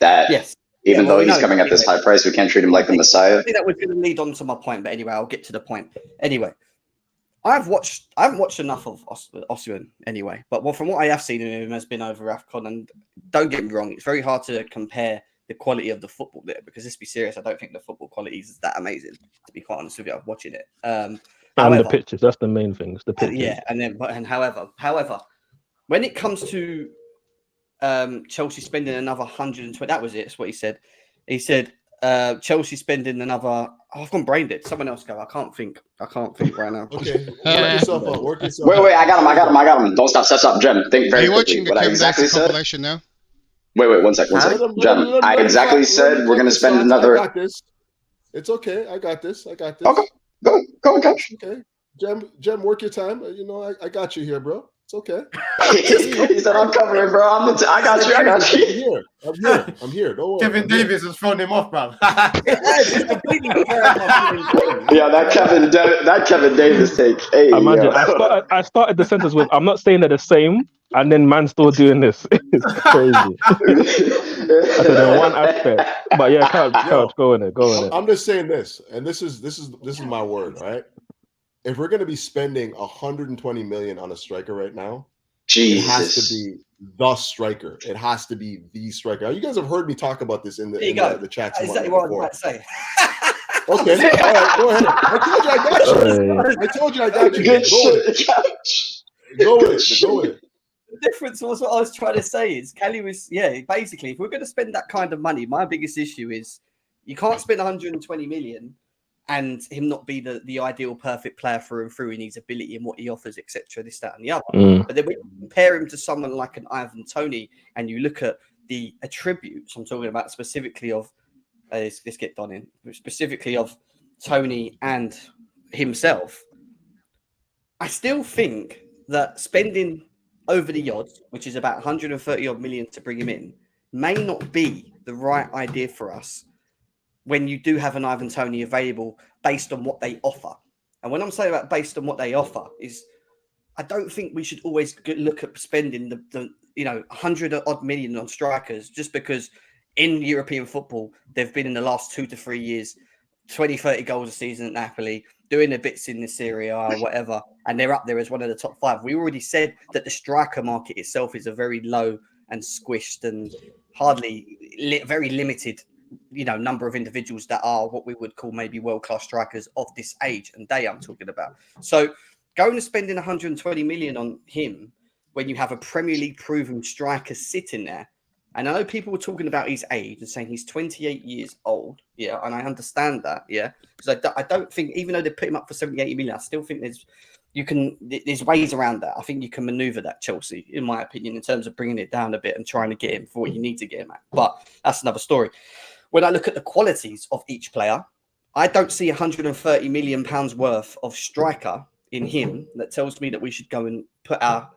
That yes. Even though he's coming at this high price, we can't treat him like the Messiah. I think that was going to lead on to my point, but anyway, I'll get to the point. Anyway, I haven't watched enough of Osimhen anyway, but from what I have seen of him has been over AFCON, and don't get me wrong, it's very hard to compare the quality of the football there because let's be serious, I don't think the football quality is that amazing, to be quite honest with you. I'm watching it. However, the pictures, that's the main things. The pictures. However, when it comes to Chelsea spending another 120, that was it. That's what he said. He said Chelsea spending another. Oh, I've gone brain dead. Someone else go. I can't think right now. Okay, work yourself up. Wait, I got him. Don't stop. Jem, think very quickly. Are you watching what I exactly said? Compilation now? Wait, one sec. Jem, I exactly said we're going to spend another. I got this. It's okay. I got this. Okay, go, coach. Okay, Jem, work your time. I got you here, bro. It's okay. He said, "I'm covering, bro. I got you. I'm here. Don't worry. Kevin Davis has thrown him off, bro. Yeah, that Kevin Davis take. Hey, imagine, I started the sentence with, "I'm not saying they're the same," and then man's still doing this. It's crazy. I said in one aspect, but yeah, couch, go in it. I'm just saying this, and this is my word, right? If we're going to be spending 120 million on a striker right now, Jesus. It has to be the striker. It has to be the striker. You guys have heard me talk about this in the chat. That's exactly what I was about to say. Okay, all right, go ahead. I told you I got you. Good Go with it. The difference was what I was trying to say is Kelly was, basically, if we're going to spend that kind of money, my biggest issue is you can't spend 120 million and him not be the ideal perfect player through and through in his ability and what he offers, etc. This, that, and the other. But then when you compare him to someone like an Ivan Toney, and you look at the attributes I'm talking about specifically of, let's get done in, specifically of Toney and himself, I still think that spending over the odds, which is about 130 odd million to bring him in, may not be the right idea for us when you do have an Ivan Toney available based on what they offer. And when I'm saying about based on what they offer is, I don't think we should always look at spending the 100 odd million on strikers just because in European football, they've been in the last 2 to 3 years, 20, 30 goals a season at Napoli, doing their bits in the Serie A or whatever, and they're up there as one of the top 5. We already said that the striker market itself is a very low and squished and very limited number of individuals that are what we would call maybe world-class strikers of this age and day I'm talking about. So going to spending 120 million on him when you have a Premier League proven striker sitting there, and I know people were talking about his age and saying he's 28 years old, yeah, and I understand that, yeah, because I don't think, even though they put him up for 70, 80 million, I still think there's ways around that. I think you can maneuver that, Chelsea, in my opinion, in terms of bringing it down a bit and trying to get him for what you need to get him at. But that's another story. When I look at the qualities of each player, I don't see 130 million pounds worth of striker in him that tells me that we should go and put our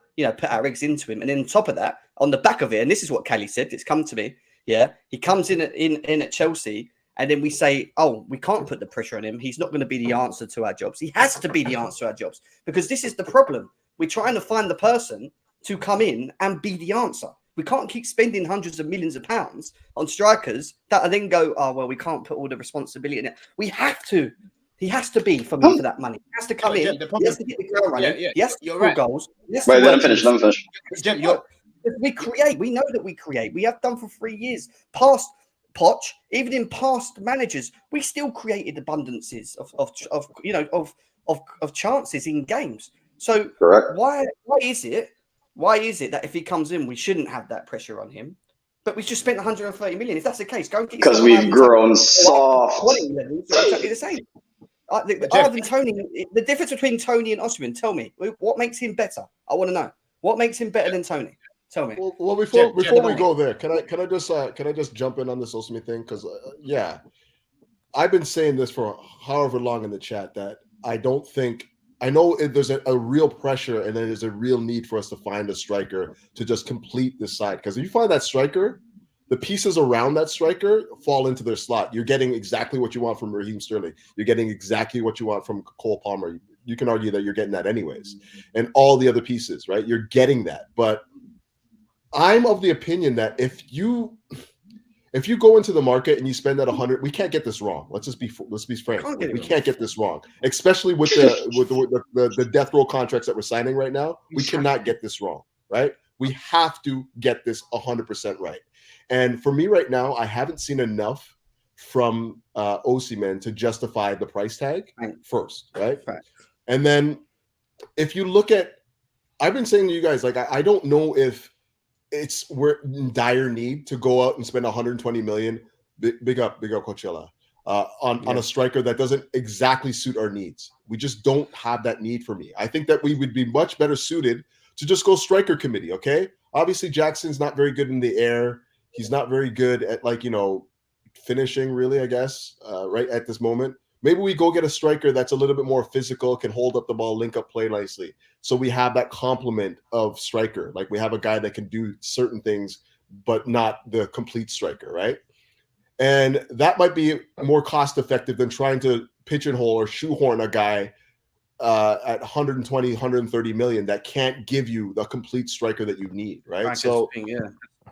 eggs into him. And then on top of that, on the back of it, and this is what Callie said, it's come to me, yeah, he comes in at Chelsea, and then we say, oh, we can't put the pressure on him. He's not going to be the answer to our jobs. He has to be the answer to our jobs, because this is the problem. We're trying to find the person to come in and be the answer. We can't keep spending hundreds of millions of pounds on strikers that then go, oh, well, we can't put all the responsibility in it. We have to. He has to be for that money. He has to come in. He has to get the ground running. He has to score goals. Wait, let him finish. We create. We know that we create. We have done for 3 years. Past Poch, even in past managers, we still created abundances of chances in games. So why is it that if he comes in, we shouldn't have that pressure on him? But we just spent 130 million. If that's the case, go and get because we've grown soft. Exactly the same. Ivan Toney, the difference between Toney and Osimhen, tell me, what makes him better? I want to know. What makes him better than Toney? Tell me. Well, before we go there, can I just jump in on this Osimhen thing? Because I've been saying this for however long in the chat that I know there's a real pressure and there's a real need for us to find a striker to just complete this side. Because if you find that striker, the pieces around that striker fall into their slot. You're getting exactly what you want from Raheem Sterling. You're getting exactly what you want from Cole Palmer. You can argue that you're getting that anyways. And all the other pieces, right? You're getting that. But I'm of the opinion that if you go into the market and you spend that 100, we can't get this wrong. Let's be frank. We can't get this wrong, especially with the death row contracts that we're signing right now. We cannot get this wrong, right? We have to get this 100% right. And for me right now, I haven't seen enough from Osimhen to justify the price tag first, right? And then if you look at, I've been saying to you guys, like, I don't know if we're in dire need to go out and spend 120 million. Big up Coachella on a striker that doesn't exactly suit our needs. We just don't have that need for me. I think that we would be much better suited to just go striker committee. Okay, obviously Jackson's not very good in the air. He's not very good at finishing really, I guess, right at this moment. Maybe we go get a striker that's a little bit more physical, can hold up the ball, link up play nicely. So we have that complement of striker. Like we have a guy that can do certain things, but not the complete striker, right? And that might be more cost effective than trying to pigeonhole or shoehorn a guy at 120, 130 million that can't give you the complete striker that you need, right? So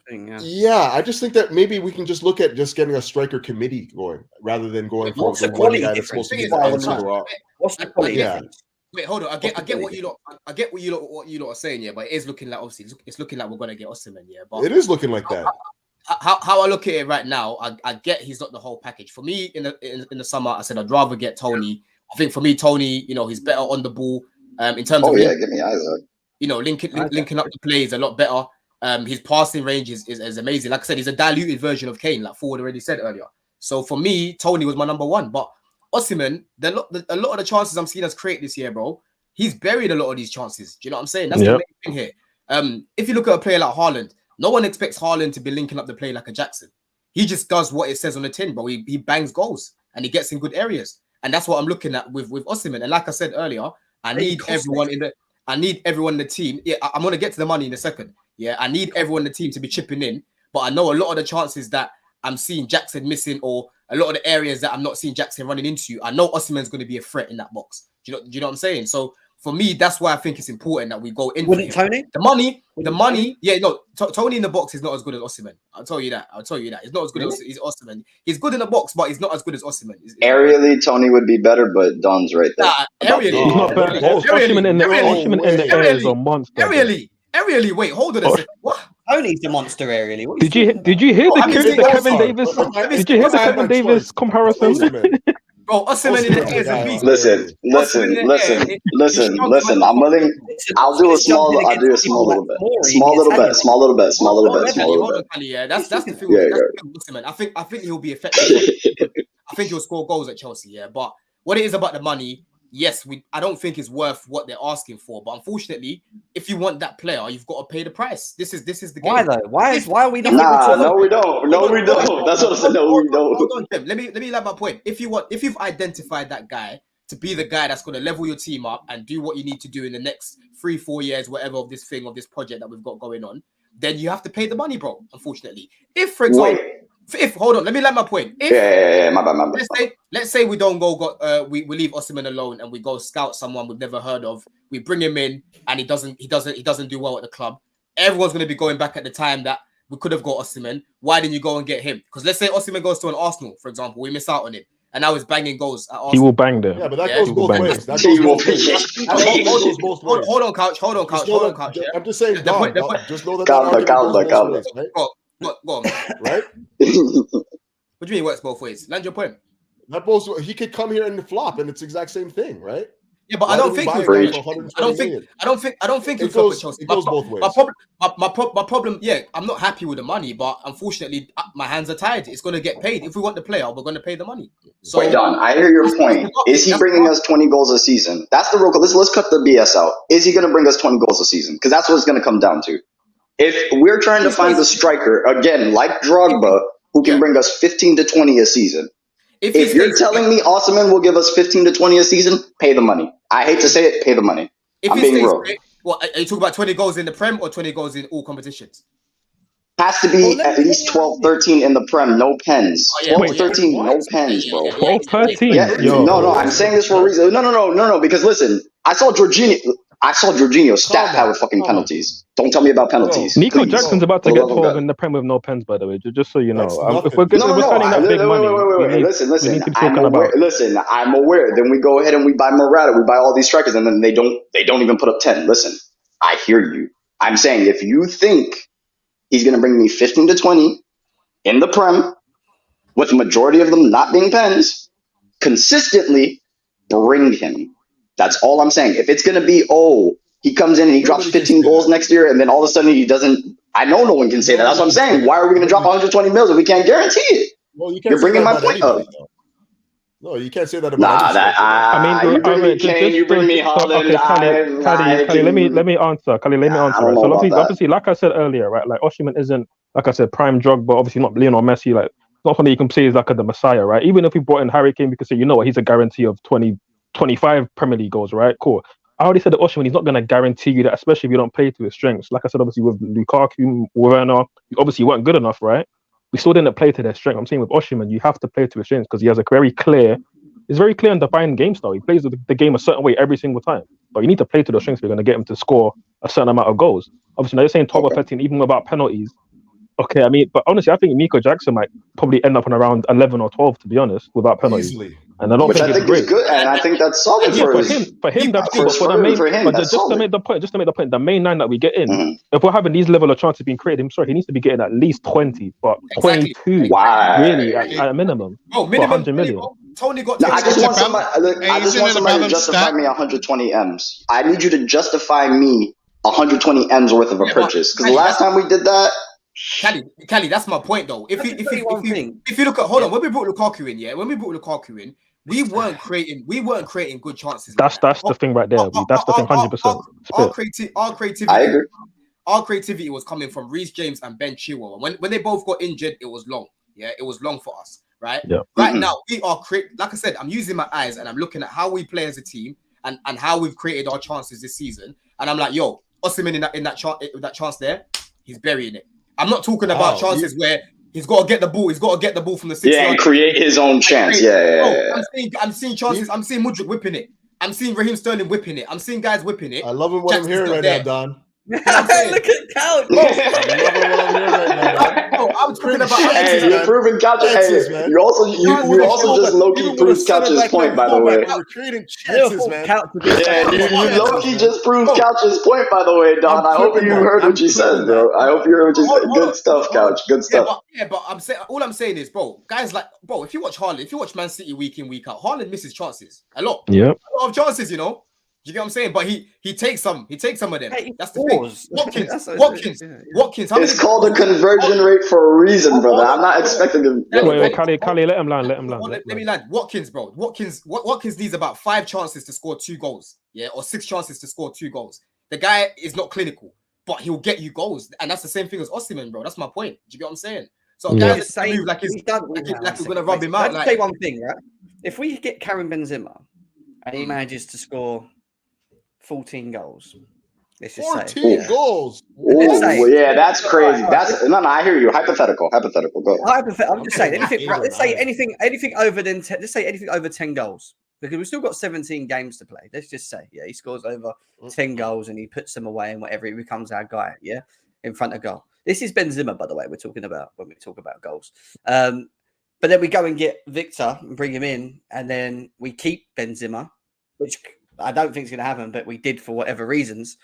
I just think that maybe we can just look at just getting a striker committee going rather than going for the one guy that's supposed to be the answer. What's the quality difference? Wait, hold on. I get what you lot are saying, yeah, but it is looking like, obviously it's looking like we're gonna get Osimhen, yeah. But it is looking like that. How I look at it right now, I get he's not the whole package. For me, in the summer, I said I'd rather get Toney. I think for me, Toney, he's better on the ball. In terms of give me Isaac. Linking up the play is a lot better. His passing range is amazing. Like I said, he's a diluted version of Kane, like Ford already said earlier. So for me, Toney was my number one. But Osimhen, a lot of the chances I'm seeing us create this year, bro, he's buried a lot of these chances. Do you know what I'm saying? That's the main thing here. If you look at a player like Haaland, no one expects Haaland to be linking up the play like a Jackson. He just does what it says on the tin, bro. He bangs goals and he gets in good areas. And that's what I'm looking at with Osimhen. And like I said earlier, I need everyone in the team. Yeah, I'm going to get to the money in a second. Yeah, I need everyone in the team to be chipping in. But I know a lot of the chances that I'm seeing Jackson missing, or a lot of the areas that I'm not seeing Jackson running into, I know Osimhen's going to be a threat in that box. Do you know what I'm saying? So for me, that's why I think it's important that we go in. Wouldn't Tony? The money. Yeah, no. Tony in the box is not as good as Osimhen. I'll tell you that. He's not as good as Osimhen. He's good in the box, but he's not as good as Osimhen. Aerially, Tony would be better, but Don's right there. Aerially, he's not bad. Osimhen in the air is a monster. Aerially, wait, hold on a second. What? Tony's the monster aerially. Did you hear the Kevin Davis? Did you hear the Kevin Davis comparison? Bro, Osimhen in the air is a beast. Listen. I'm willing. I'll do a small little bit. Hold on, Kelly. Yeah, that's the thing. Osimhen. I think he'll be effective. I think he'll score goals at Chelsea. Yeah, but what it is about the money, yes, I don't think it's worth what they're asking for. But unfortunately, if you want that player, you've got to pay the price. This is the game. Why though? Why are we not? No, we don't. That's what I said. No, we don't. Hold on, Tim. Let me like my point. If you've identified that guy to be the guy that's going to level your team up and do what you need to do in the next 3-4 years, whatever of this project that we've got going on, then you have to pay the money, bro. Unfortunately, if for example. Hold on, let me let my point. My bad. Let's say we don't go. We leave Osimhen alone and we go scout someone we've never heard of. We bring him in and he doesn't do well at the club. Everyone's going to be going back at the time that we could have got Osimhen. Why didn't you go and get him? Because let's say Osimhen goes to an Arsenal, for example, we miss out on him, and now he's banging goals at Arsenal. He will bang there. Yeah, but that goes both ways. Hold on, coach. I'm just saying, just know that. Calm. Go on. Right? What do you mean works both ways? Land your point. He could come here and flop, and it's the exact same thing, right? Yeah, but I don't think he'll flop at Chelsea. It goes both ways. My problem, yeah, I'm not happy with the money, but unfortunately, my hands are tied. It's going to get paid. If we want the player, we're going to pay the money. So, wait, Don, I hear your point. Is he bringing us 20 goals a season? That's the real. Let's cut the BS out. Is he going to bring us 20 goals a season? Because that's what it's going to come down to. If we're trying to find the striker, again, like Drogba, who can bring us 15 to 20 a season, if you're telling me Osimhen will give us 15 to 20 a season, pay the money. I hate to say it, pay the money. I'm being real. What, are you talking about 20 goals in the Prem or 20 goals in all competitions? Has to be at least 12, 13 in the Prem, no pens. 12, 13, no pens, bro. 12, 13? Yeah, no, I'm saying this for a reason. No, because listen, I saw Jorginho stat pad with fucking penalties. Don't tell me about penalties. Nico Jackson's about to get 12 in the Prem with no pens, by the way. Just so you know. If we're signing that big money, listen, I'm aware. Then we go ahead and we buy Morata, we buy all these strikers, and then they don't even put up 10. Listen, I hear you. I'm saying if you think he's going to bring me 15 to 20 in the Prem, with the majority of them not being pens, consistently bring him. That's all I'm saying. If it's going to be, he comes in and he drops 15 goals next year, and then all of a sudden he doesn't. I know no one can say that. That's what I'm saying. Why are we going to drop 120 mils if we can't guarantee it? Well, you're bringing my point up. No, you can't say that about you bring me Kane, you bring me Haaland. Kali, let me answer. Right? So obviously, like I said earlier, right? Like Osimhen isn't, like I said, prime drug, but obviously not Lionel Messi. Like not something you can say is like the Messiah, right? Even if we brought in Harry Kane, we could say, you know what, he's a guarantee of 25 Premier League goals, right? Cool. I already said that Osimhen, he's not going to guarantee you that, especially if you don't play to his strengths. Like I said, obviously with Lukaku, Werner, you obviously weren't good enough, right? We still didn't play to their strength. I'm saying with Osimhen, you have to play to his strengths because he has a very clear and defined game style. He plays the game a certain way every single time. But you need to play to those strengths if you're going to get him to score a certain amount of goals. Obviously, now you're saying 12 or 13, even without penalties. Okay, I mean, but honestly, I think Nico Jackson might probably end up on around 11 or 12, to be honest, without penalties. Easily. And I don't Which think I think is good, and I think that's solid for him. For him, that's good. To make the point, the main 9 that we get in, if we're having these level of chances being created, I'm sorry, he needs to be getting at least 20, but 22, really, at a minimum. Oh, minimum 100 million. Tony got. I just want somebody to justify me 120 M's. I need you to justify me 120 M's worth of a purchase, because the last time we did that. Kelly, that's my point though. If you look at, hold on, when we brought Lukaku in, we weren't creating good chances. That's the thing right there. That's the thing, 100%. Our creativity. I agree. Our creativity was coming from Reece James and Ben Chilwell. When they both got injured, it was long. Yeah, it was long for us. Right. Yeah. Right now, we are like I said, I'm using my eyes and I'm looking at how we play as a team and how we've created our chances this season. And I'm like, yo, Osimhen in that chance there, he's burying it. I'm not talking about chances where he's got to get the ball. He's got to get the ball from the 6 Yeah, and create his own chance. Yeah. I'm seeing chances. I'm seeing Mudryk whipping it. I'm seeing Raheem Sterling whipping it. I'm seeing guys whipping it. I love what I'm hearing right now, Don. Look at Couch. I'm talking about. Hey, you're proving Couch's. Hey, you also just low key proved Couch's point, by the way. We're creating chances, man. Yeah, you low key just proved Couch's point, by the way, Don. I hope you heard what you said, bro. I hope you heard what you said. Good stuff, Couch. Good stuff. But I'm saying all I'm saying is, bro, guys like, bro, if you watch Haaland, if you watch Man City week in week out, Haaland misses chances a lot. Yeah, a lot of chances, you know. You get what I'm saying? But he takes some of them. Hey, that's the thing. Watkins. It's called a conversion rate for a reason, brother. I'm not expecting him. Wait, Kali, let him land. Let me land. Watkins, bro. Watkins needs about 5 chances to score 2 goals. Yeah, or 6 chances to score 2 goals. The guy is not clinical, but he'll get you goals. And that's the same thing as Osimhen, bro. That's my point. Do you get what I'm saying? So guys that move like we're gonna rub him out. Let's say one thing, right? If we get Karim Benzema and he manages to score 14 goals. Let's just 14 goals. Ooh, yeah, that's crazy. No, I hear you. Hypothetical. Go. I'm just saying anything. Let's say anything over let's say anything over 10 goals because we've still got 17 games to play. Let's just say, he scores over 10 goals and he puts them away and whatever. He becomes our guy, in front of goal. This is Benzema, by the way. We're talking about when we talk about goals. But then we go and get Victor and bring him in, and then we keep Benzema, which I don't think it's going to happen, but we did for whatever reasons.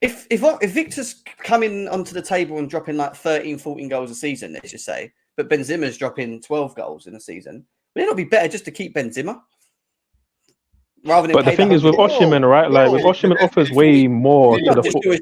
If Victor's coming onto the table and dropping like 13, 14 goals a season, let's just say, but Benzema's dropping 12 goals in a season, would it not be better just to keep Benzema? Rather than but the thing is with Osimhen, right? Like with Osimhen offers way more to the football.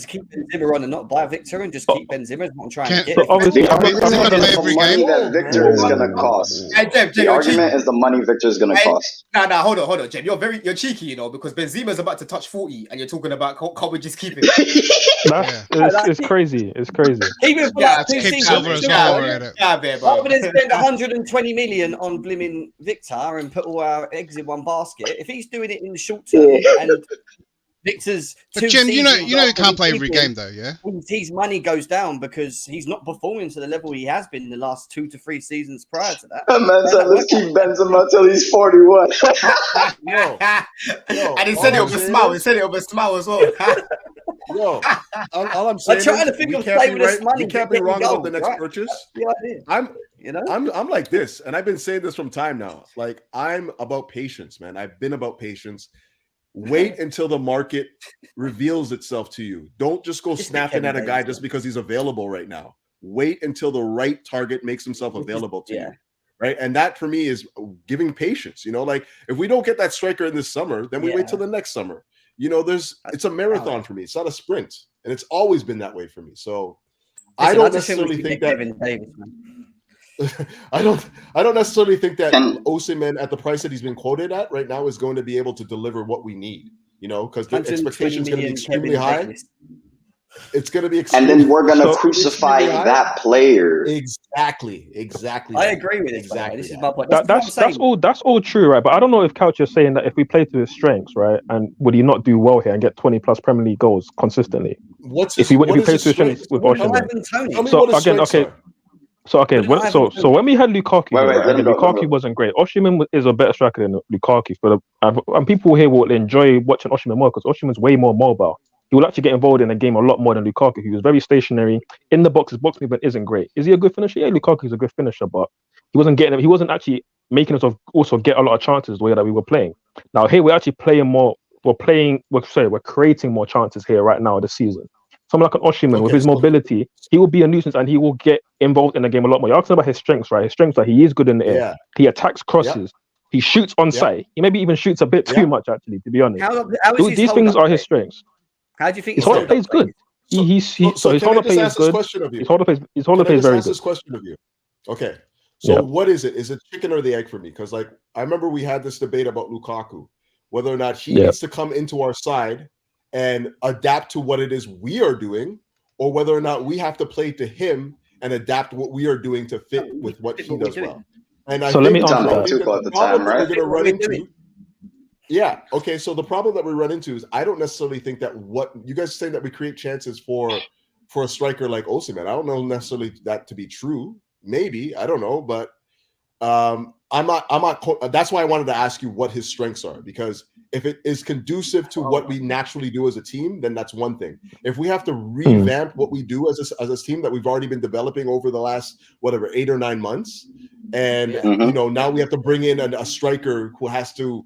Keep Benzema on and not buy Victor and just keep Benzema. I'm trying to get. The money that Victor is going to cost. The argument is the money Victor is going to cost. No, hold on, Jem. You're cheeky, you know, because Benzema's about to touch 40, and you're talking about can't we just keep it? It's crazy. It's crazy. Even keep Silver as well. Rather than spend 120 million on blimmin' Victor and put all our eggs in one basket. If he's doing it in the short term and Victor's but Jim, you know he can't play every game though, yeah? His money goes down because he's not performing to the level he has been in the last 2 to 3 seasons prior to that. Man said, let's keep Benzema till he's 41. And he said it with a smile. He said it with a smile as well. All I'm saying is we can't be wrong about the next purchase. I'm like this, and I've been saying this from time now. Like, I'm about patience, man. I've been about patience. Wait until the market reveals itself to you. Don't just go snapping at a guy just because he's available right now. Wait until the right target makes himself available to you. Right. And that for me is giving patience. You know, like if we don't get that striker in this summer, then we wait till the next summer. You know, it's a marathon for me. It's not a sprint. And it's always been that way for me. So I don't necessarily think that I don't necessarily think that Osimhen at the price that he's been quoted at right now is going to be able to deliver what we need, you know, because the expectation is going to be extremely high. It's going to be and then we're going to crucify that player. Exactly. I agree with it. Exactly. This is my point. That's all true, right? But I don't know if Couch is saying that if we play to his strengths, right, and would he not do well here and get 20 plus Premier League goals consistently? If he plays to his strengths with Osimhen? So when we had Lukaku, Lukaku wasn't great. Osimhen is a better striker than Lukaku, and people here will enjoy watching Osimhen more because Osimhen's way more mobile. He will actually get involved in the game a lot more than Lukaku. He was very stationary in the box. His box movement isn't great. Is he a good finisher? Yeah, Lukaku is a good finisher, but he wasn't actually making us also get a lot of chances the way that we were playing. Now here we're actually playing more. We're creating more chances here right now this season. Someone like an Osimhen with his mobility, he will be a nuisance and he will get involved in the game a lot more. You're asking about his strengths, right? His strengths are he is good in the air. Yeah. He attacks crosses. He shoots on sight. He maybe even shoots a bit too much, actually, to be honest. These things are his strengths. How do you think his hold up play is good? His hold up play is good. His hold up play is very good. This question of you. Okay. So what is it? Is it chicken or the egg for me? Because like I remember we had this debate about Lukaku, whether or not he needs to come into our side and adapt to what it is we are doing, or whether or not we have to play to him and adapt what we are doing to fit with what he does well. And I think let me answer the problem that we're going to run into. Yeah. Okay. So the problem that we run into is I don't necessarily think that what you guys are saying that we create chances for a striker like Osimhen. I don't know necessarily that to be true. Maybe, I don't know, but I'm not. That's why I wanted to ask you what his strengths are, because if it is conducive to what we naturally do as a team, then that's one thing. If we have to revamp what we do as a team that we've already been developing over the last 8 or 9 months, and now we have to bring in a striker who has to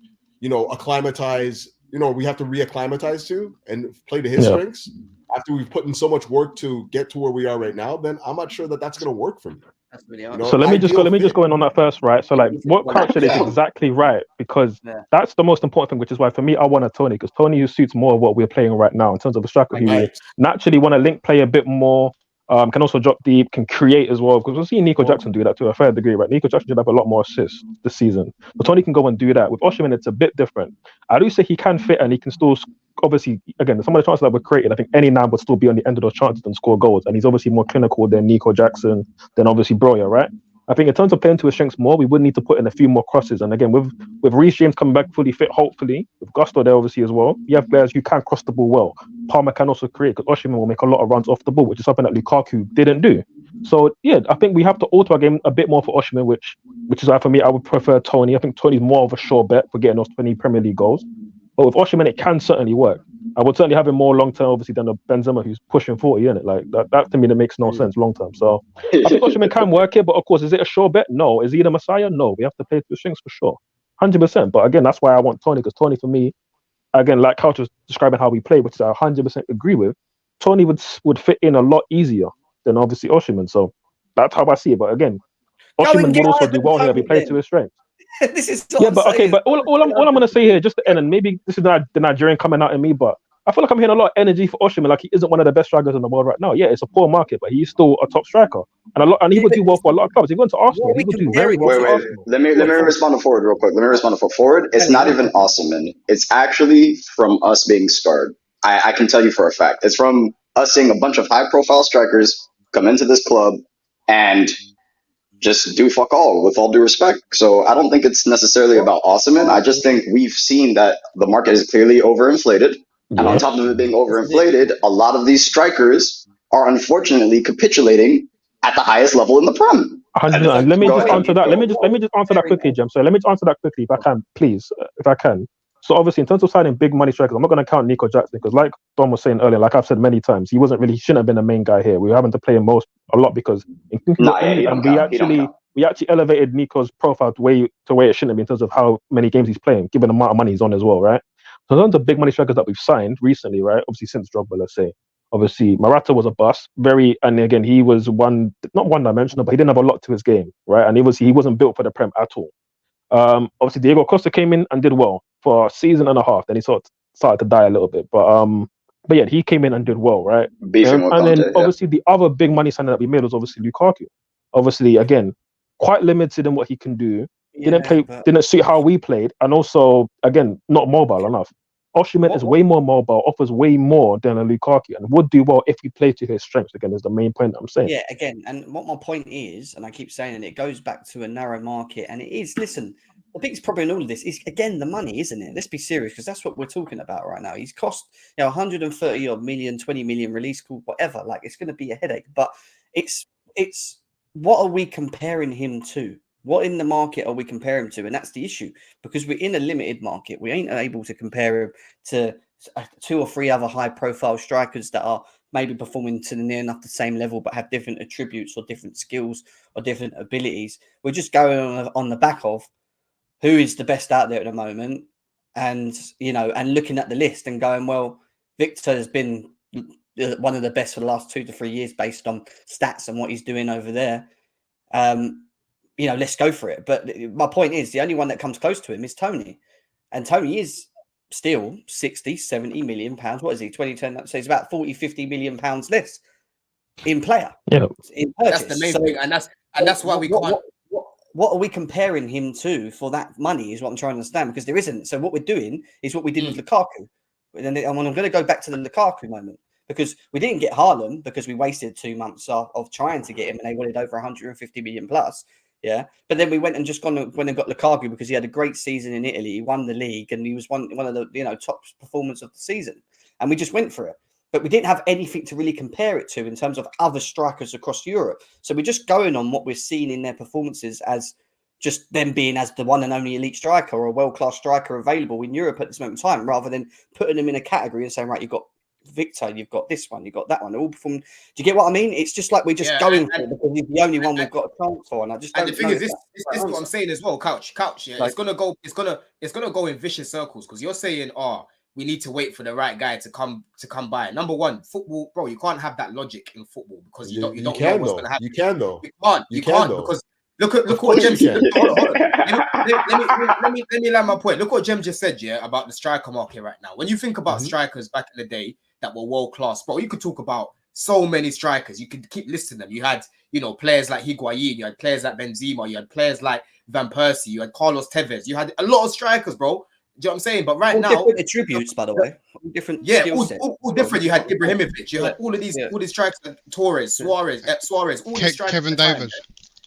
acclimatize. We have to reacclimatize to and play to his strengths. After we've put in so much work to get to where we are right now, then I'm not sure that that's going to work for me. That's really so let me just go in on that first, right? So like what Couch said is exactly right, because that's the most important thing, which is why for me I want a Tony, because Tony suits more of what we're playing right now in terms of a striker who will naturally want to link play a bit more, can also drop deep, can create as well, because we'll see Nico Jackson do that to a fair degree, right? Nico Jackson should have a lot more assists this season, but Tony can go and do that. With Osimhen, it's a bit different. I do say he can fit and he can still, obviously, again, some of the chances that were created, I think any man would still be on the end of those chances and score goals, and he's obviously more clinical than Nico Jackson, than obviously Broja, right? I think in terms of playing to his strengths more, we would need to put in a few more crosses. And again, with Reece James coming back fully fit, hopefully, with Gusto there obviously as well, you have players who can cross the ball well. Palmer can also create, because Osimhen will make a lot of runs off the ball, which is something that Lukaku didn't do. So yeah, I think we have to alter our game a bit more for Osimhen, which is why for me I would prefer Tony. I think Tony's more of a sure bet for getting those 20 Premier League goals. But with Osimhen, it can certainly work. I would certainly have him more long term, obviously, than a Benzema who's pushing 40, isn't it? Like that to me, that makes no sense long term. So I think Osimhen can work it, but of course, is it a sure bet? No. Is he the Messiah? No. We have to play to the strings for sure, 100%. But again, that's why I want Tony, because Tony for me, again, like Couch was describing how we play, which I 100% agree with. Tony would fit in a lot easier than obviously Osimhen. So that's how I see it. But again, Osimhen would also do well here if he played to his strengths. This is but all I'm going to say here, just to end, and maybe this is the Nigerian coming out in me, but I feel like I'm hearing a lot of energy for Osimhen, like he isn't one of the best strikers in the world right now. Yeah, it's a poor market, but he's still a top striker, and he would do well for a lot of clubs. He went to Arsenal, he would do very well for Arsenal. Let me respond to Forward real quick. Forward. It's not even Osimhen. It's actually from us being scarred. I can tell you for a fact. It's from us seeing a bunch of high-profile strikers come into this club and just do fuck all, with all due respect. So I don't think it's necessarily about Osimhen. I just think we've seen that the market is clearly overinflated. And on top of it being overinflated, a lot of these strikers are unfortunately capitulating at the highest level in the Prem. 100%. Let me just answer that. Let me just answer that quickly, Jem. So let me just answer that quickly, if I can, please, if I can. So obviously, in terms of signing big money strikers, I'm not going to count Nico Jackson, because like Don was saying earlier, like I've said many times, he shouldn't have been the main guy here. We were having to play him a lot because we actually elevated Nico's profile to where it shouldn't be in terms of how many games he's playing, given the amount of money he's on as well, right? So in terms of big money strikers that we've signed recently, right? Obviously since Drogba, let's say. Obviously, Morata was a bust. And again, he was not one-dimensional, but he didn't have a lot to his game, right? And he wasn't built for the Prem at all. Obviously, Diego Costa came in and did well for a season and a half. Then he sort of started to die a little bit. But yeah, he came in and did well, right? Obviously, the other big money signing that we made was obviously Lukaku. Obviously, again, quite limited in what he can do. Didn't suit how we played, and also, again, not mobile enough. Osimhen is way more mobile, offers way more than a Lukaku, and would do well if he played to his strengths. Again, is the main point I'm saying. Yeah, again, and what my point is, and I keep saying, and it goes back to a narrow market, and it is. Listen, the biggest problem in all of this is again the money, isn't it? Let's be serious, because that's what we're talking about right now. He's cost 130 odd million, 20 million release call, whatever. Like it's going to be a headache, but it's what are we comparing him to? What in the market are we comparing him to? And that's the issue, because we're in a limited market. We ain't able to compare him to 2 or 3 other high-profile strikers that are maybe performing to near enough the same level, but have different attributes or different skills or different abilities. We're just going on the back of who is the best out there at the moment, and and looking at the list and going, well, Victor has been one of the best for the last 2 to 3 years based on stats and what he's doing over there. Let's go for it. But my point is, the only one that comes close to him is Tony. And Tony is still 60, 70 million pounds. What is he? 2010. So it's about 40, 50 million pounds less in player. Yeah. In purchase. That's the main thing. And that's why we can't. what are we comparing him to for that money is what I'm trying to understand, because there isn't. So what we're doing is what we did with Lukaku. And I'm going to go back to the Lukaku moment, because we didn't get Haaland because we wasted 2 months of trying to get him, and they wanted over 150 million plus. Yeah. But then we went and got Lukaku because he had a great season in Italy. He won the league and he was one of the top performers of the season. And we just went for it. But we didn't have anything to really compare it to in terms of other strikers across Europe. So we're just going on what we're seeing in their performances as just them being as the one and only elite striker or a world-class striker available in Europe at this moment in time, rather than putting them in a category and saying, right, you've got Victor, you've got this one, you've got that one. All from, do you get what I mean? It's just like we're just going for it because he's the only one we've got a chance for. And I just don't the thing is, this is what I'm saying as well, Couch. Yeah, like, it's gonna go in vicious circles, because you're saying, we need to wait for the right guy to come by. Number one, football, bro, you can't have that logic in football, because you don't know what's gonna happen. You can though. You can't because look what Jem said. Hold on. Let me land my point. Look what Jem just said, about the striker market right now. When you think about strikers back in the day that were world class, bro, you could talk about so many strikers. You could keep listing them. You had, players like Higuain, you had players like Benzema, you had players like Van Persie, you had Carlos Tevez, you had a lot of strikers, bro. Do you know what I'm saying? But right now, different attributes, by the way, different. Yeah, all different. You had Ibrahimovic, you had all of these strikers, Torres, Suarez, all these strikers. Kevin Davis.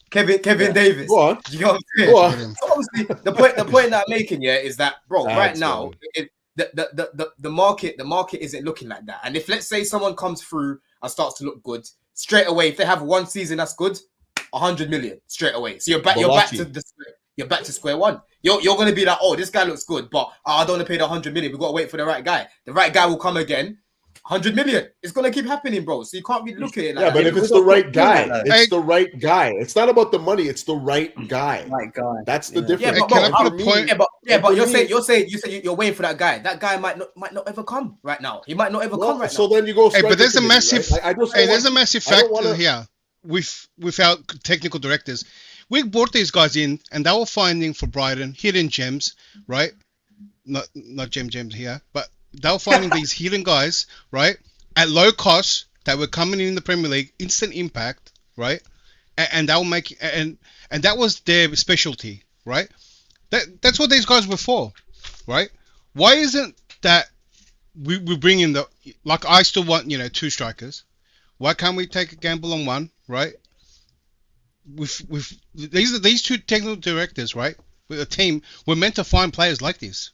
Kevin Davis. Go on. You know what I'm saying? Go on. So obviously, the point that I'm making is that, bro, right now, the market isn't looking like that. And if, let's say, someone comes through and starts to look good straight away, if they have one season that's good, 100 million straight away. So you're back to square one. You're going to be like, this guy looks good, but I don't want to pay the 100 million. We've got to wait for the right guy. The right guy will come again. 100 million. It's going to keep happening, bro. So you can't really look at it like that. But if it's the right guy, it's the right guy. It's not about the money. It's the right guy. Right guy. That's the difference. Yeah, but can I put a point? But you're saying you're waiting for that guy. That guy might not ever come right now. He might not ever come right now. So then you go. But there's a massive. Right? There's a massive factor here with our technical directors. We brought these guys in, and they were finding for Brighton hidden gems, right? Not gems here, but they were finding these hidden guys, right, at low cost that were coming in the Premier League, instant impact, right, and that will make and that was their specialty, right? That's what these guys were for, right? Why isn't that we bring in I still want 2 strikers? Why can't we take a gamble on one, right? With these 2 technical directors, right, with a team, we're meant to find players like this.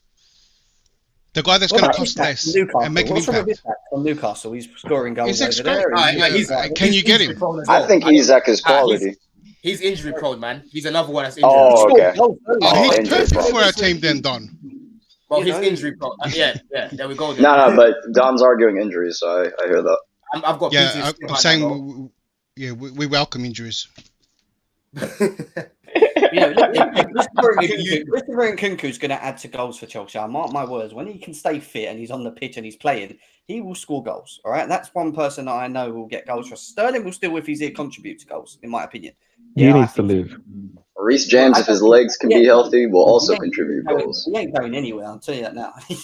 The guy that's going to cost less and make an impact. From Newcastle, he's scoring goals over there. Can you get him? I think Isak is quality. He's injury prone, man. He's another one that's injury prone. Okay. He's perfect for our team then, Don. Well, he's injury prone. Yeah, there we go. No, but Don's arguing injuries, so I hear that. I've got I'm saying, we welcome injuries. Christopher Nkunku's going to add to goals for Chelsea. Mark my words. When he can stay fit and he's on the pitch and he's playing, he will score goals. All right, that's one person that I know will get goals for. Sterling will still, if he's here, contribute to goals, in my opinion. He needs to leave. Reece James, if his legs can be healthy, will also contribute goals. He ain't going anywhere. I'll tell you that now. He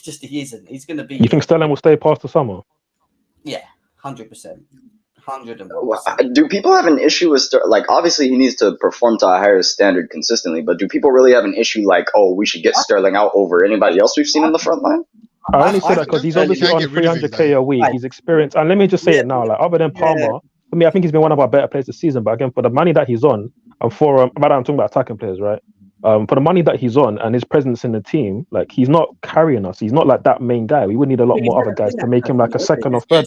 isn't. He's going to be. You think Sterling will stay past the summer? Yeah, 100%. 101%. Do people have an issue with obviously he needs to perform to a higher standard consistently, but do people really have an issue we should get Sterling out over anybody else we've seen in the front line? I only say that because he's obviously on 300k a week. He's experienced, and let me just say it now, other than Palmer, for me, I think he's been one of our better players this season. But again, for the money that he's on, and for I'm talking about attacking players, right? For the money that he's on and his presence in the team, he's not carrying us. He's not that main guy. We would need a lot more other guys to make him a second or third.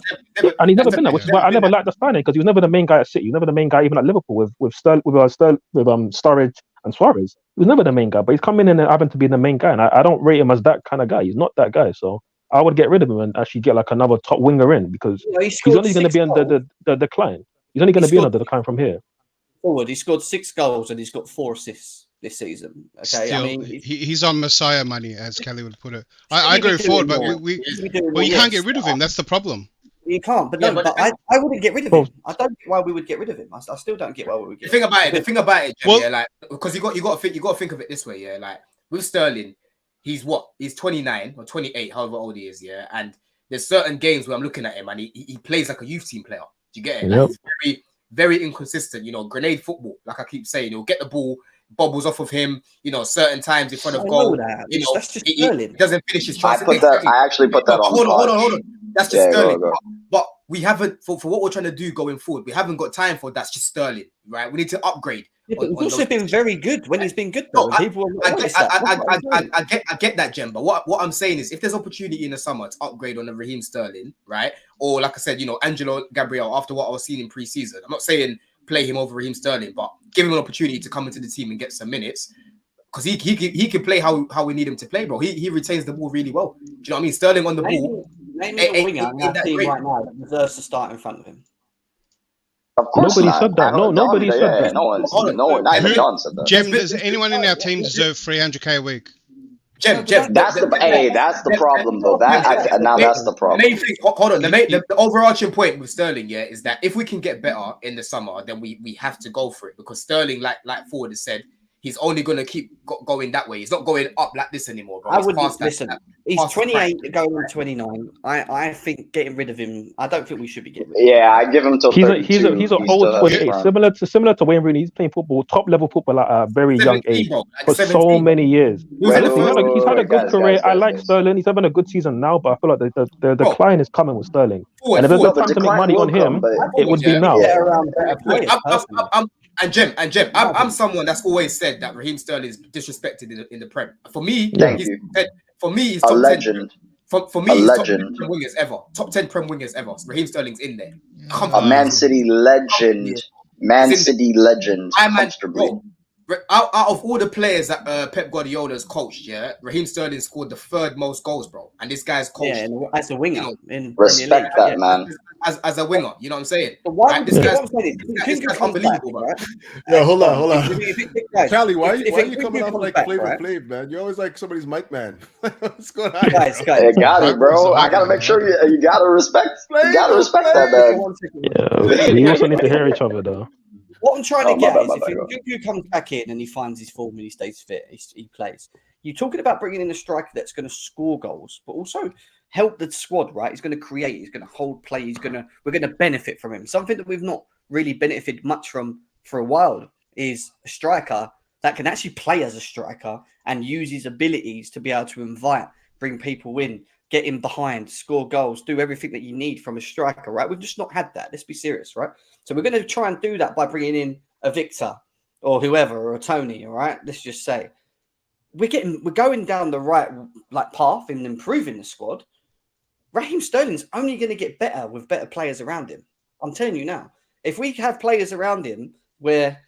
And he's never been that, which is why I never liked the signing, because he was never the main guy at City. He was never the main guy even at Liverpool with Sturridge and Suarez. He was never the main guy, but he's coming in and having to be the main guy, and I don't rate him as that kind of guy. He's not that guy, so I would get rid of him and actually get another top winger in, because he's only going to be on the decline. He's only going to be on the decline from here. Forward, he scored 6 goals and he's got 4 assists this season. Okay, still, he's on Messiah money, as Kelly would put it. I agree with Ford, but you can't get rid of him. That's the problem. You can't, but I wouldn't get rid of him. I don't get why we would get rid of him. I still don't get why we would get rid of him. The thing about it, because you got to think of it this way, with Sterling, he's 29 or 28, however old he is, and there's certain games where I'm looking at him and he plays like a youth team player. Do you get it? He's very, very inconsistent, grenade football, like I keep saying. He'll get the ball, bobbles off of him, certain times in front of goal. That's just he doesn't finish his shots. I actually put that on. Hold on. That's just Sterling. Go. But we haven't, for what we're trying to do going forward, we haven't got time for that's just Sterling, right? We need to upgrade. Yeah, but he's also been very good when he's been good, though. I get that, Jem. But what I'm saying is, if there's opportunity in the summer to upgrade on the Raheem Sterling, right? Or like I said, Angelo Gabriel, after what I was seeing in pre-season, I'm not saying play him over Raheem Sterling, but give him an opportunity to come into the team and get some minutes. Because he can play how we need him to play, bro. He retains the ball really well. Do you know what I mean? Sterling on the ball. Name me a winger in that team right now that deserves to start in front of him. Of course nobody said that. Nobody said that. No one. Not even John said that. Jem, does anyone in our team deserve 300k a week? Jem, that's the problem, though. That's the problem. The main thing, hold on. The overarching point with Sterling, is that if we can get better in the summer, then we have to go for it, because Sterling, like Ford has said, he's only going to keep going that way. He's not going up like this anymore, bro. I wouldn't listen. He's 28 going on 29. I think getting rid of him, I don't think we should be getting rid of him. Yeah, I give him till 32. He's an old 28, similar to Wayne Rooney. He's playing football, top level football at a very young age for so many years. He's had a good career. I like Sterling. He's having a good season now, but I feel like the decline is coming with Sterling. And if there's no time to make money on him, it would be now. And Jem, I'm someone that's always said that Raheem Sterling is disrespected in the Prem. For me, he's top legend. 10. For me, he's top 10 Prem wingers ever. Top 10 Prem wingers ever. Raheem Sterling's in there. A Man City legend. Man City legend. Comfortably. Out of all the players that Pep Guardiola's coached, Raheem Sterling scored the third most goals, bro. And this guy's coached. Yeah, as a winger. In respect Premier that, man. As a winger, you know what I'm saying? But why right? This guy's unbelievable, bro. Yeah, hold on. Callie, why are you coming off like Flavor Flav, man? You're always like somebody's mic man. What's going on? Guys. I got it, bro. I gotta make sure you gotta respect. You gotta respect that, man. Yeah, we also need to hear each other, though. What I'm trying to get is if Nkunku comes back in and he finds his form and he stays fit, he plays. You're talking about bringing in a striker that's going to score goals, but also help the squad, right? He's going to create, he's going to hold play, we're going to benefit from him. Something that we've not really benefited much from for a while is a striker that can actually play as a striker and use his abilities to be able to bring people in, get in behind, score goals, do everything that you need from a striker, right? We've just not had that. Let's be serious, right? So we're going to try and do that by bringing in a Victor or whoever, or a Tony, all right? Let's just say we're going down the right path in improving the squad. Raheem Sterling's only going to get better with better players around him. I'm telling you now. If we have players around him where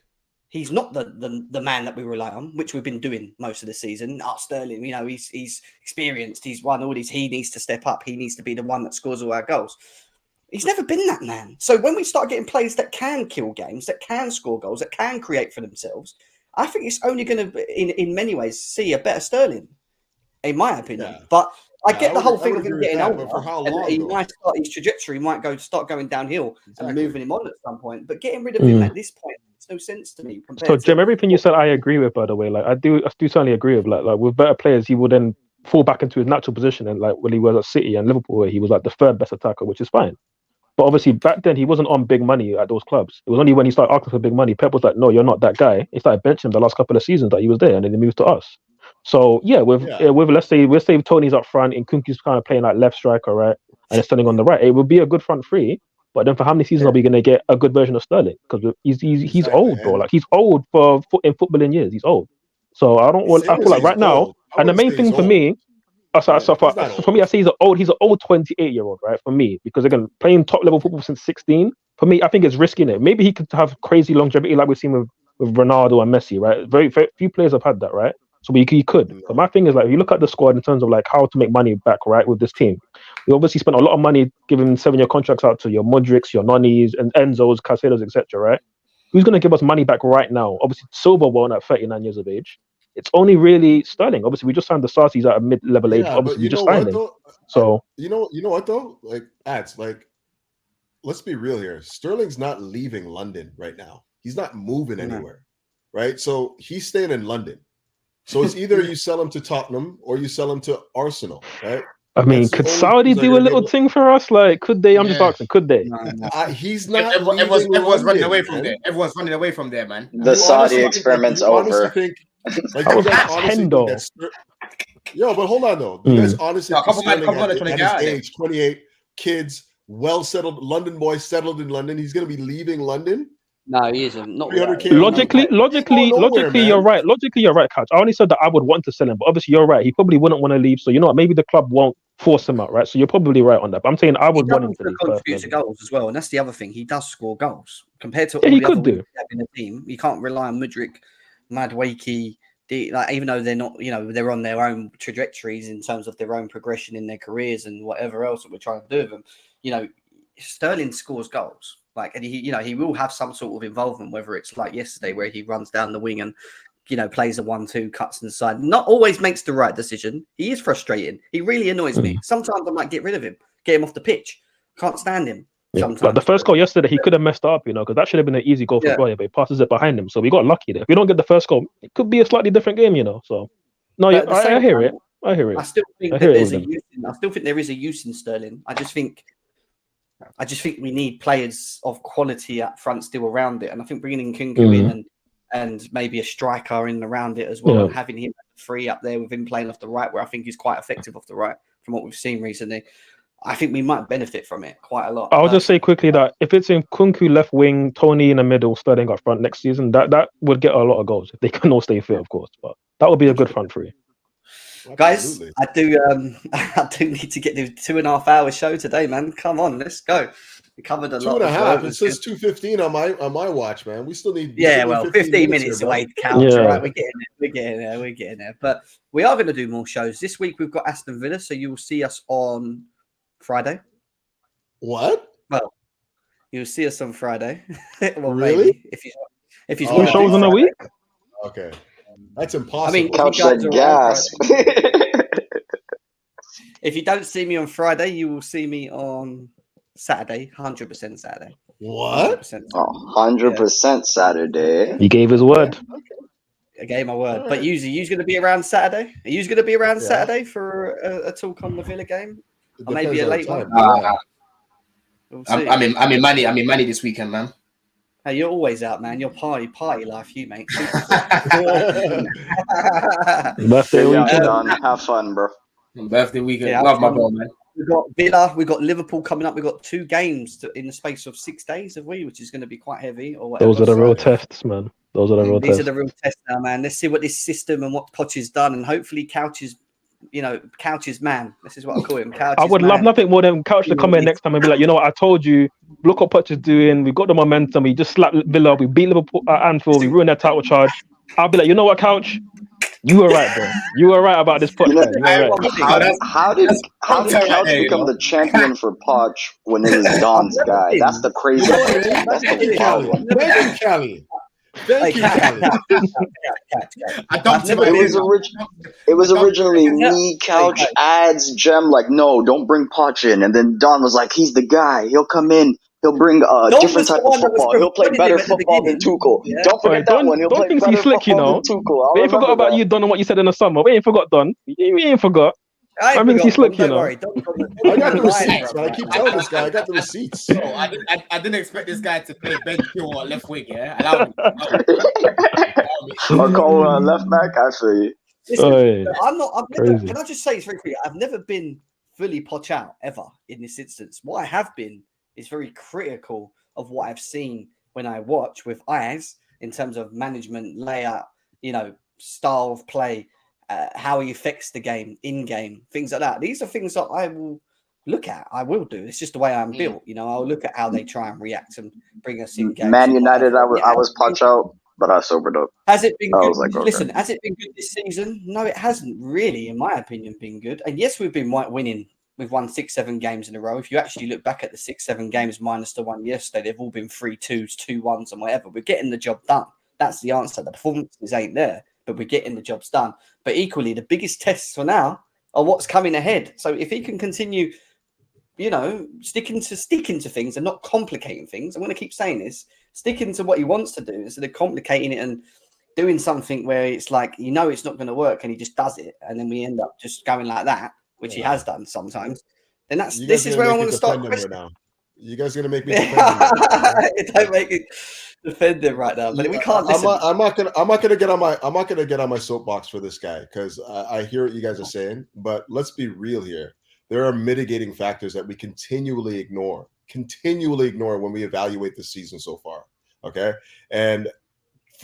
he's not the man that we rely on, which we've been doing most of the season. Sterling, he's experienced. He's won all these. He needs to step up. He needs to be the one that scores all our goals. He's never been that man. So when we start getting players that can kill games, that can score goals, that can create for themselves, I think it's only going to, in many ways, see a better Sterling, in my opinion. Yeah. But I get the whole thing of him getting older. For how long, his trajectory might start going downhill and moving him on at some point. But getting rid of him at this point makes no sense to me. So, Jim, everything you said, I agree with. By the way, I do certainly agree with. Like with better players, he would then fall back into his natural position, and when he was at City and Liverpool, where he was the third best attacker, which is fine. But obviously, back then he wasn't on big money at those clubs. It was only when he started asking for big money, Pep was like, "No, you're not that guy." He started benching him the last couple of seasons that he was there, and then he moved to us. So with let's say Tony's up front and Nkunku's kind of playing like left striker, right, and it's Sterling on the right, it would be a good front three. But then for how many seasons are we going to get a good version of Sterling? Because he's old, bro. He's old in footballing years. He's old. So I feel like right now, and the main thing for me. For me, I say he's an old 28-year-old, right? For me, because again, playing top level football since 16, for me, I think it's risking it. Maybe he could have crazy longevity like we've seen with Ronaldo and Messi, right? Very, very few players have had that, right? So he could. But my thing is if you look at the squad in terms of how to make money back, right, with this team, we obviously spent a lot of money giving 7-year contracts out to your Mudryks, your Nonnies, and Enzos, Caicedos, etc., right? Who's going to give us money back right now? Obviously, Silva won't at 39 years of age. It's only really Sterling. Obviously, we just signed Disasi at a mid-level age. Obviously, we just signed him. So you know what though? Let's be real here. Sterling's not leaving London right now. He's not moving anywhere, right? So he's staying in London. So it's either you sell him to Tottenham or you sell him to Arsenal, right? I mean, That's the could only Saudi clues I'm do a gonna little give. thing for us? Like, could they? I'm just Yeah. asking, could they? He's not. Everyone's leaving running London, away from man. there. Everyone's running away from there, man. The You Saudi honestly think, experiment's you honestly over. think, like, That you was guys honestly 10 think though. that's. Yo, but hold on though. You guys honestly No, think a couple Sterling men are trying to at get out of his there. age, 28, kids, well settled, London boy, settled in London. He's gonna be leaving London. No, he isn't. Not 300K no Logically, way. logically, you're right. Logically, you're right, Couch. I only said that I would want to sell him, but obviously, you're right. He probably wouldn't want to leave. So you know what? Maybe the club won't force him out, right? So you're probably right on that. But I'm saying I He would does want him to also leave contribute to personally. goals as well, and that's the other thing. He does score goals compared to Yeah, all he the other could do. wings we have in the team. You can't rely on Mudryk, Madueke, like even though they're not, they're on their own trajectories in terms of their own progression in their careers and whatever else that we're trying to do with them. Sterling scores goals. Like, and he will have some sort of involvement, whether it's like yesterday where he runs down the wing and plays a 1-2, cuts inside. Not always makes the right decision. He is frustrating. He really annoys me. Sometimes I might get rid of him, get him off the pitch. Can't stand him. Yeah. Sometimes. Like the first goal yesterday, he could have messed up, because that should have been an easy goal for Broja, but he passes it behind him. So we got lucky there. If we don't get the first goal, it could be a slightly different game, So no, But at the I same hear time, it. I hear it. I still think that there's a use. I still think there is a use in Sterling. I just think we need players of quality up front still around it, and I think bringing in Kunku in and maybe a striker in around it as well, and having him free up there with him playing off the right, where I think he's quite effective off the right from what we've seen recently. I think we might benefit from it quite a lot. I'll just say quickly that if it's in Kunku left wing, Tony in the middle, Sterling up front next season, that would get a lot of goals if they can all stay fit, of course. But that would be a good front three. Guys, I do need to get the 2.5 hour show today, man. Come on, let's go. We covered a lot. 2.5. It says 2:15 on my watch, man. We still need 15 minutes here, away to count. Right, we're getting there. But we are going to do more shows this week. We've got Aston Villa, so you will see us on Friday. What? Well, you'll see us on Friday. Well, really? Maybe, if he's two shows in a week. Okay, that's impossible. I mean, Couch said gas. If you don't see me on Friday, you will see me on Saturday, 100% Saturday. What? 100% Saturday. He gave his word. I gave my word. But you's going to be around Saturday? Are you going to be around Saturday for a talk on the Villa game? Or maybe a late one? We'll I'm in money this weekend, man. Hey, you're always out, man. You're party life, you mate. Birthday weekend. Have fun, bro. Birthday weekend. Love my ball, man. We've got Villa, we've got Liverpool coming up. We've got 2 games in the space of 6 days, which is going to be quite heavy. Or whatever. Those are the real tests, man. These are the real tests now, man. Let's see what this system and what Poch has done, and hopefully Couch's man. This is what I call him. I would love nothing more than Couch to come in next time and be like, what, I told you, look what Poch is doing. We got the momentum. We just slapped Villa. We beat Liverpool at Anfield. We ruined their title charge. I'll be like, you know what, Couch? You were right, bro. You were right about this Poch. How did Couch become the champion for Poch when it was Don's guy? That's the crazy part. That's the wild one. Thank you, Callie. Thank you, It was originally me, Couch, ads, Gem, like, no, don't bring Poch in. And then Don was like, he's the guy. He'll come in. He'll bring a different type of football. He'll play better football than Tuchel. Yeah. Don't forget that one. He'll play better football than Tuchel. We ain't forgot about you, Don, and what you said in the summer. We ain't forgot, Don. We ain't forgot. I mean, he's slick, Don't worry. I got the receipts, man. I keep telling this guy, I got the receipts. I didn't expect this guy to play Ben Hill or left wing, yeah? Allow me. Or call left back, I feel you. Listen, can I just say it's very clear? I've never been fully Poch out ever in this instance. What I have been is very critical of what I've seen when I watch with eyes in terms of management, layout, style of play, how he affects the game, in-game, things like that. These are things that I will look at. I will do. It's just the way I'm built. I'll look at how they try and react and bring us in games. Man United, I was Poch out, but I sobered up. Has it been good? Like, okay. Listen, has it been good this season? No, it hasn't really, in my opinion, been good. And yes, we've been winning. We've won 6-7 games in a row. If you actually look back at the 6-7 games minus the one yesterday, they've all been 3-2s, 2-1s, and whatever. We're getting the job done. That's the answer. The performances ain't there, but we're getting the jobs done. But equally, the biggest tests for now are what's coming ahead. So if he can continue, sticking to things and not complicating things, I'm going to keep saying this, sticking to what he wants to do instead of complicating it and doing something where it's like, it's not going to work and he just does it. And then we end up just going like that. which he has done sometimes, then You this guys is gonna where I make me want to start. defend him right now. You guys are gonna make me defend him right now. Don't make it defend him right now, but we can't listen. I'm not gonna get on my soapbox for this guy because I hear what you guys are saying, but let's be real here. There are mitigating factors that we continually ignore when we evaluate the season so far. Okay, and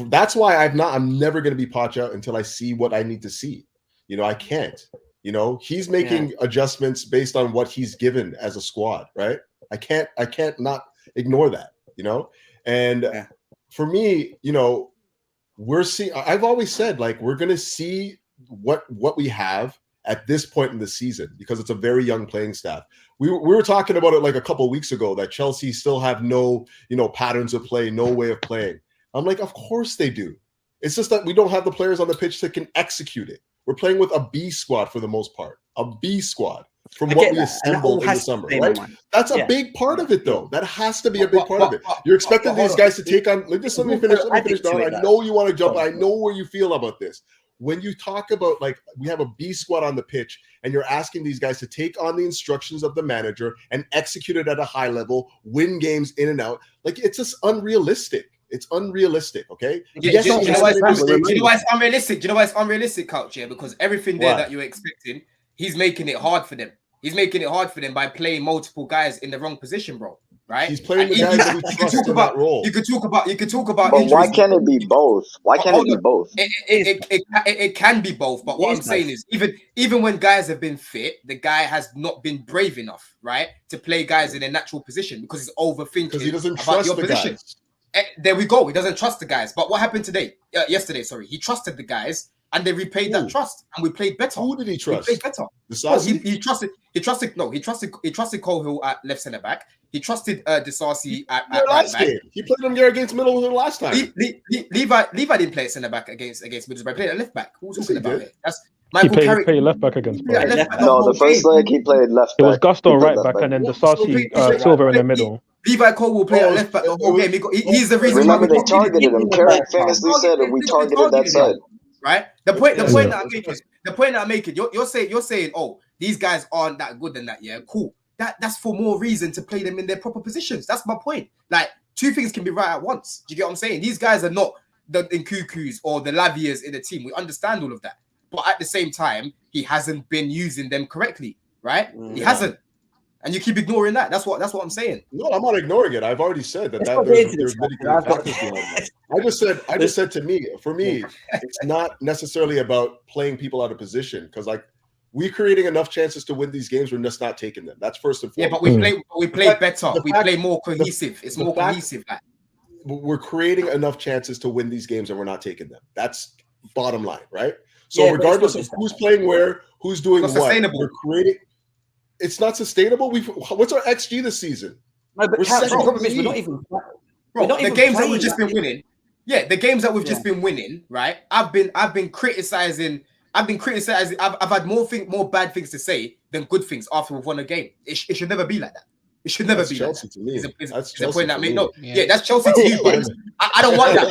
that's why I'm never gonna be Poch out until I see what I need to see. I can't. He's making adjustments based on what he's given as a squad, right? I can't not ignore that, And for me, we're seeing. I've always said we're gonna see what we have at this point in the season because it's a very young playing staff. We were talking about it a couple of weeks ago that Chelsea still have no patterns of play, no way of playing. I'm like, of course they do. It's just that we don't have the players on the pitch that can execute it. We're playing with a B squad for the most part, a B squad from what we assembled in the summer, right? That's a big part of it, though. That has to be a big part of it. You're expecting these guys to take on. Just let me finish. Don. I know you want to jump. I know where you feel about this. When you talk about we have a B squad on the pitch, and you're asking these guys to take on the instructions of the manager and execute it at a high level, win games in and out, it's just unrealistic. It's unrealistic, okay? Do you know why it's unrealistic? Do you know why it's unrealistic, Couch? Yeah, because everything there that you're expecting, he's making it hard for them. He's making it hard for them by playing multiple guys in the wrong position, bro. Right? He's playing the guys that we trust in that role. You could talk about. But why can't it be both? Why can't it be both? It can be both. But what I'm saying is, even when guys have been fit, the guy has not been brave enough, right, to play guys in a natural position because he's overthinking because he doesn't trust the guys. There we go. He doesn't trust the guys. But what happened yesterday, he trusted the guys and they repaid that trust and we played better. Who did he trust? We played better. He trusted Cahill at left centre back. He trusted Disasi at right back. He played him there against Middlesbrough last time. Levi didn't play at centre back against Middlesbrough. He played at left back. Who's talking about it? That's He played left back against. No, the first leg he played left back. It was Gusto right back and then Disasi Silver in the middle. Levi Cole will play at left back the whole game. He's the reason. Remember they targeted him. Carrick famously said, "We targeted that side." Right. The point that I'm making. You're saying, oh, these guys aren't that good and that. Yeah, cool. That's for more reason to play them in their proper positions. That's my point. Two things can be right at once. Do you get what I'm saying? These guys are not the Nkukus or the Lavias in the team. We understand all of that. But at the same time, he hasn't been using them correctly, right? He hasn't. And you keep ignoring that. That's what I'm saying. No, I'm not ignoring it. I've already said that there's mitigating factors behind that. I just said for me, it's not necessarily about playing people out of position because we're creating enough chances to win these games. We're just not taking them. That's first and foremost. Yeah, but we play better. We play more cohesive. It's more cohesive. We're creating enough chances to win these games and we're not taking them. That's bottom line, right? So regardless of who's playing where, who's doing what, we're creating. It's not sustainable. What's our XG this season? No, but the problem is we're not even. The games that we've just been winning. Yeah, the games that we've just been winning. Right. I've been criticizing. I've had more bad things to say than good things after we've won a game. It should never be like that. It should never be Chelsea like that. To me. That's the point that I made. No, that's Chelsea to you, but I don't want that.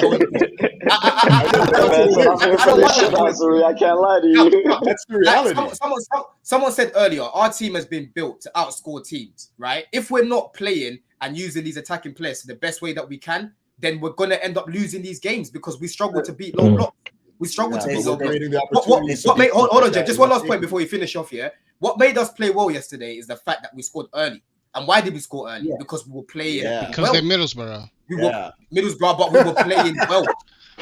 I can't lie to you. That's the reality. Someone said earlier, our team has been built to outscore teams, right? If we're not playing and using these attacking players the best way that we can, then we're going to end up losing these games because we struggle to beat low blocks. We struggle to beat low blocks. Hold on, Jeff. Just one last point before you finish off here. What made us play well yesterday is the fact that we scored early. And why did we score early? Because we were playing because they're Middlesbrough. We were Middlesbrough, but we were playing well.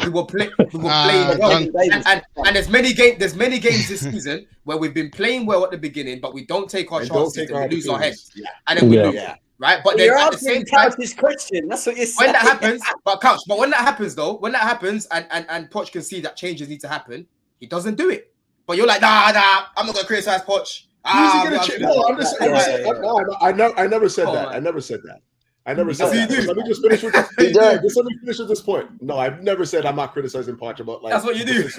We were playing well. And there's many games this season where we've been playing well at the beginning, but we don't take our chances and we lose our heads. And then we lose. Right? But then at the same time, this question. That's what you're saying. When that happens, but when that happens and Poch can see that changes need to happen, he doesn't do it. But you're like, nah, I'm not gonna criticize Poch. I never said that. I never said that. Let me just finish with this. Let me finish with this point. No, I've never said I'm not criticizing Poch about that's what you do.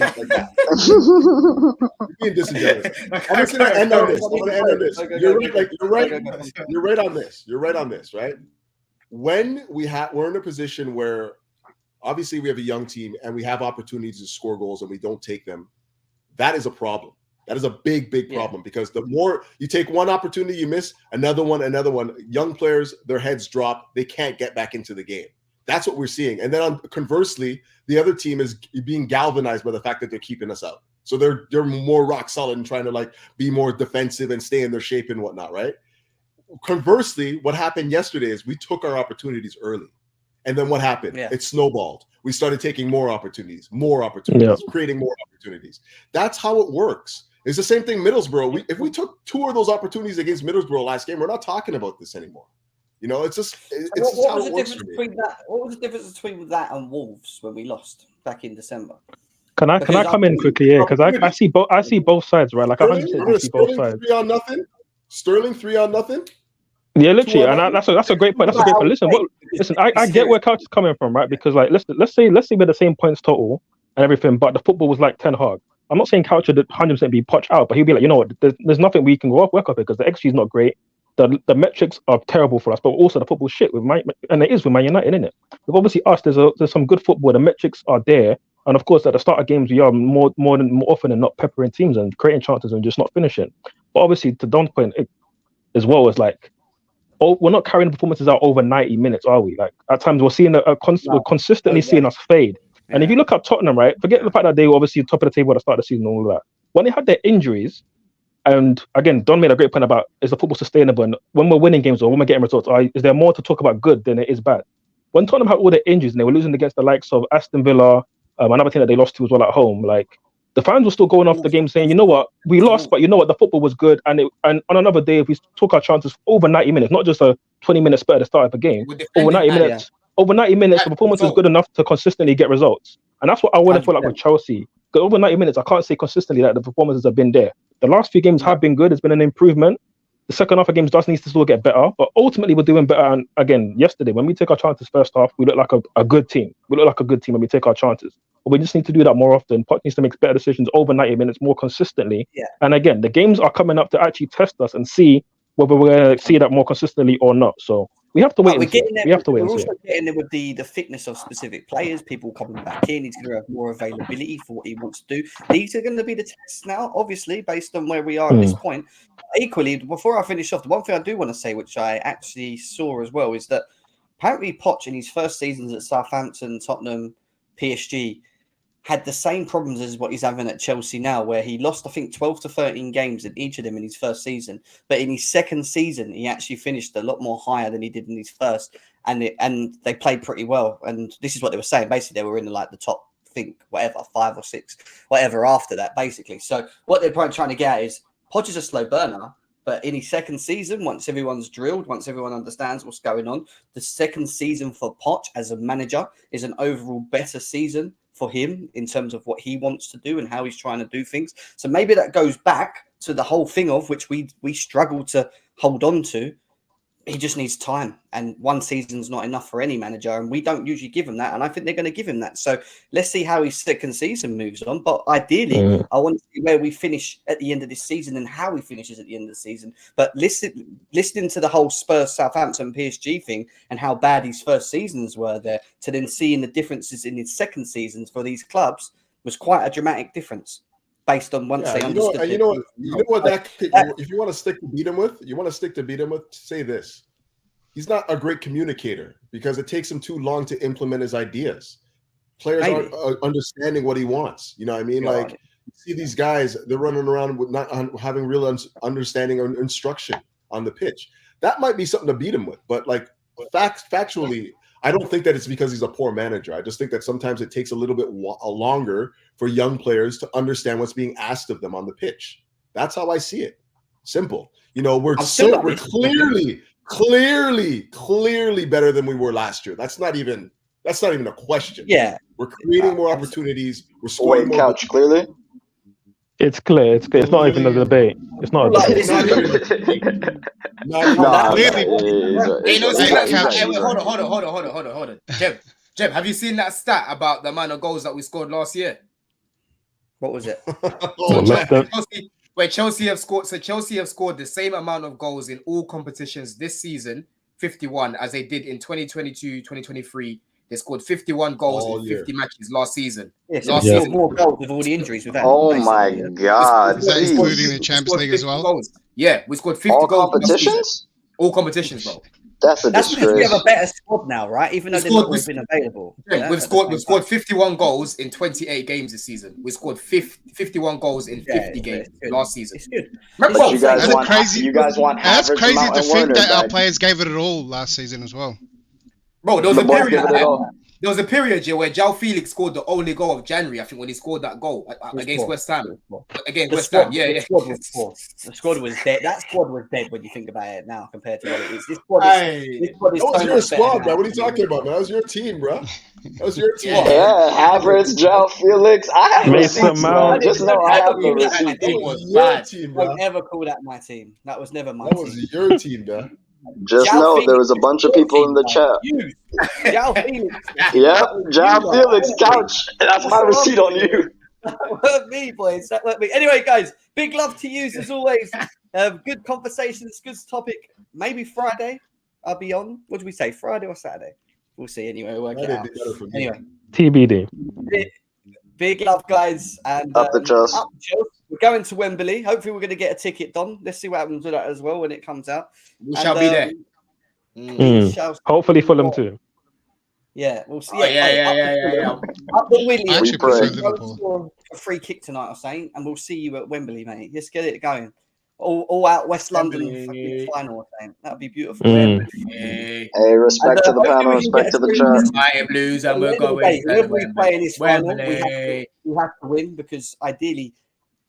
You're being disingenuous. I'm just gonna end on this. You're right on this. You're right on this, right? When we're in a position where obviously we have a young team and we have opportunities to score goals and we don't take them, that is a problem. That is a big problem because the more you take one opportunity, you miss another one. Young players, their heads drop. They can't get back into the game. That's what we're seeing. And then conversely, the other team is being galvanized by the fact that they're keeping us out. So they're more rock solid and trying to like be more defensive and stay in their shape and whatnot, right? Conversely, what happened yesterday is we took our opportunities early. And then what happened? It snowballed. We started taking more opportunities, creating more opportunities. That's how it works. It's the same thing Middlesbrough. If we took 2 of those opportunities against Middlesbrough last game, we're not talking about this anymore. You know, it's just what was the difference between that? What was the difference between that and Wolves when we lost back in December? Can I come in quickly? Yeah, because I see both sides, right? Like I 100% see both sides. 3-0. Sterling 3-0. Yeah, literally, and that's a great point. That's a great point. Listen, I get where Couch is coming from, right? Because like let's say we're the same points total and everything, but the football was like Ten Hag. I'm not saying Couch would 100% be Poch out, but he'll be like, you know what? There's nothing we can work off it because the XG is not great. The metrics are terrible for us, but also the football shit and it is with Man United, isn't it? With obviously us, there's some good football. The metrics are there, and of course at the start of games we are more often than not peppering teams and creating chances and just not finishing. But obviously to Don's point as well as like, we're not carrying performances out over 90 minutes, are we? Like at times we're seeing we're consistently seeing us fade. Yeah. And if you look at Tottenham, right, forget the fact that they were obviously top of the table at the start of the season and all of that. When they had their injuries. And again, Don made a great point about is the football sustainable? And when we're winning games or when we're getting results, is there more to talk about good than it is bad? When Tottenham had all their injuries and they were losing against the likes of Aston Villa, another team that they lost to as well at home, like the fans were still going off the game saying, you know what, we lost, but you know what, the football was good. And on another day, if we took our chances over 90 minutes, not just a 20-minute spurt at the start of the game, over 90 minutes, the performance is good enough to consistently get results. And that's what I want to feel like with Chelsea. Because over 90 minutes, I can't say consistently that the performances have been there. The last few games have been good. It's been an improvement. The second half of games does need to still get better, but ultimately we're doing better. And again, yesterday, when we take our chances first half, we look like a good team. We look like a good team when we take our chances. But we just need to do that more often. Poch needs to make better decisions over 90 minutes more consistently. Yeah. And again, the games are coming up to actually test us and see whether we're going to see that more consistently or not. So we have to wait and see. We're also getting there with the fitness of specific players, people coming back in. He's going to have more availability for what he wants to do. These are going to be the tests now, obviously, based on where we are at this point. Equally, before I finish off, the one thing I do want to say, which I actually saw as well, is that apparently Poch in his first seasons at Southampton, Tottenham, PSG, had the same problems as what he's having at Chelsea now, where he lost, I think, 12 to 13 games in each of them in his first season. But in his second season, he actually finished a lot more higher than he did in his first. And they played pretty well. And this is what they were saying. Basically, they were in the top, I think, 5 or 6, whatever after that, basically. So what they're probably trying to get at is Poch is a slow burner. But in his second season, once everyone's drilled, once everyone understands what's going on, the second season for Poch as a manager is an overall better season for him in terms of what he wants to do and how he's trying to do things. So maybe that goes back to the whole thing of which we struggle to hold on to. He just needs time, and one season's not enough for any manager, and we don't usually give him that, and I think they're going to give him that. So let's see how his second season moves on, but ideally I want to see where we finish at the end of this season and how he finishes at the end of the season. But listening to the whole Spurs, Southampton, PSG thing and how bad his first seasons were there, to then seeing the differences in his second seasons for these clubs was quite a dramatic difference. Based on once they understood. If you want to stick to beat him with, say this. He's not a great communicator because it takes him too long to implement his ideas. Players aren't understanding what he wants. You know what I mean? Yeah. Like, you see these guys, they're running around with not having real understanding or instruction on the pitch. That might be something to beat him with. But like factually, I don't think that it's because he's a poor manager. I just think that sometimes it takes a little bit longer for young players to understand what's being asked of them on the pitch. That's how I see it. Simple. You know, we're clearly better than we were last year. That's not even a question. Yeah. We're creating more opportunities. We're scoring more. Couch, clearly? It's clear. It's not even a debate. It's not a debate. Hold on. Jeb, have you seen that stat about the amount of goals that we scored last year? What was it? Chelsea have scored. So Chelsea have scored the same amount of goals in all competitions this season, 51, as they did in 2022, 2023. They scored 51 goals All in year. 50 matches last season. Yeah, so Last we season. scored more goals with all the injuries we've had. Oh basically, my yeah. God! Is that Jeez. including the We Champions scored League as 50 well? goals. Yeah, we scored 50 All goals. last season. competitions? All competitions, bro. That's a That's because we have a disgrace. better squad now, right? Even though We they've not scored- all been available. Yeah, Yeah, we've at the scored same we've scored time. 51 goals in 28 games this season. We scored 51 goals in 50 Yeah, games it's good. last season. It's good. Remember, But you guys That's want crazy. you guys want That's average crazy to Mountain think Werner that our back. players gave it all last season as well. bro, there was The a boys period. give it all. There was a period here where João Felix scored the only goal of January. I think when he scored that goal against West Ham. Against The West squad, Ham, yeah. the squad was poor. The squad was dead. That squad was dead when you think about it now compared to what it is. This squad is, this squad is That was so your much squad, better man. now. What are you talking about, man? That was your team, bro. That was your team. Yeah. Yeah, Havertz, João Felix. I have Mason receipts, man. Mount. Just know I have the Don't ever receipts. That Team was was your bad. team, bro. Don't ever call that my team. That was never my That team. was your team, bro. Just João know Felix there was a is bunch of your people in team, the man. chat. You. João Felix. Yep, João You, Felix man. couch. That's my receipt on you. That weren't me, boys. That weren't me. Anyway, guys, big love to you as always. Good conversations, good topic. Maybe Friday I'll be on. What do we say? Friday or Saturday? We'll see. Anyway, we'll work it That'd out. be better for me. Anyway, TBD. big love, guys. And Up the chest. up the chest. We're going to Wembley. Hopefully, we're going to get a ticket done. Let's see what happens with that as well when it comes out. We shall be there. We shall Hopefully see Fulham what- too. Yeah, we'll see. Oh, yeah. Up the Williams. I actually pray. prefer Go Liverpool. score a free kick tonight, I'm saying, and we'll see you at Wembley, mate. Let's get it going. All out West London Wembley. final, I think. That'd be beautiful. Mm. Hey, Hey, respect to the hopefully panel, we can respect get to the a chat. Fire Blues, and At we're the end of the going day, to whoever we play in this final, Wembley. we have to win because ideally,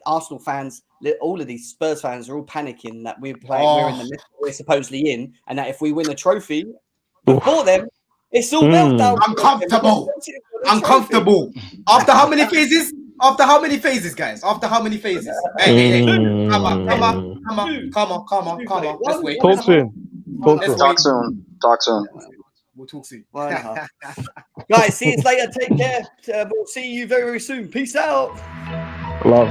Arsenal fans, all of these Spurs fans are all panicking that we're playing, we're in the middle, we're supposedly in, and that if we win a trophy before them, it's all meltdown. Uncomfortable. After how many phases? After how many phases, guys? After how many phases? Hey. Come on. Let's wait. Talk soon. Talk soon. Talk soon. We'll talk soon. Guys, see you later. Take care. We'll see you very, very soon. Peace out. Love.